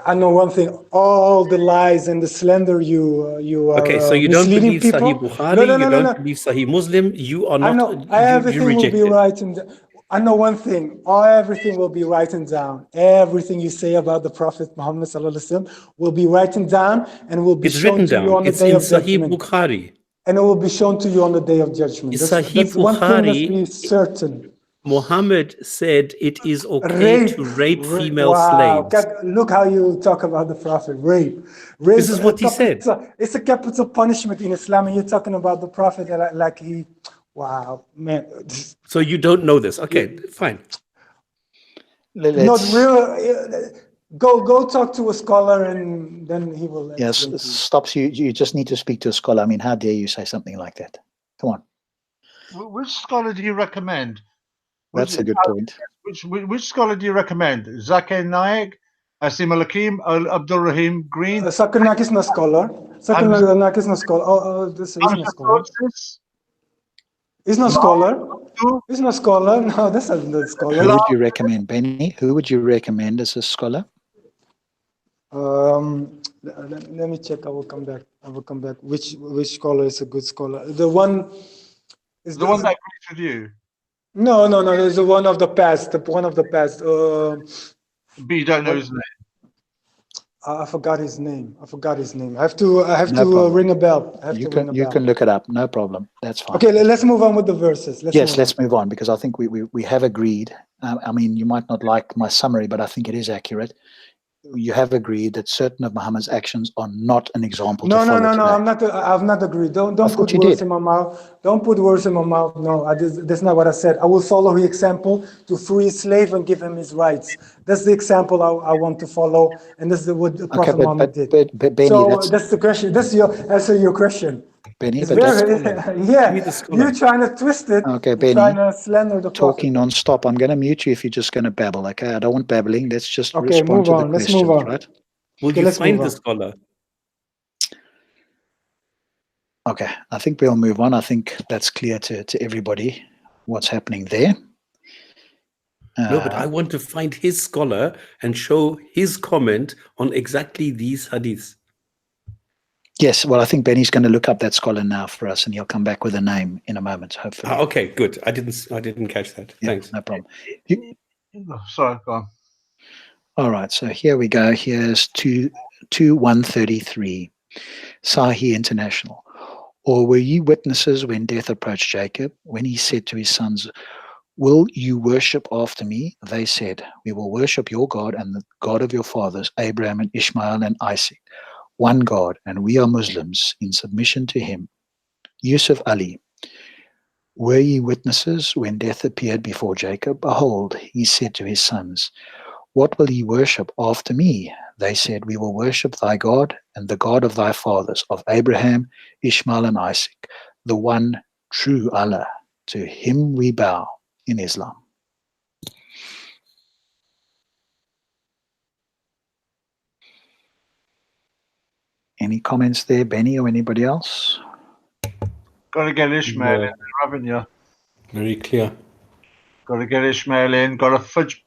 S4: I know one thing. All the lies and the slander you are
S2: Okay, so you don't
S4: misleading
S2: believe
S4: people.
S2: Sahih Bukhari,
S4: No.
S2: you don't believe Sahih Muslim, you are
S4: I
S2: not,
S4: know
S2: you
S4: everything will
S2: reject
S4: be
S2: it.
S4: right, and I know one thing. Everything will be written down. Everything you say about the Prophet Muhammad sallallahu alaihi wasallam will be written down and will be
S2: It's
S4: shown
S2: written
S4: to you
S2: down.
S4: on the
S2: It's
S4: day
S2: in
S4: of
S2: Sahih
S4: judgment.
S2: Bukhari.
S4: And it will be shown to you on the day of judgment.
S2: Sahih
S4: That's one thing that's
S2: Bukhari,
S4: be certain.
S2: Muhammad said it is okay to rape female
S4: wow.
S2: slaves.
S4: Look how you talk about the Prophet. Rape.
S2: This is what he said.
S4: It's a capital punishment in Islam, and you're talking about the Prophet like he. Wow, man.
S2: So you don't know this. Okay, fine.
S4: Not real. Go talk to a scholar, and then he will.
S1: Yes, stops you. You just need to speak to a scholar. I mean, how dare you say something like that? Come on.
S3: Which scholar do you recommend?
S1: That's a good point.
S3: Which scholar do you recommend? Zakir Naik, Asim Al-Hakim, Abdul Rahim Green?
S4: Zakir Naik is not scholar. Zakir Naik is not scholar. Oh, this is not scholar. He's not scholar. He's not scholar. No, that's not scholar.
S1: Who would you recommend, Benny? Who would you recommend as a scholar?
S4: Let me check. I will come back. Which scholar is a good scholar? The one is
S3: The one that agrees with you,
S4: no. There's the one of the past. The one of the past.
S3: but you don't know his name.
S4: I forgot his name. I have to
S1: No problem.
S4: ring a bell.
S1: You can look it up. No problem. That's fine.
S4: Okay, let's move on with the verses.
S1: Let's move on because I think we have agreed. I mean, you might not like my summary, but I think it is accurate. You have agreed that certain of Muhammad's actions are not an example to follow today.
S4: I've not agreed. Don't
S1: thought
S4: put
S1: you
S4: words
S1: did.
S4: in my mouth. Don't put words in my mouth. No, that's not what I said. I will follow his example to free a slave and give him his rights. That's the example I want to follow, and this is what Prophet Muhammad did.
S1: But Benny,
S4: so that's the question. That's your question.
S1: Benny,
S4: It's
S1: but
S4: very
S2: Give me the scholar.
S4: You're trying to twist it.
S1: Okay,
S4: You're
S1: Benny,
S4: trying to slander the
S1: talking
S4: Prophet.
S1: non-stop. I'm going to mute you if you're just going to babble. Okay, I don't want babbling. Let's just
S4: Okay,
S1: respond
S4: move
S1: to the
S4: on. Let's
S1: questions,
S4: move on.
S1: right?
S2: Will
S4: Okay,
S2: you
S4: let's
S2: find
S4: move
S2: the
S4: on.
S2: scholar?
S1: Okay, I think we'll move on. I think that's clear to everybody what's happening there.
S2: No, but I want to find his scholar and show his comment on exactly these hadiths.
S1: Yes, well, I think Benny's going to look up that scholar now for us, and he'll come back with a name in a moment, hopefully.
S2: Okay, good. I didn't catch that.
S1: Yeah,
S2: Thanks.
S1: no problem.
S3: Sorry, go on.
S1: All right, so here we go. Here's 133, Sahih International. Or were you witnesses when death approached Jacob, when he said to his sons, "Will you worship after me?" They said, "We will worship your God and the God of your fathers, Abraham and Ishmael and Isaac, one God, and we are Muslims in submission to him." Yusuf Ali, were ye witnesses when death appeared before Jacob? Behold, he said to his sons, "What will ye worship after me?" They said, "We will worship thy God and the God of thy fathers, of Abraham, Ishmael, and Isaac, the one true Allah. To him we bow in Islam." Any comments there, Benny, or anybody else?
S3: Got to get Ishmael in
S2: No.
S3: there, haven't you?
S2: Very clear.
S3: Got to get Ishmael in. Got to fudge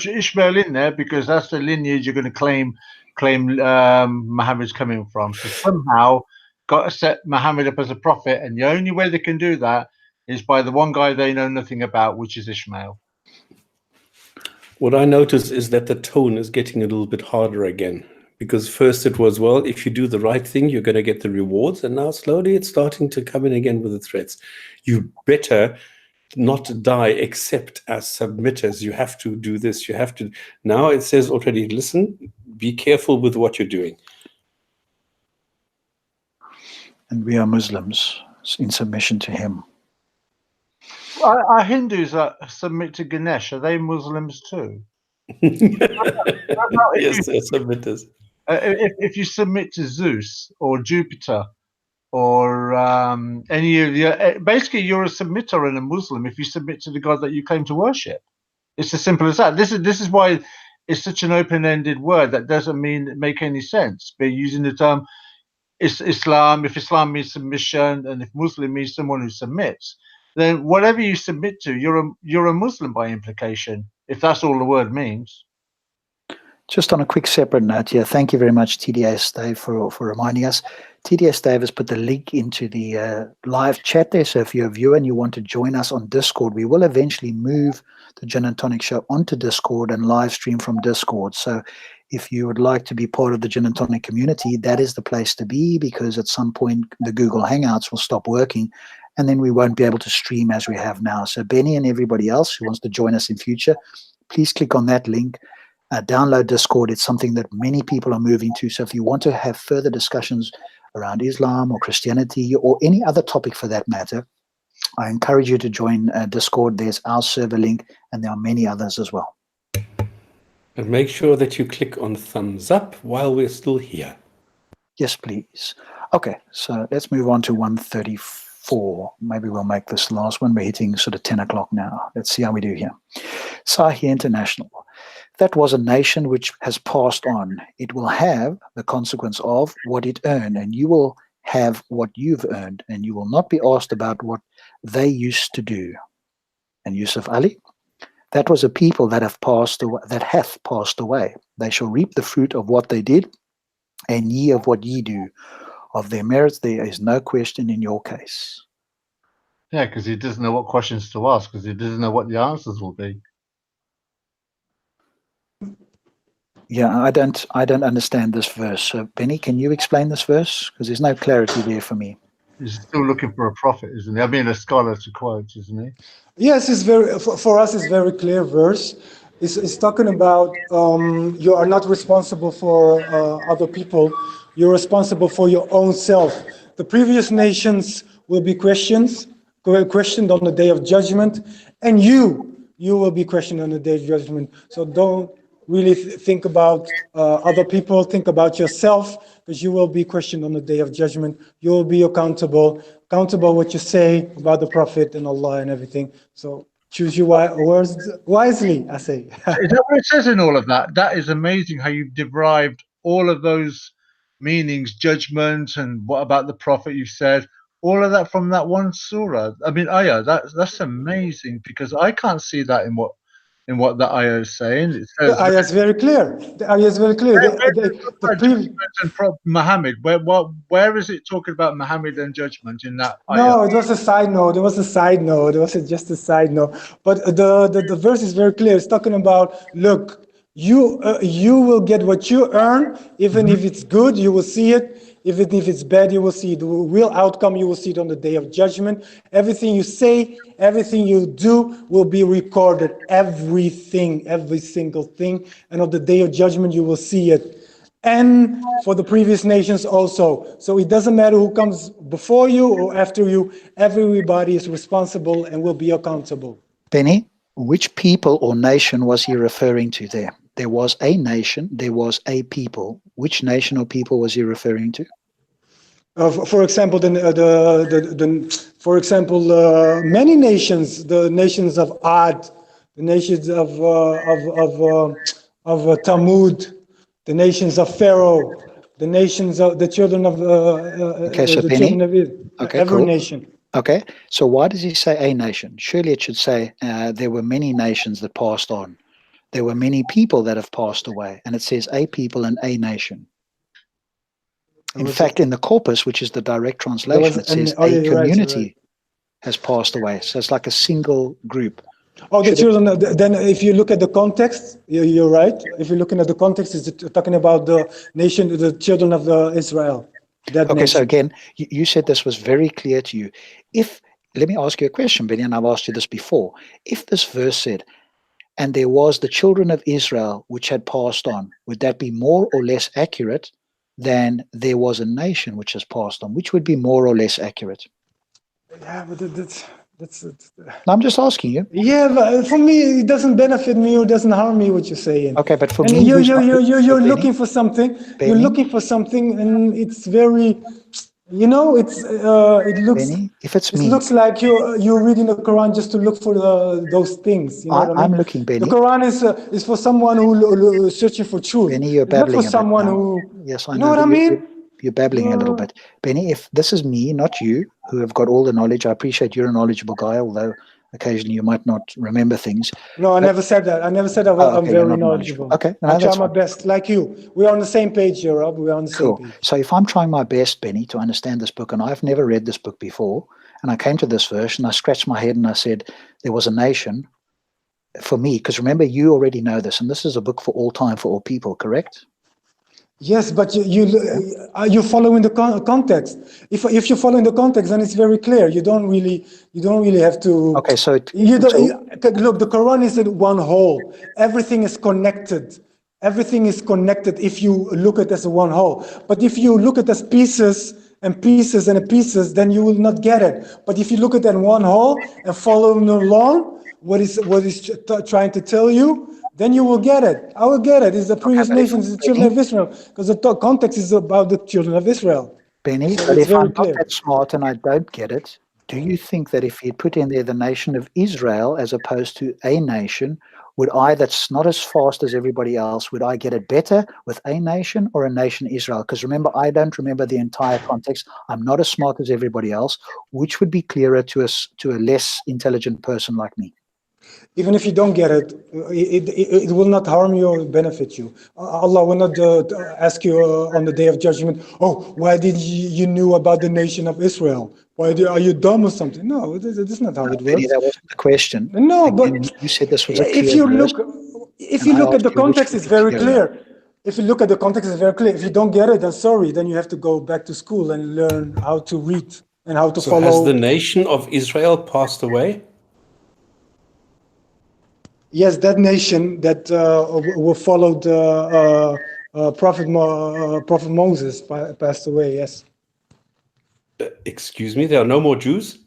S3: Ishmael in there because that's the lineage you're going to claim Muhammad's coming from. So somehow got to set Muhammad up as a prophet, and the only way they can do that is by the one guy they know nothing about, which is Ishmael.
S2: What I notice is that the tone is getting a little bit harder again. Because first it was, well, if you do the right thing, you're going to get the rewards. And now slowly it's starting to come in again with the threats. You better not die except as submitters. You have to do this. You have to. Now it says already, listen, be careful with what you're doing.
S1: And we are Muslims in submission to him.
S3: Are Hindus that submit to Ganesh, are they Muslims too?
S2: Yes, they're submitters.
S3: If you submit to Zeus or Jupiter or any of the, basically you're a submitter and a Muslim if you submit to the God that you claim to worship. It's as simple as that. This is why it's such an open-ended word that doesn't make any sense. But using the term Islam, if Islam means submission, and if Muslim means someone who submits, then whatever you submit to, you're a Muslim by implication. If that's all the word means.
S1: Just on a quick separate note here, thank you very much, TDS Dave, for reminding us. TDS Dave has put the link into the live chat there, so if you're a viewer and you want to join us on Discord, we will eventually move the Jinn&Tonic show onto Discord and live stream from Discord. So if you would like to be part of the Jinn&Tonic community, that is the place to be, because at some point the Google Hangouts will stop working, and then we won't be able to stream as we have now. So Benny and everybody else who wants to join us in future, please click on that link. Download Discord. It's something that many people are moving to. So if you want to have further discussions around Islam or Christianity or any other topic for that matter, I encourage you to join Discord. There's our server link, and there are many others as well.
S2: And make sure that you click on thumbs up while we're still here.
S1: Yes, please. Okay, so let's move on to 134. Maybe we'll make this last one. We're hitting sort of 10 o'clock now. Let's see how we do here. Sahih International. That was a nation which has passed on. It will have the consequence of what it earned, and you will have what you've earned, and you will not be asked about what they used to do. And Yusuf Ali, That was a people that have passed away, that hath passed away. They shall reap the fruit of what they did, and ye of what ye do. Of their merits there is no question in your case.
S3: Yeah, because he doesn't know what questions to ask, because he doesn't know what the answers will be.
S1: Yeah, I don't understand this verse. So Benny, can you explain this verse? Because there's no clarity there for me.
S3: He's still looking for a prophet, isn't he? I mean, a scholar to quote, isn't he?
S4: Yes, it's very for us. It's very clear verse. It's talking about you are not responsible for other people. You're responsible for your own self. The previous nations will be questioned on the day of judgment, and you will be questioned on the day of judgment. So don't really think about other people. Think about yourself, because you will be questioned on the day of judgment. You will be accountable what you say about the Prophet and Allah and everything. So choose your words wisely, I say.
S3: Is that what it says in all of that? That is amazing how you've derived all of those meanings, judgment, and what about the prophet you've said, all of that from that one surah. I mean, ayah, that's amazing, because I can't see that in what the ayah is saying. It
S4: The
S3: says
S4: ayah is very clear. The ayah is very clear.
S3: judgment and Muhammad. Where is it talking about Muhammad and judgment in that ayah?
S4: No, it was a side note. It was a side note. It was just a side note. But the verse is very clear. It's talking about, look, you will get what you earn, even if it's good, you will see it. Even if it's bad, you will see the real outcome. You will see it on the day of judgment. Everything you say, everything you do will be recorded. Everything, every single thing. And on the day of judgment, you will see it. And for the previous nations also. So it doesn't matter who comes before you or after you. Everybody is responsible and will be accountable.
S1: Benny, which people or nation was he referring to there? There was a nation, there was a people. Which nation or people was he referring to?
S4: For example, many nations, the nations of Ad, the nations of Tamud, the nations of Pharaoh, the nations of the children of
S1: so
S4: the
S1: Benny?
S4: children of Israel.
S1: Okay,
S4: Every
S1: cool.
S4: nation.
S1: Okay, so why does he say a nation? Surely it should say there were many nations that passed on. There were many people that have passed away, and it says a people and a nation. In fact, in the corpus, which is the direct translation, it says a community has passed away. So it's like a single group.
S4: Oh, the children. Then, if you look at the context, you're right. If you're looking at the context, it's talking about the nation, the children of Israel.
S1: Okay,
S4: nation.
S1: so again, you said this was very clear to you. Let me ask you a question, Benny, and I've asked you this before. If this verse said, and there was the children of Israel which had passed on, would that be more or less accurate than there was a nation which has passed on? Which would be more or less accurate?
S4: Yeah, but that's
S1: No, I'm just asking you.
S4: Yeah, but for me, it doesn't benefit me or doesn't harm me what you're saying.
S1: Okay, but for
S4: and
S1: me,
S4: you're looking for something.
S1: Benny?
S4: You're looking for something, and it's very, it's it looks.
S1: Benny, if it's
S4: it
S1: me,
S4: looks like you're reading the Quran just to look for those things. You know what I mean?
S1: I'm looking, Benny.
S4: The Quran is for someone who searching for truth.
S1: Benny, you're
S4: it's not
S1: babbling
S4: for someone
S1: a bit now.
S4: who.
S1: Yes, I
S4: You know what I mean?
S1: You're babbling a little bit. Benny, if this is me, not you, who have got all the knowledge, I appreciate you're a knowledgeable guy, although occasionally you might not remember things.
S4: No, I never said that. I never said I'm very knowledgeable.
S1: Okay, no,
S4: I try
S1: that's
S4: my
S1: fine.
S4: best, like you. We're on the same page here, Rob. We're on the same page.
S1: So if I'm trying my best, Benny, to understand this book, and I've never read this book before, and I came to this verse and I scratched my head and I said, there was a nation for me, because remember, you already know this, and this is a book for all time, for all people, correct?
S4: Yes, but you're following the context. If you're following the context, then it's very clear. You don't really have to.
S1: Okay, so
S4: look, the Quran is in one whole. Everything is connected. Everything is connected if you look at it as one whole. But if you look at it as pieces and pieces and pieces, then you will not get it. But if you look at it in one whole and follow along what is trying to tell you, then you will get it. I will get it. It's the previous nations, the children of Israel, because the context is about the children of Israel.
S1: Benny,
S4: So
S1: but
S4: it's
S1: if I'm
S4: very clear.
S1: not that smart and I don't get it, do you think that if he'd put in there the nation of Israel as opposed to a nation, would I, that's not as fast as everybody else, would I get it better with a nation or a nation Israel? Because remember, I don't remember the entire context. I'm not as smart as everybody else. Which would be clearer to a less intelligent person like me?
S4: Even if you don't get it, it will not harm you or benefit you. Allah will not ask you on the day of judgment, oh, why did you knew about the nation of Israel? Are you dumb or something? No, that's not how it
S1: Benny,
S4: works.
S1: that wasn't the question.
S4: No,
S1: Again,
S4: but
S1: you said this was a
S4: if
S1: clear
S4: you
S1: verse,
S4: look at the
S1: asked you which
S4: context,
S1: would
S4: it's
S1: be
S4: very
S1: clearer.
S4: clear. If you look at the context, it's very clear. If you don't get it, then sorry, then you have to go back to school and learn how to read and how to
S2: So has the
S4: follow.
S2: nation of Israel passed away?
S4: Yes, that nation that followed Prophet Moses passed away. Yes.
S2: Excuse me, there are no more Jews?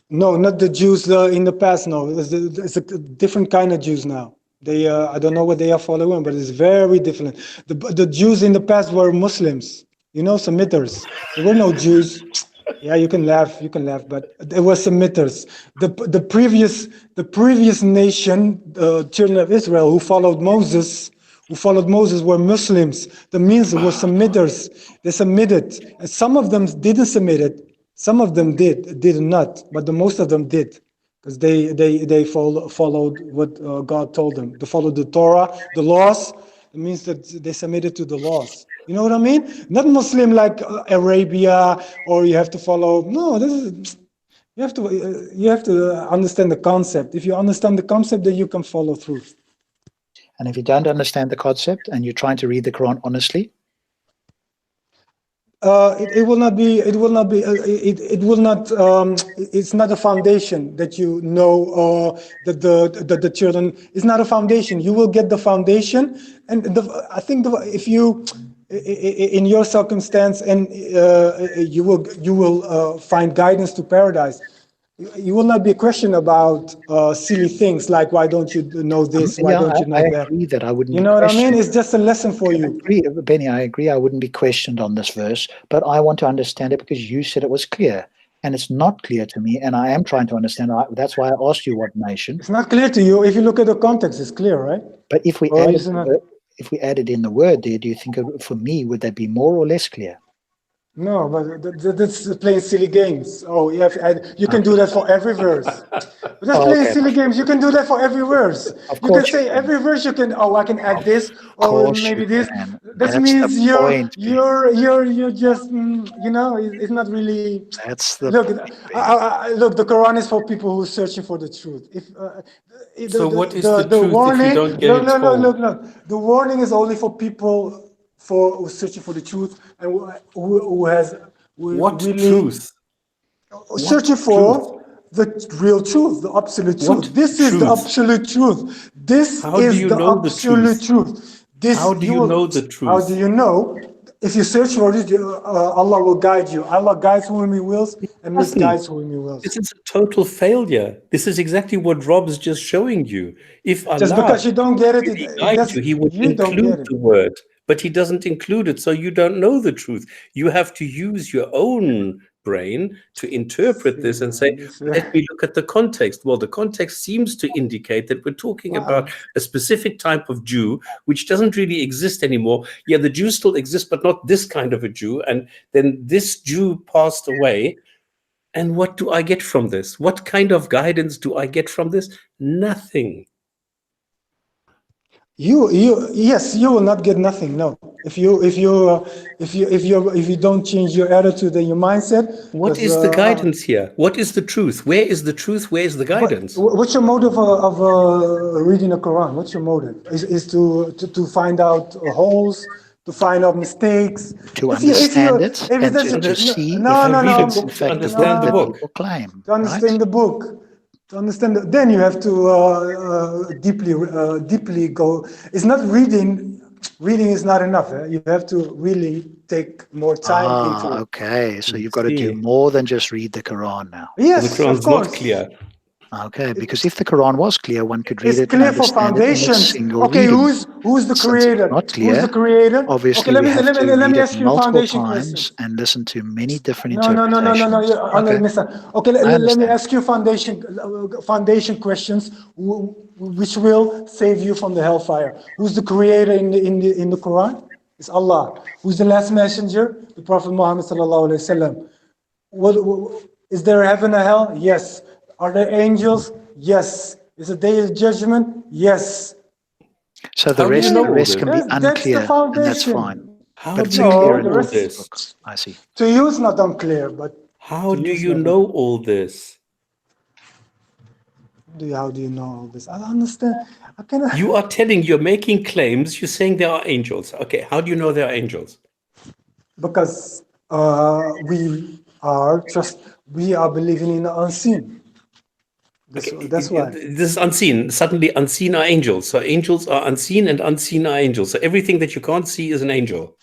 S4: No, not the Jews in the past. No, it's a different kind of Jews now. They I don't know what they are following, but it's very different. The Jews in the past were Muslims. You know, Semites. There were no Jews. Yeah, you can laugh, but there were Semites. The previous nation, the children of Israel, who followed Moses were Muslims. That means it was Semites. They submitted. And some of them didn't submit it. Some of them did not, but the most of them did, because they followed what God told them. They followed the Torah, the laws. It means that they submitted to the laws. You know what I mean? Not Muslim like Arabia, or you have to follow. No, this is you have to understand the concept. If you understand the concept, then you can follow through.
S1: And if you don't understand the concept and you're trying to read the Quran honestly,
S4: it will not be. It's not a foundation that you know that the children. It's not a foundation. You will get the foundation, and I think if you, in your circumstance, and you will find guidance to paradise. You will not be questioned about silly things like why don't you know this, why don't you know
S1: I
S4: that.
S1: agree that I wouldn't
S4: You
S1: be
S4: know what I mean?
S1: questioned.
S4: It's just a lesson for you.
S1: Benny, I agree I wouldn't be questioned on this verse, but I want to understand it because you said it was clear. And it's not clear to me, and I am trying to understand. That's why I asked you what nation.
S4: It's not clear to you. If you look at the context, it's clear, right?
S1: But if we
S4: Or is it not?
S1: added in the word there, do you think for me would that be more or less clear?
S4: No, but that's playing silly games. Oh, you can do that for every verse. But that's playing silly games. You can do that for every verse.
S1: Of
S4: You can
S1: course
S4: say every verse. You can. Oh, I can add this, or maybe this. That
S1: That's
S4: means
S1: the point.
S4: you're just you know. It's not really.
S1: That's the
S4: Look. Look. The Quran is for people who are searching for the truth.
S2: So what is the truth
S4: warning,
S2: if you don't get it told?
S4: look. The warning is only for people who are searching for the truth and who has
S2: What
S4: really
S2: truth?
S4: searching for the real truth, the absolute truth.
S2: What
S4: This is the
S2: truth?
S4: absolute truth. This
S2: How do
S4: is
S2: you
S4: the
S2: know the
S4: absolute truth.
S2: How do you know the
S4: How
S2: truth?
S4: do you know? If you search for it, Allah will guide you. Allah guides whom He wills and misguides whom He wills.
S2: This is a total failure. This is exactly what Rob is just showing you. If Allah
S4: Just because you don't get it,
S2: guides you, He would include the word, but He doesn't include it, so you don't know the truth. You have to use your own brain to interpret this and say, let me look at the context. Well, the context seems to indicate that we're talking about a specific type of Jew, which doesn't really exist anymore. Yeah, the Jews still exist, but not this kind of a Jew. And then this Jew passed away. And what do I get from this? What kind of guidance do I get from this? Nothing.
S4: Yes, you will not get nothing. No, if you don't change your attitude and your mindset.
S2: What is the guidance here? What is the truth? Where is the truth? Where is the guidance?
S4: What's your motive of reading the Quran? What's your motive? Is to find out holes, to find out mistakes,
S1: to understand it, and to see if it's in fact the book that people claim.
S4: To understand the book. To understand, then you have to deeply go. It's not reading. Reading is not enough. You have to really take more time into it.
S1: Okay, so you've got to do more than just read the Quran now.
S4: Yes,
S2: the Quran's
S4: of course.
S2: Not clear.
S1: Okay, because if the Quran was clear, one could read it
S4: clear
S1: and understand
S4: for
S1: it in a
S4: foundations.
S1: single
S4: Okay,
S1: reading.
S4: who's the creator?
S1: Not clear.
S4: Who's the creator?
S1: Obviously,
S4: okay,
S1: we have to read it multiple times
S4: questions.
S1: and listen to many different
S4: No.
S1: interpretations.
S4: Okay, let me ask you foundation questions, which will save you from the hellfire. Who's the creator in the Quran? It's Allah. Who's the last messenger? The Prophet Muhammad sallallahu alaihi wasallam. Is there a heaven or hell? Yes. Are there angels? Yes. Is it day of judgment? Yes.
S1: So the
S2: How do you
S1: rest,
S2: know
S1: the
S2: all
S1: rest can be
S2: this?
S4: That's the
S1: unclear, and that's
S4: foundation.
S1: fine.
S2: How
S1: But it's
S2: do you
S1: clear
S2: know
S1: in
S2: all
S1: the
S2: this?
S1: book. I see.
S4: To you, it's not unclear, but
S2: How
S4: to
S2: do
S4: it's
S2: you
S4: not
S2: know all this?
S4: how do you know all this? I don't understand. I cannot.
S2: You are telling, you're making claims, you're saying there are angels. Okay, how do you know there are angels?
S4: Because we are believing in the unseen. That's why.
S2: This is unseen. Suddenly, unseen are angels. So angels are unseen, and unseen are angels. So everything that you can't see is an angel.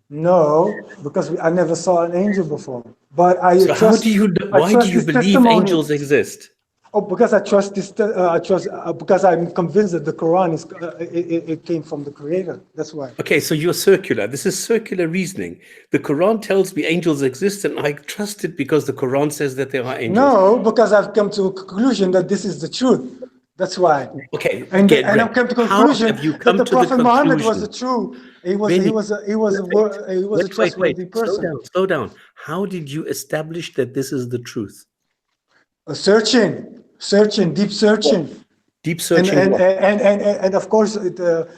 S4: No, because I never saw an angel before. But I
S2: So
S4: trust.
S2: why do you
S4: this
S2: believe
S4: testimony.
S2: angels exist?
S4: Oh, because I trust this. Because I'm convinced that the Quran is. It came from the Creator. That's why.
S2: Okay, so you're circular. This is circular reasoning. The Quran tells me angels exist, and I trust it because the Quran says that there are angels.
S4: No, because I've come to a conclusion that this is the truth. That's why.
S2: Okay,
S4: And
S2: great.
S4: I've come to
S2: How
S4: conclusion
S2: have you
S4: that
S2: come
S4: the
S2: to the
S4: Prophet Muhammad was
S2: conclusion?
S4: the true. He was
S2: Benny,
S4: a trustworthy person.
S2: Slow down. How did you establish that this is the truth?
S4: Searching, deep searching.
S2: Deep searching.
S4: And of course you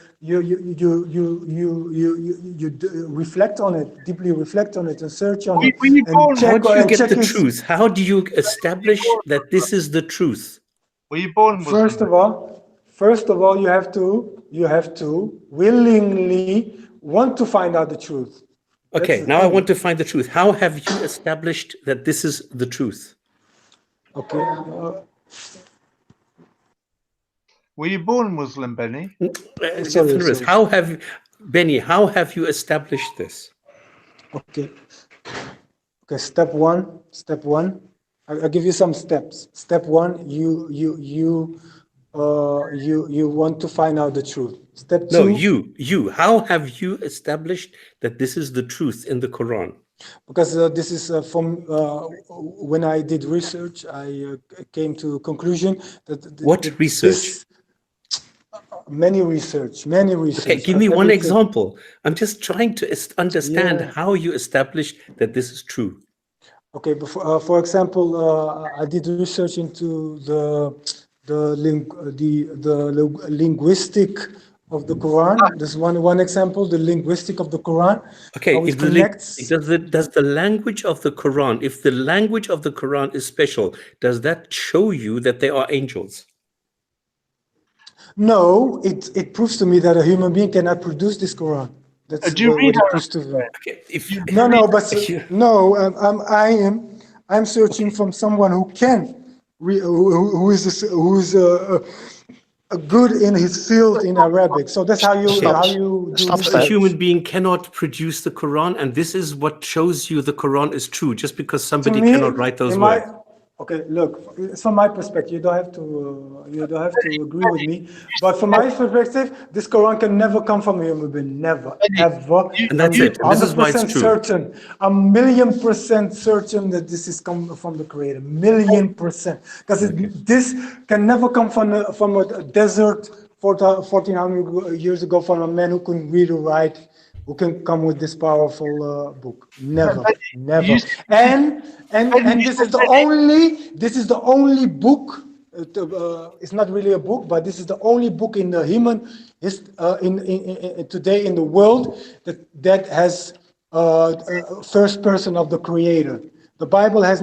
S4: reflect on it, deeply reflect on it, and search on it, and
S2: How do you get the
S4: his,
S2: truth? How do you establish that this is the truth?
S3: Were you born Muslim?
S4: First of all, you have to willingly want to find out the truth.
S2: Okay, now I want to find the truth. How have you established that this is the truth?
S4: Okay.
S3: Were you born Muslim, Benny?
S4: Sorry.
S2: How have you established this?
S4: Okay. Step one. I'll give you some steps. Step one, you want to find out the truth. Step two.
S2: No, you. How have you established that this is the truth in the Quran?
S4: Because this is from when I did research, I came to a conclusion that research? Many research.
S2: Okay, give me one example. I'm just trying to understand how you established that this is true.
S4: Okay, for example, I did research into the linguistic of the Quran. This is one example, the linguistic of the Quran.
S2: Okay, does the language of the Quran, if the language of the Quran is special, does that show you that there are angels?
S4: No, it proves to me that a human being cannot produce this Quran. That's what it proves to me.
S2: Okay,
S4: I'm searching from someone who can, who is good in his field in Arabic. So that's how you do.
S2: A human being cannot produce the Quran, and this is what shows you the Quran is true. Just because somebody cannot write those words.
S4: Okay, look, it's from my perspective. You don't have to agree with me, but from my perspective, this Quran can never come from a human being, never, ever.
S2: And that's it. And this is why it's true.
S4: Certain, 1,000,000% certain that this is come from the Creator, 1,000,000%, because this can never come from a desert 1,400 years ago from a man who couldn't read or write, who can come with this powerful book. Never. And this is the only book. It's not really a book, but this is the only book in the human today in the world that has first person of the Creator. The Bible has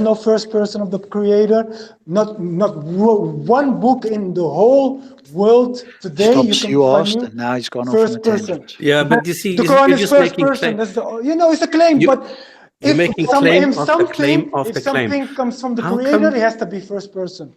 S4: no first person of the Creator. Not one book in the whole world today.
S1: Stops you asked, and now he's gone
S4: first
S1: off on a
S4: person.
S1: tangent.
S2: Yeah, but you see,
S4: The Quran
S2: you're
S4: is
S2: just
S4: first
S2: making
S4: person.
S2: claim.
S4: It's a claim, but
S2: you're making claim after claim after
S4: if
S2: claim.
S4: something comes from the Creator, it has to be first person.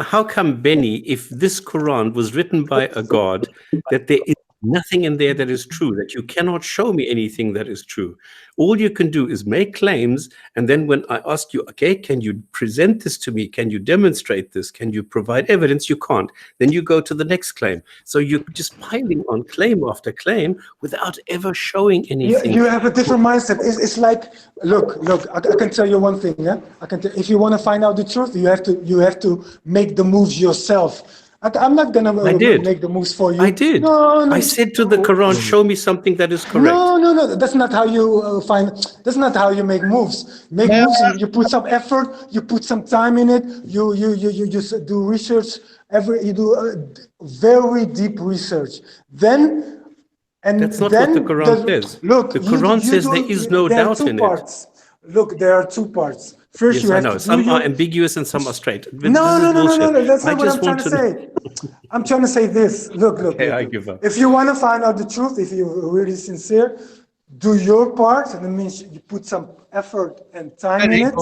S2: How come, Benny, if this Quran was written by a God, that there is nothing in there that is true, that you cannot show me anything that is true? All you can do is make claims, and then when I ask you, okay, can you present this to me? Can you demonstrate this? Can you provide evidence? You can't. Then you go to the next claim. So you're just piling on claim after claim without ever showing anything.
S4: You have a different mindset. It's like, look. I can tell you one thing. Yeah, if you want to find out the truth, you have to make the moves yourself. I'm not gonna
S2: I did.
S4: make the moves for you.
S2: I did.
S4: No, no.
S2: I said to the Quran, show me something that is correct.
S4: No. That's not how you That's not how you make moves. Make moves. You put some effort. You put some time in it. You just do research. You do very deep research. Then, and
S2: That's not
S4: then
S2: what the Quran says.
S4: Look,
S2: The Quran says there is no
S4: there are
S2: doubt
S4: two
S2: in
S4: parts. Look, there are two parts. First,
S2: Yes,
S4: you
S2: I
S4: have
S2: know.
S4: to do
S2: Some are ambiguous and some are straight. But
S4: No.
S2: this is bullshit.
S4: That's
S2: I
S4: not what
S2: just
S4: I'm trying
S2: want
S4: to say. I'm trying to say this. Look.
S2: Okay, I give up.
S4: If you want to find out the truth, if you're really sincere, do your part, and it means you put some effort and time in it.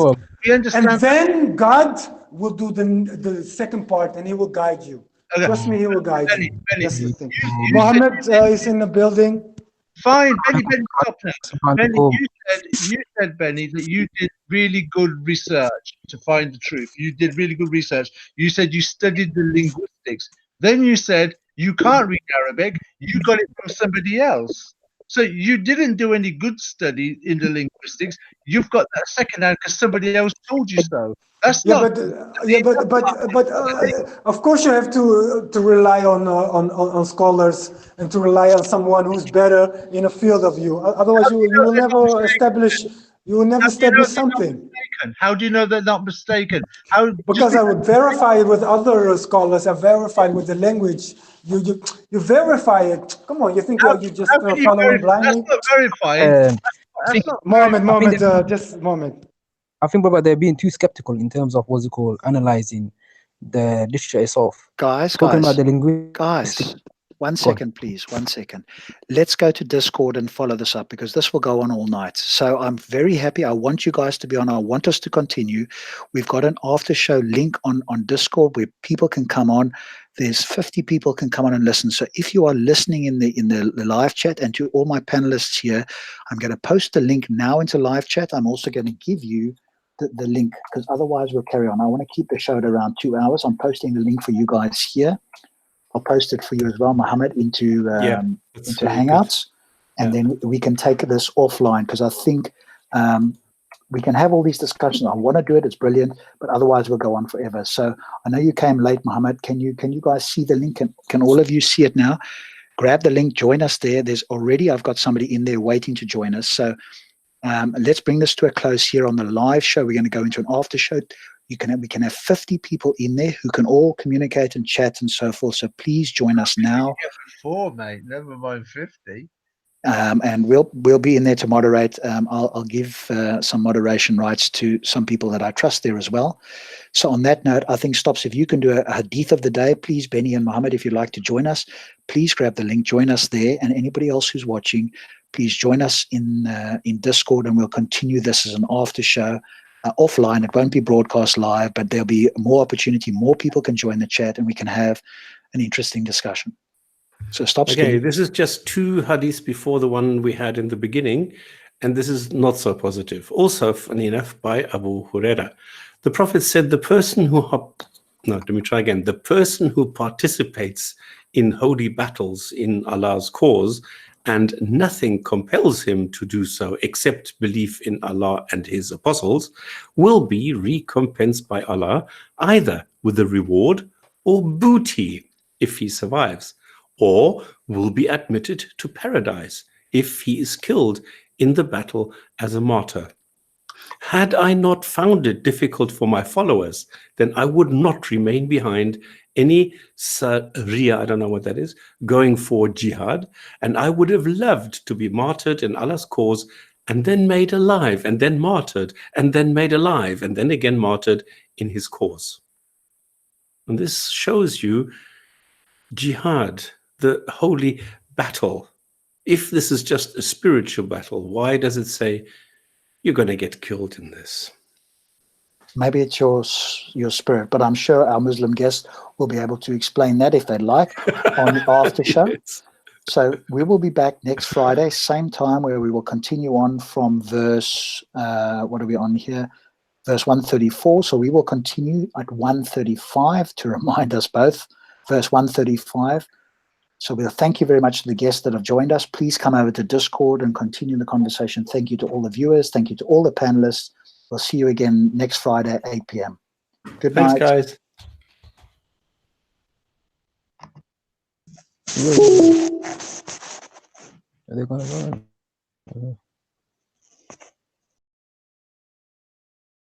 S3: You understand?
S4: And then God will do the second part, and He will guide you.
S3: Okay.
S4: Trust me, He will guide you.
S3: Benny,
S4: That's the thing.
S3: you
S4: Mohammed is in the building.
S3: Fine, Benny, stop now. Benny, you said, Benny, that you did really good research to find the truth. You did really good research. You said you studied the linguistics. Then you said you can't read Arabic. You got it from somebody else. So you didn't do any good study in the linguistics. You've got that secondhand because somebody else told you so. That's not.
S4: But of course you have to rely on scholars and to rely on someone who's better in a field of you. Otherwise, you will never establish. You will never establish something.
S3: How do you know they're not mistaken?
S4: Because I would verify it with other scholars. I verify it with the language. You verify it. Come on, you think you just following blindly?
S3: That's not verifying.
S4: Moment, just a moment.
S5: I think, brother, they're being too skeptical in terms of what's it called, analyzing the literature itself.
S1: Guys,
S5: Talking about the linguistics.
S1: guys, 1 second, please. 1 second. Let's go to Discord and follow this up because this will go on all night. So I'm very happy. I want you guys to be on. I want us to continue. We've got an after show link on Discord where people can come on. There's 50 people can come on and listen. So if you are listening in the live chat, and to all my panelists here, I'm going to post the link now into live chat. I'm also going to give you the link because otherwise we'll carry on. I want to keep the show at around 2 hours. I'm posting the link for you guys here. I'll post it for you as well, Mohammed, into Hangouts, and then we can take this offline because I think we can have all these discussions. I want to do it; it's brilliant, but otherwise we'll go on forever. So I know you came late, Mohammed. Can you guys see the link? Can all of you see it now? Grab the link, join us there. I've got somebody in there waiting to join us. So let's bring this to a close here on the live show. We're going to go into an after show. We can have 50 people in there who can all communicate and chat and so forth. So please join us now.
S3: 4, mate. Never mind 50.
S1: And we'll be in there to moderate. I'll give some moderation rights to some people that I trust there as well. So on that note, I think Stops, if you can do a hadith of the day, please, Benny and Mohammed, if you'd like to join us, please grab the link, join us there, and anybody else who's watching, please join us in Discord, and we'll continue this as an after show. Offline, it won't be broadcast live, but there'll be more opportunity. More people can join the chat, and we can have an interesting discussion. So stop.
S2: Okay, this is just 2 hadiths before the one we had in the beginning, and this is not so positive. Also, funny enough, by Abu Huraira. The Prophet said, the person who participates in holy battles in Allah's cause, and nothing compels him to do so except belief in Allah and His apostles, will be recompensed by Allah either with a reward or booty if he survives, or will be admitted to paradise if he is killed in the battle as a martyr. Had I not found it difficult for my followers, then I would not remain behind any Sariya, I don't know what that is, going for jihad, and I would have loved to be martyred in Allah's cause, and then made alive, and then martyred, and then made alive, and then again martyred in His cause. And this shows you jihad, the holy battle. If this is just a spiritual battle, why does it say you're going to get killed in this?
S1: Maybe it's your spirit, but I'm sure our Muslim guests will be able to explain that if they'd like on the after show.
S2: Yes.
S1: So we will be back next Friday, same time, where we will continue on from verse, what are we on here? Verse 134. So we will continue at 135 to remind us both, verse 135. So we'll thank you very much to the guests that have joined us. Please come over to Discord and continue the conversation. Thank you to all the viewers. Thank you to all the panelists. We'll see you again next Friday at 8 p.m. Good night.
S2: Thanks, guys.
S5: Are they gonna go?